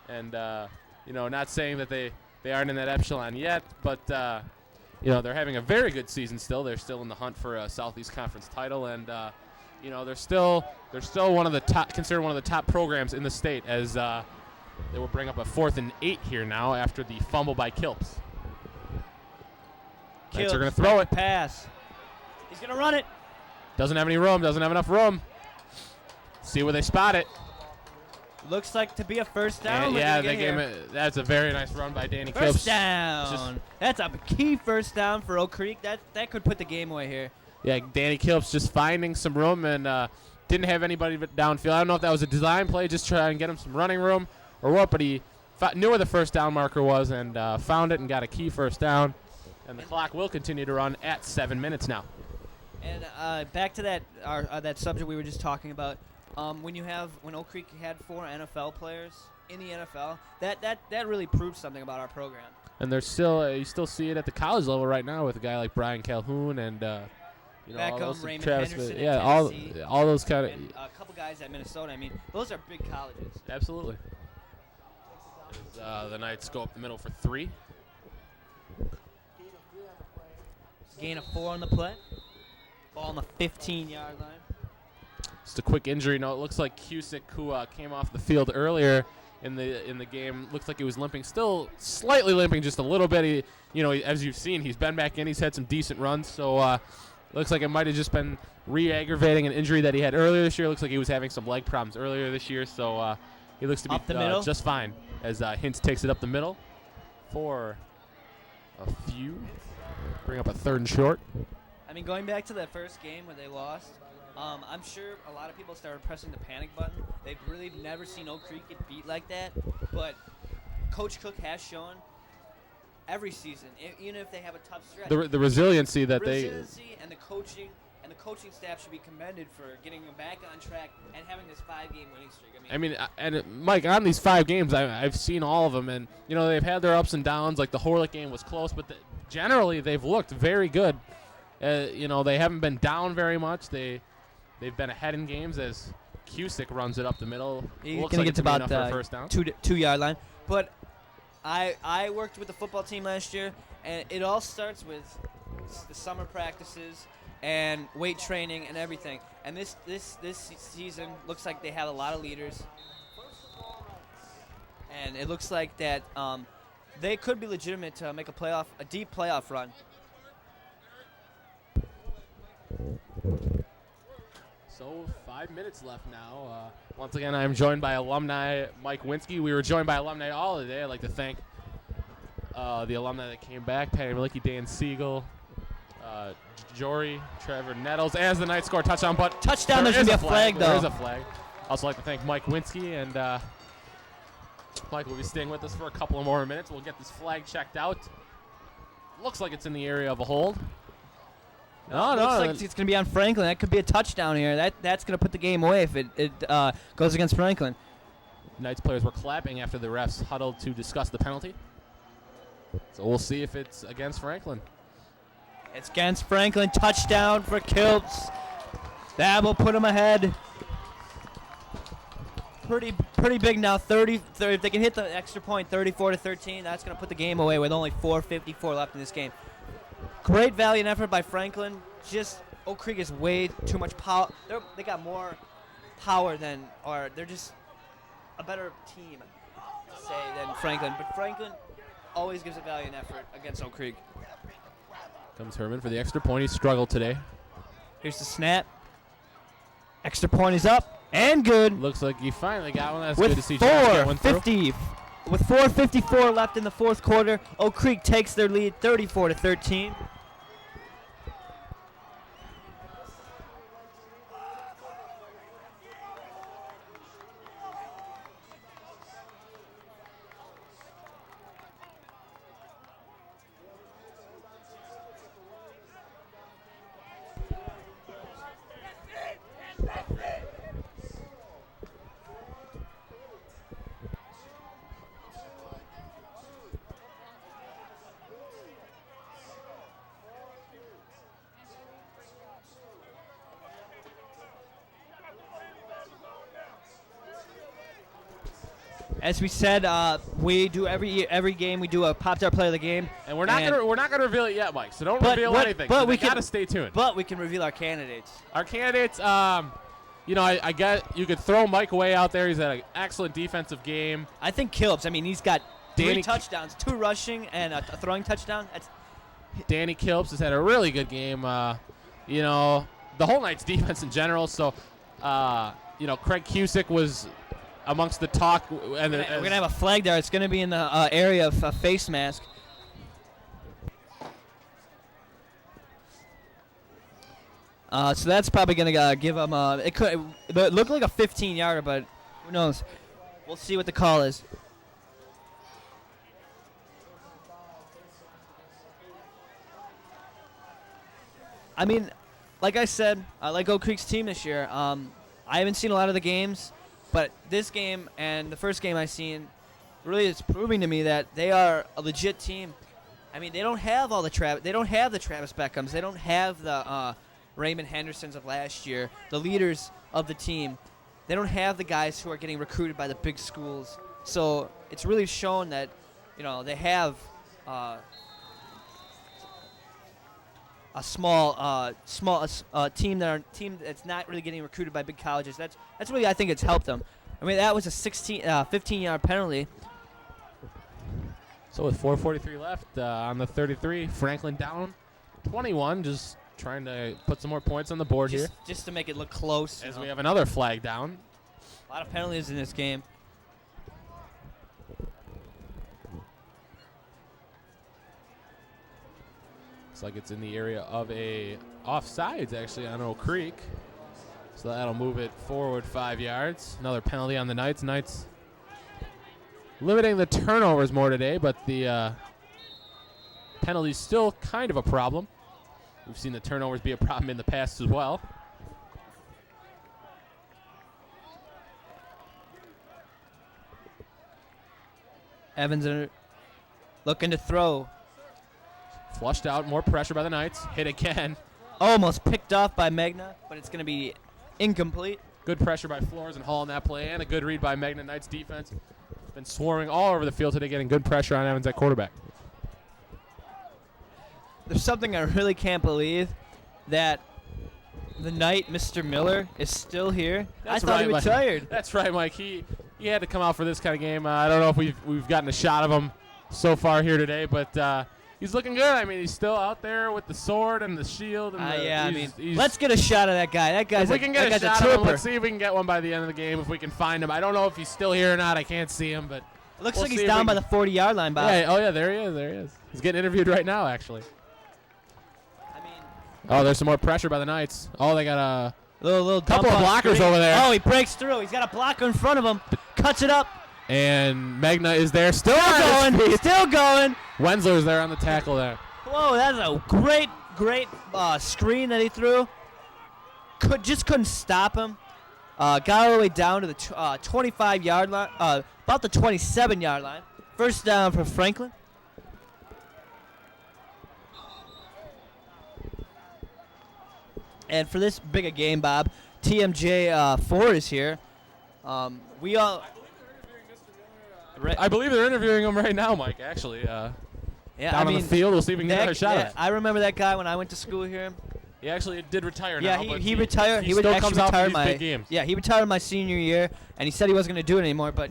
and not saying that they aren't in that echelon yet, but they're having a very good season still. They're still in the hunt for a Southeast Conference title, and they're still one of the top, considered one of the top programs in the state, as they will bring up a 4th and 8 here now after the fumble by Kilps. Knights are going to throw it. Pass. He's going to run it. Doesn't have enough room. See where they spot it. Looks like to be a first down. That's a very nice run by Danny Kilps. First down. That's a key first down for Oak Creek. That could put the game away here. Yeah, Danny Kilps just finding some room and didn't have anybody downfield. I don't know if that was a design play, just try and get him some running room or what, but he knew where the first down marker was and found it and got a key first down. And the clock will continue to run at 7 minutes now. And back to that subject we were just talking about. When Oak Creek had 4 NFL players in the NFL, that really proves something about our program. And there's still you still see it at the college level right now with a guy like Brian Calhoun and Beckham, Raymond Travis Henderson, yeah, all those kind of a couple guys at Minnesota. I mean, those are big colleges. Absolutely. As, the Knights go up the middle for 3. Gain of 4 on the play. Ball on the 15-yard line. Just a quick injury note. It looks like Cusick, who came off the field earlier in the game, looks like he was limping, still slightly limping, just a little bit. As you've seen, he's been back in. He's had some decent runs, so looks like it might have just been re-aggravating an injury that he had earlier this year. Looks like he was having some leg problems earlier this year, so he looks to be just fine. As Hintz takes it up the middle for a few. Bring up a 3rd and short. I mean, going back to that first game where they lost, I'm sure a lot of people started pressing the panic button. They've really never seen Oak Creek get beat like that. But Coach Cook has shown every season, even if they have a tough stretch. The resiliency that resiliency and the coaching staff should be commended for getting them back on track and having this 5-game winning streak. and Mike, on these 5 games, I've seen all of them, and they've had their ups and downs. Like the Horlick game was close, but generally they've looked very good. They haven't been down very much. They've been ahead in games as Cusick runs it up the middle. He's Looks going like to it's get gonna to be enough about for a first down. 2-yard line. But I worked with the football team last year, and it all starts with the summer practices and weight training and everything. And this season looks like they have a lot of leaders, and it looks like that they could be legitimate to make a deep playoff run. So 5 minutes left now. Once again, I'm joined by alumni Mike Winsky. We were joined by alumni all today. I'd like to thank the alumni that came back: Patty Malicki, Dan Siegel, Jory, Trevor Nettles. As the Knights score a touchdown, but Touchdown, there's going to be a flag, though. There is a flag. Also like to thank Mike Winsky, and Mike will be staying with us for a couple of more minutes. We'll get this flag checked out. Looks like it's in the area of a hold. No. Looks like it's going to be on Franklin. That could be a touchdown here. That's going to put the game away if it goes against Franklin. Knights players were clapping after the refs huddled to discuss the penalty. So we'll see if it's against Franklin. It's against Franklin. Touchdown for Kilps. That will put him ahead. Pretty big now. 30. If they can hit the extra point, 34-13, that's going to put the game away with only 4:54 left in this game. Great valiant effort by Franklin. Just Oak Creek is way too much power. They got more power they're just a better team, to say, than Franklin. But Franklin always gives a valiant effort against Oak Creek. Comes Herman for the extra point. He struggled today. Here's the snap. Extra point is up and good. Looks like he finally got one. That's With good to see. Josh get one through. 4:54 left in the fourth quarter, Oak Creek takes their lead 34-13. As we said, we do every game. We do a pop star play of the game, and we're not gonna reveal it yet, Mike. So don't reveal anything. But we gotta stay tuned. But we can reveal our candidates. Our candidates, I get you could throw Mike away out there. He's had an excellent defensive game. I think Kilps. He's got 3 touchdowns, 2 rushing and a throwing touchdown. Danny Kilps has had a really good game. The whole Knights defense in general. So, Craig Cusick was amongst the talk. And we're going to have a flag there. It's going to be in the area of face mask. So that's probably going to give them it looked like a 15-yarder, but who knows. We'll see what the call is. Like I said, I like Oak Creek's team this year. I haven't seen a lot of the games, but this game and the first game I seen really is proving to me that they are a legit team. They don't have all they don't have the Travis Beckhams. They don't have the Raymond Hendersons of last year, the leaders of the team. They don't have the guys who are getting recruited by the big schools. So it's really shown that, they have a small team that's not really getting recruited by big colleges. That's really, I think, it's helped them. That was a 15-yard penalty. So with 4:43 left on the 33, Franklin down 21, just trying to put some more points on the board here. Just to make it look close. As we have another flag down. A lot of penalties in this game. Looks like it's in the area of a offsides, actually, on Oak Creek. So that'll move it forward 5 yards. Another penalty on the Knights. Knights limiting the turnovers more today, but the penalties still kind of a problem. We've seen the turnovers be a problem in the past as well. Evans looking to throw. Flushed out, more pressure by the Knights. Hit again. Almost picked off by Magna, but it's going to be incomplete. Good pressure by Flores and Hall in that play, and a good read by Magna. Knights defense been swarming all over the field today, getting good pressure on Evans at quarterback. There's something I really can't believe, that the Knight, Mr. Miller, is still here. I thought he retired. Mike. That's right, Mike. He had to come out for this kind of game. I don't know if we've gotten a shot of him so far here today, but he's looking good. I mean, he's still out there with the sword and the shield. And let's get a shot of that guy. That guy's if we can get a shot a of him, trooper. let's see if we can get one by the end of the game. If we can find him, I don't know if he's still here or not. I can't see him, but looks like he's down by the 40-yard line, Bob. Yeah, there he is. There he is. He's getting interviewed right now, actually. There's some more pressure by the Knights. They got a little couple of blockers over there. Oh, he breaks through. He's got a blocker in front of him. Cuts it up. And Magna is there. Still going. Still going. Wensler's there on the tackle there. Whoa, that's a great screen that he threw. Couldn't stop him. Got all the way down to the 25-yard line, about the 27-yard line. First down for Franklin. And for this big a game, Bob, TMJ Ford is here. We all. I believe they're interviewing him right now, Mike. Actually, down on the field. We'll see if we can get another shot at it. I remember that guy when I went to school here. He actually did retire now. Yeah, he retired. He still comes out for these big games. Yeah, he retired my senior year, and he said he wasn't going to do it anymore. But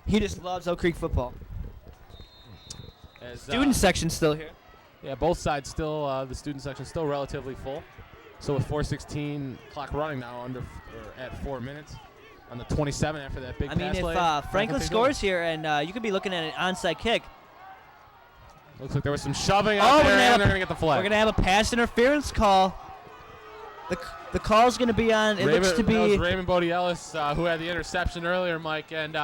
he just loves Oak Creek football. Student section still here. Yeah, both sides still. The student section still relatively full. So with 4:16 clock running now at 4 minutes on the 27 after that big pass play. If Franklin scores here, and you could be looking at an onside kick. Looks like there was some shoving out there, and they're going to get the flag. We're going to have a pass interference call. The call's going to be on. It looks to be. That was Raymond Bodie-Ellis who had the interception earlier, Mike, and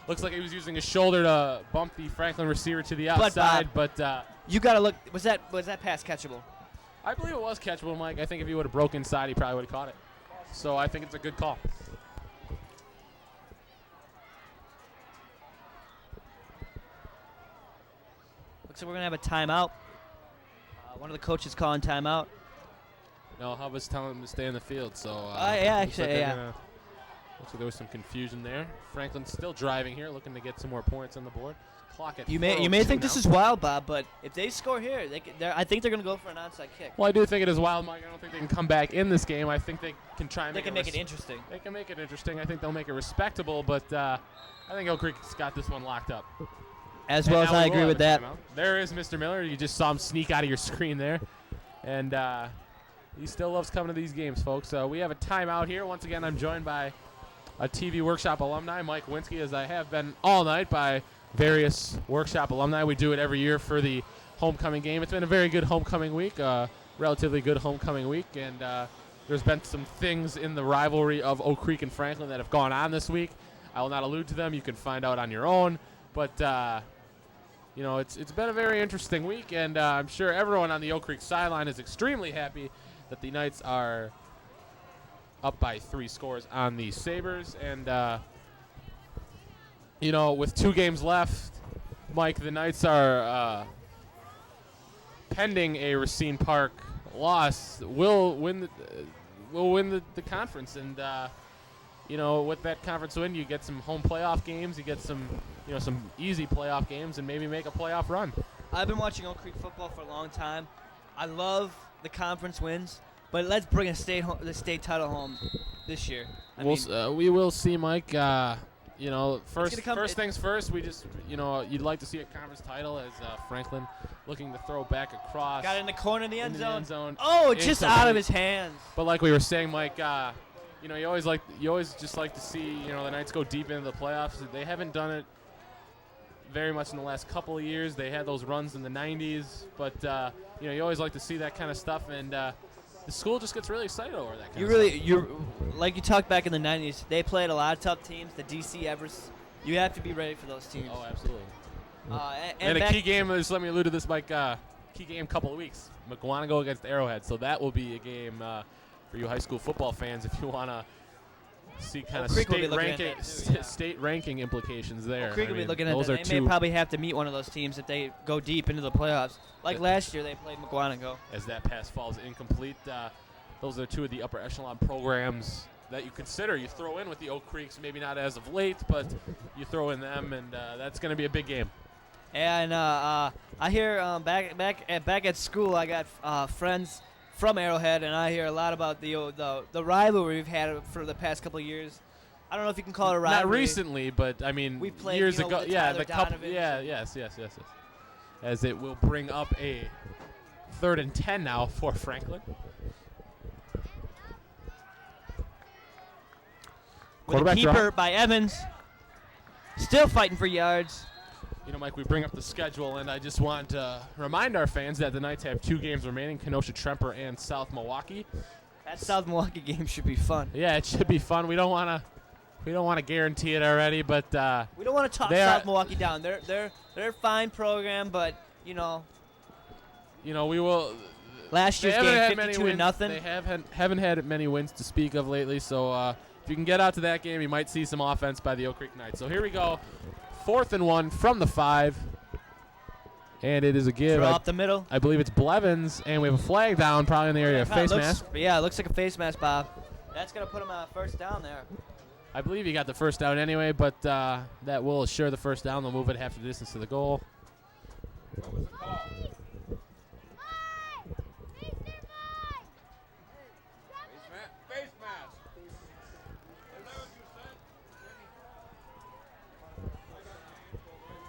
looks like he was using his shoulder to bump the Franklin receiver to the outside. But you got to look. Was that pass catchable? I believe it was catchable, Mike. I think if he would have broke inside, he probably would have caught it. So I think it's a good call. Looks like we're going to have a timeout. One of the coaches calling timeout. No, Hubba's telling him to stay in the field. So looks like there was some confusion there. Franklin's still driving here, looking to get some more points on the board. Clock at you may think this is wild, Bob, but if they score here, I think they're going to go for an onside kick. Well, I do think it is wild, Mike. I don't think they can come back in this game. I think they can try and make it interesting. They can make it interesting. I think they'll make it respectable, but I think Oak Creek's got this one locked up. As well as I agree with that. There is Mr. Miller. You just saw him sneak out of your screen there. And he still loves coming to these games, folks. We have a timeout here. Once again, I'm joined by a TV Workshop alumni, Mike Winsky, as I have been all night by various Workshop alumni. We do it every year for the homecoming game. It's been a very good homecoming week, relatively good homecoming week, and there's been some things in the rivalry of Oak Creek and Franklin that have gone on this week. I will not allude to them. You can find out on your own, but it's been a very interesting week, and I'm sure everyone on the Oak Creek sideline is extremely happy that the Knights are up by 3 scores on the Sabres, and with 2 games left, Mike, the Knights are pending a Racine Park loss. Will win the conference, and with that conference win, you get some home playoff games, you get some easy playoff games, and maybe make a playoff run. I've been watching Oak Creek football for a long time. I love the conference wins, but let's bring the state title home this year. We will see, Mike. First things first, we just, you'd like to see a conference title as Franklin looking to throw back across. Got it in the corner of the end zone. Oh, just out of his hands. But like we were saying, Mike, you always just like to see, the Knights go deep into the playoffs. They haven't done it very much in the last couple of years. They had those runs in the 90s, but you always like to see that kind of stuff, and the school just gets really excited over that kind of stuff. You're like you talked back in the 90s. They played a lot of tough teams. The DC Everest. You have to be ready for those teams. Oh, absolutely. And a key game is, let me allude to this, Mike. key game couple of weeks. McGuanago against Arrowhead. So that will be a game for you high school football fans if you want to see kind of Creek will be state looking at ranking, that too, yeah. state ranking implications there. Creek I will be mean, looking at those that. are They may two, probably have to meet one of those teams if they go deep into the playoffs. Like last year, they played McGuanago. as that pass falls incomplete. Those are two of the upper echelon programs that you consider. You throw in with the Oak Creeks, maybe not as of late, but you throw in them, and that's going to be a big game. And I hear back at school, I got friends from Arrowhead, and I hear a lot about the rivalry we've had for the past couple of years. I don't know if you can call it a rivalry. Not recently, but I mean, We played, years you know, ago. with the Yeah, Tyler the couple. Donovans Yeah, and- yes. As it will bring up a 3rd and 10 now for Franklin. With a Quarterback draw. keeper by Evans. Still fighting for yards. You know, Mike, we bring up the schedule, and I just want to remind our fans that the Knights have 2 games remaining: Kenosha Tremper and South Milwaukee. That South Milwaukee game should be fun. Yeah, it should be fun. We don't want to guarantee it already, but We don't want to talk They South are- Milwaukee down. They're a fine program, but we will. last They year's haven't game had many 52 wins. to nothing. They haven't had many wins to speak of lately. So if you can get out to that game, you might see some offense by the Oak Creek Knights. So here we go, 4th and 1 from the 5, and it is a give. Throw up the middle. I believe it's Blevins, and we have a flag down, probably in the area of face mask. Yeah, it looks like a face mask, Bob. That's gonna put him on first down there. I believe he got the first down anyway, but that will assure the first down. They'll move it half the distance to the goal.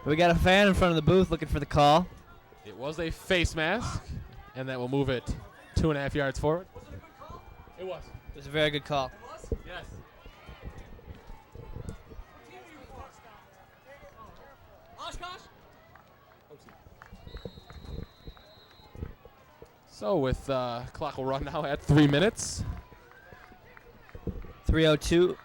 We got a fan in front of the booth looking for the call. It was a face mask, and that will move it 2.5 yards forward. It was. It was a very good call. Yes. So with clock will run now at 3 minutes. 3:02.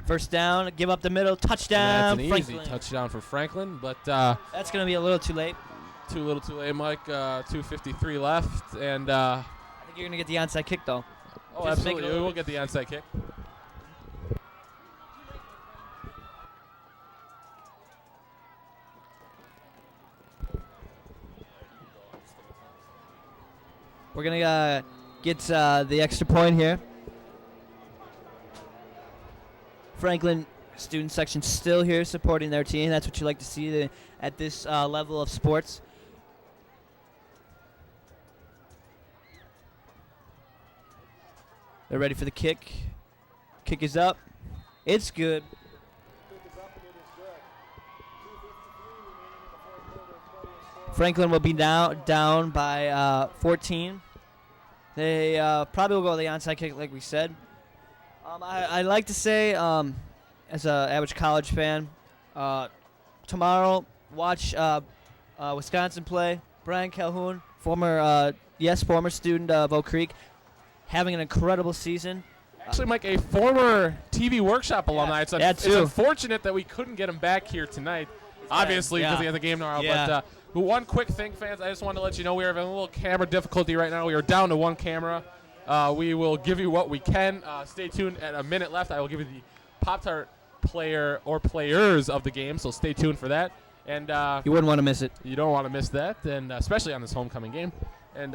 First down, give up the middle, touchdown, That's an Franklin. easy touchdown for Franklin, but That's going to be a little too late. too little too late, Mike. 2:53 left, and I think you're going to get the onside kick, though. oh, Just make it absolutely, a we little will get the onside kick. We're going to get the extra point here. Franklin student section still here supporting their team. That's what you like to see at this level of sports. They're ready for the kick. Kick is up. It's good. Franklin will be now down by 14. They probably will go the onside kick, like we said. I like to say, as an average college fan, tomorrow watch Wisconsin play. Brian Calhoun, former student of Oak Creek, having an incredible season. Actually, Mike, a former TV Workshop alumni. It's, that it's too. unfortunate that we couldn't get him back here tonight, obviously, because he has a game tomorrow. Yeah. But one quick thing, fans, I just wanted to let you know we are having a little camera difficulty right now. We are down to one camera. We will give you what we can. Stay tuned. At a minute left, I will give you the Pop-Tart player or players of the game, so stay tuned for that. And You wouldn't want to miss it. you don't want to miss that, and especially on this homecoming game. And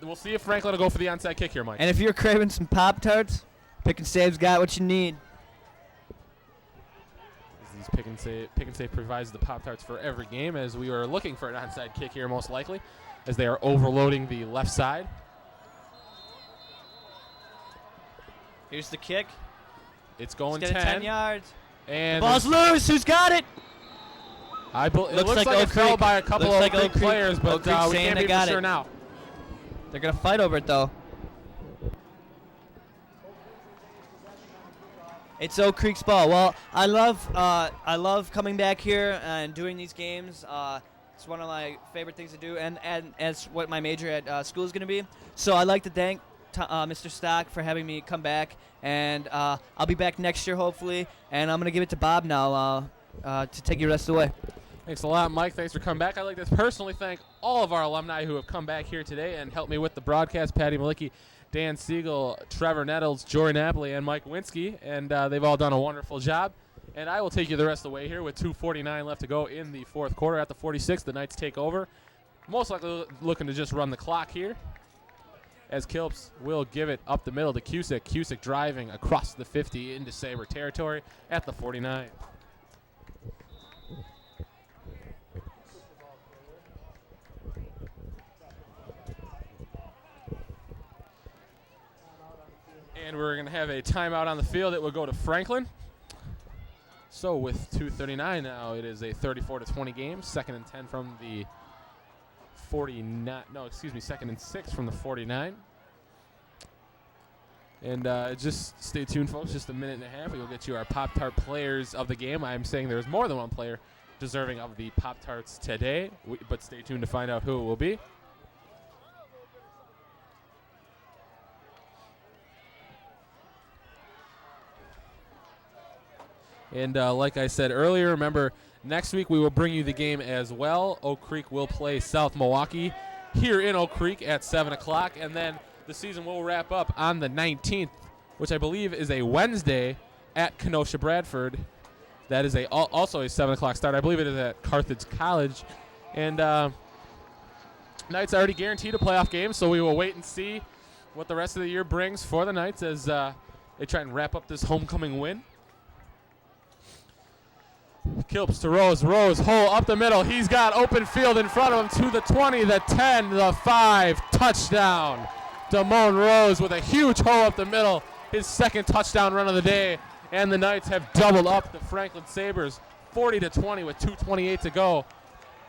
we'll see if Franklin will go for the onside kick here, Mike. And if you're craving some Pop-Tarts, Pick and Save's got what you need. These Pick and Save provides the Pop-Tarts for every game, as we are looking for an onside kick here most likely, as they are overloading the left side. Here's the kick. It's going Let's get it 10 10. yards. And Ball's loose. Who's got it? it looks like Oak it fell Creek. by a couple Looks of like Oak Oak Creek Creek- players, but Oak Creek we saying can't they be got for sure it. now. They're going to fight over it, though. It's Oak Creek's ball. Well, I love coming back here and doing these games. It's one of my favorite things to do, and as what my major at school is going to be. So I'd like to thank Mr. Stock for having me come back, and I'll be back next year hopefully. And I'm going to give it to Bob now to take your rest away. Thanks a lot, Mike. Thanks for coming back. I'd like to personally thank all of our alumni who have come back here today and helped me with the broadcast. Patty Malicki, Dan Siegel, Trevor Nettles, Jory Napoli, and Mike Winsky. And they've all done a wonderful job. And I will take you the rest of the way here with 2:49 left to go in the fourth quarter. At the 46, the Knights take over. Most likely looking to just run the clock here, as Kilps will give it up the middle to Cusick. Cusick driving across the 50 into Sabre territory at the 49. And we're going to have a timeout on the field. It will go to Franklin. So with 2:39 now, it is a 34-20 game. 2nd and 10 from the 49. No, excuse me, 2nd and 6 from the 49. And just stay tuned, folks. Just a minute and a half. We will get you our Pop-Tart players of the game. I'm saying there's more than one player deserving of the Pop-Tarts today, but stay tuned to find out who it will be. And like I said earlier, remember, next week we will bring you the game as well. Oak Creek will play South Milwaukee here in Oak Creek at 7 o'clock. And then the season will wrap up on the 19th, which I believe is a Wednesday at Kenosha Bradford. That is also a 7 o'clock start. I believe it is at Carthage College. And Knights already guaranteed a playoff game, so we will wait and see what the rest of the year brings for the Knights as they try and wrap up this homecoming win. Kilps to Rose. Rose, hole up the middle. He's got open field in front of him to the 20, the 10, the 5. Touchdown. Damone Rose with a huge hole up the middle. His second touchdown run of the day. And the Knights have doubled up the Franklin Sabres 40-20 with 2:28 to go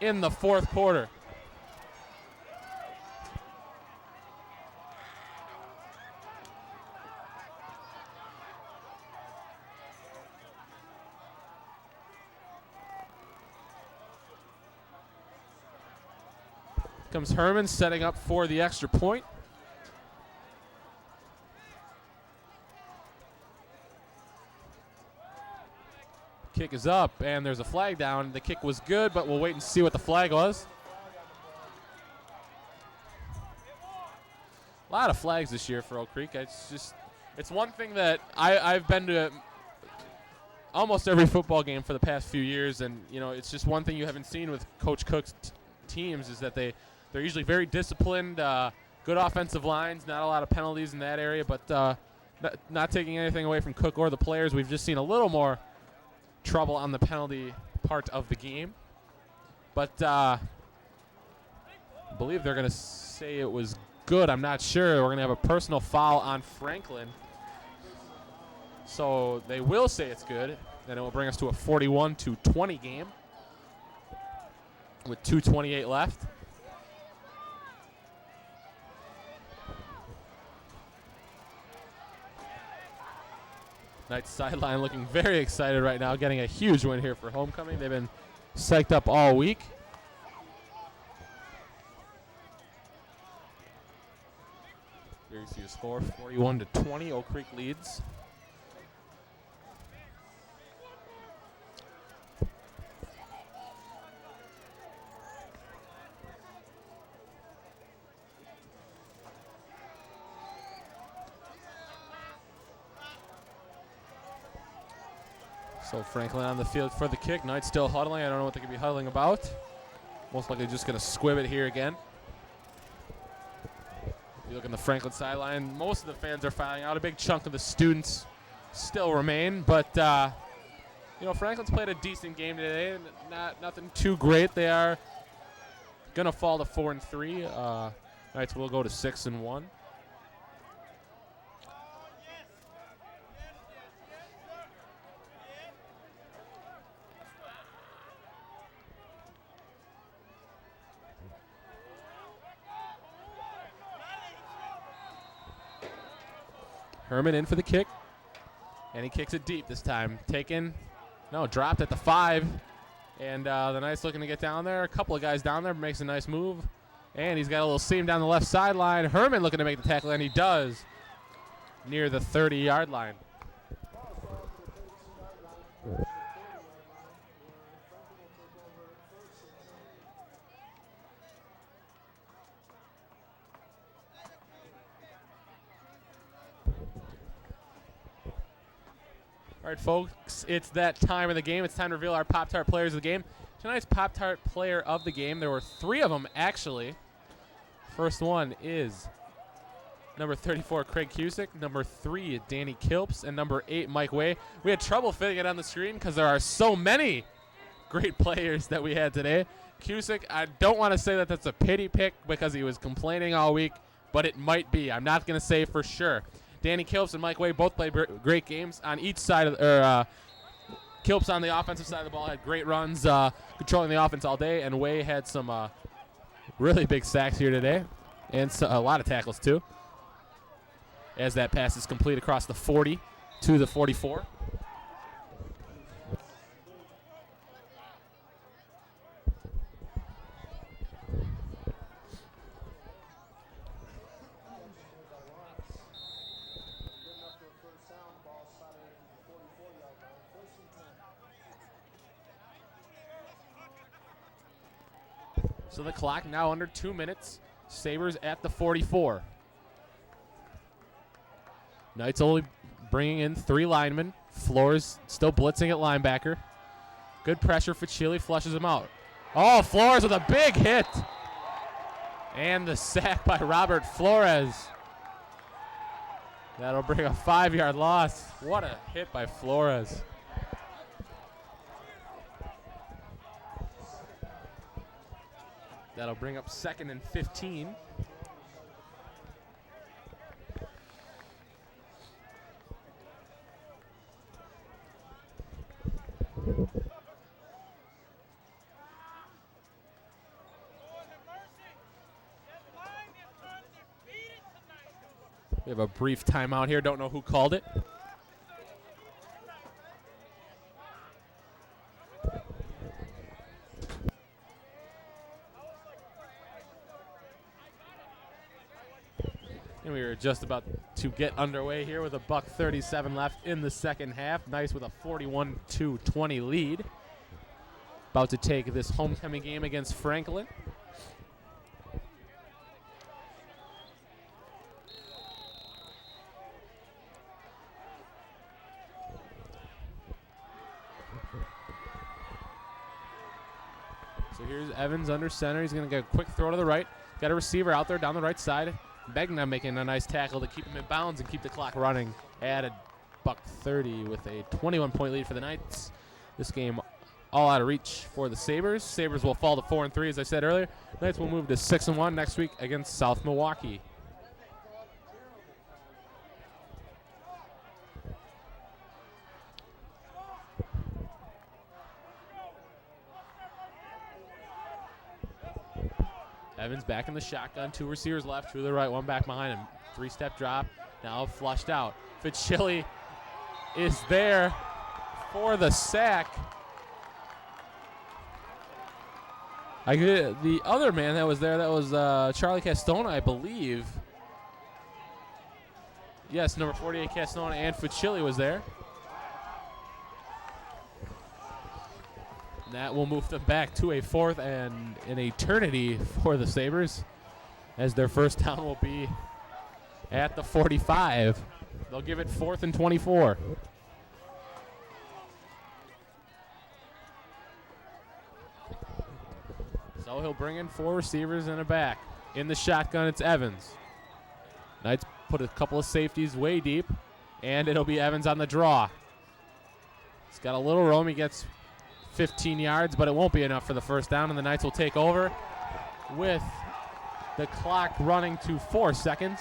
in the fourth quarter. Comes Herman setting up for the extra point. Kick is up, and there's a flag down. The kick was good, but we'll wait and see what the flag was. A lot of flags this year for Oak Creek. It's one thing that I've been to almost every football game for the past few years, and it's just one thing you haven't seen with Coach Cook's teams is that they're usually very disciplined, good offensive lines, not a lot of penalties in that area, but not taking anything away from Cook or the players. We've just seen a little more trouble on the penalty part of the game. But I believe they're going to say it was good. I'm not sure. We're going to have a personal foul on Franklin. So they will say it's good. Then it will bring us to a 41-20 game with 2:28 left. Knights sideline looking very excited right now, getting a huge win here for homecoming. They've been psyched up all week. Here you see the score, 41-20. Oak Creek leads. So Franklin on the field for the kick. Knights still huddling. I don't know what they could be huddling about. Most likely just going to squib it here again. If you look on the Franklin sideline, most of the fans are filing out. A big chunk of the students still remain. But, Franklin's played a decent game today. Nothing too great. They are going to fall to 4-3. Knights will go to 6-1. Herman in for the kick, and he kicks it deep this time. Dropped at the 5, and the Knights looking to get down there. A couple of guys down there, makes a nice move, and he's got a little seam down the left sideline. Herman looking to make the tackle, and he does near the 30-yard line. All right, folks, it's that time of the game. It's time to reveal our Pop-Tart players of the game. Tonight's Pop-Tart player of the game, there were 3 of them, actually. First one is number 34, Craig Cusick, number 3, Danny Kilps, and number 8, Mike Way. We had trouble fitting it on the screen because there are so many great players that we had today. Cusick, I don't want to say that that's a pity pick because he was complaining all week, but it might be. I'm not going to say for sure. Danny Kilps and Mike Way both played great games on each side of Kilps on the offensive side of the ball had great runs, controlling the offense all day, and Way had some really big sacks here today, and a lot of tackles too. As that pass is complete across the 40 to the 44. So the clock now under 2 minutes. Sabres at the 44. Knights only bringing in 3 linemen. Flores still blitzing at linebacker. Good pressure for Chile, flushes him out. Oh, Flores with a big hit. And the sack by Robert Flores. That'll bring a 5-yard loss. What a hit by Flores. That'll bring up 2nd and 15. We have a brief timeout here. Don't know who called it. And we were just about to get underway here with a $1:37 left in the second half. Nice with a 41-20 lead. About to take this homecoming game against Franklin. So here's Evans under center. He's going to get a quick throw to the right. Got a receiver out there down the right side. Begna making a nice tackle to keep him in bounds and keep the clock running at a $1:30 with a 21-point lead for the Knights. This game all out of reach for the Sabres. Sabres will fall to 4-3, as I said earlier. Knights will move to 6-1 next week against South Milwaukee. Evans back in the shotgun. 2 receivers left, 2 to the right, 1 back behind him. 3-step drop, now flushed out. Fitzchili is there for the sack. The other man that was there, that was Charlie Castona, I believe. Yes, number 48 Castona and Fitzchili was there. That will move them back to a 4th and an eternity for the Sabres, as their first down will be at the 45. They'll give it 4th and 24. So he'll bring in 4 receivers and a back. In the shotgun, it's Evans. Knights put a couple of safeties way deep, and it'll be Evans on the draw. He's got a little room. He gets 15 yards, but it won't be enough for the first down, and the Knights will take over with the clock running to 4 seconds.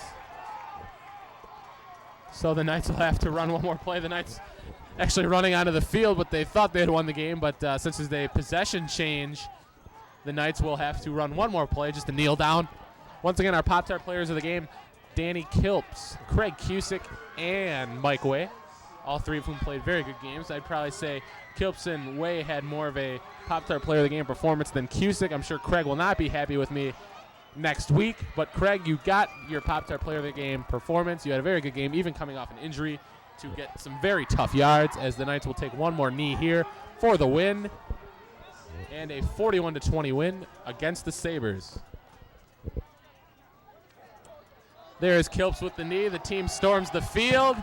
So the Knights will have to run one more play. The Knights actually running onto the field, but they thought they had won the game, but since it's a possession change, the Knights will have to run one more play just to kneel down. Once again, our Pop-Tart players of the game, Danny Kilps, Craig Cusick, and Mike Way. All 3 of whom played very good games. I'd probably say Kilps and Way had more of a Pop-Tart player of the game performance than Cusick. I'm sure Craig will not be happy with me next week. But Craig, you got your Pop-Tart player of the game performance. You had a very good game, even coming off an injury, to get some very tough yards, as the Knights will take one more knee here for the win. And a 41-20 win against the Sabres. There's Kilps with the knee. The team storms the field.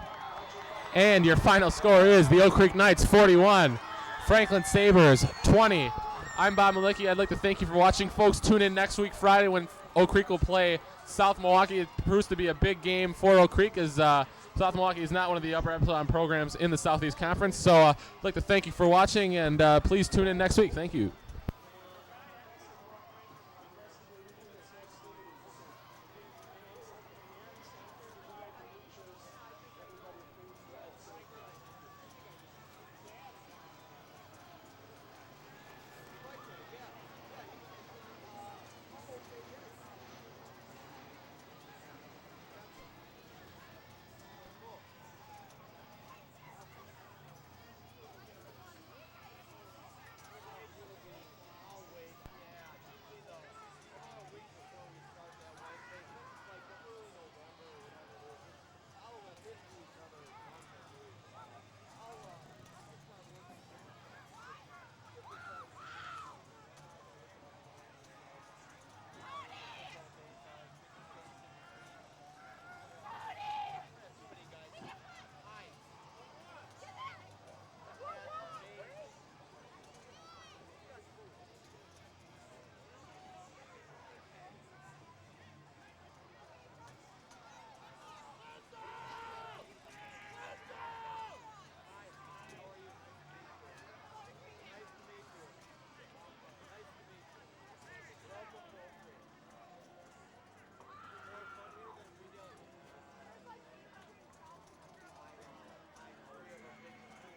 And your final score is the Oak Creek Knights 41, Franklin Sabres 20. I'm Bob Malicki. I'd like to thank you for watching. Folks, tune in next week, Friday, when Oak Creek will play South Milwaukee. It proves to be a big game for Oak Creek, as South Milwaukee is not one of the upper echelon programs in the Southeast Conference. So I'd like to thank you for watching, and please tune in next week. Thank you.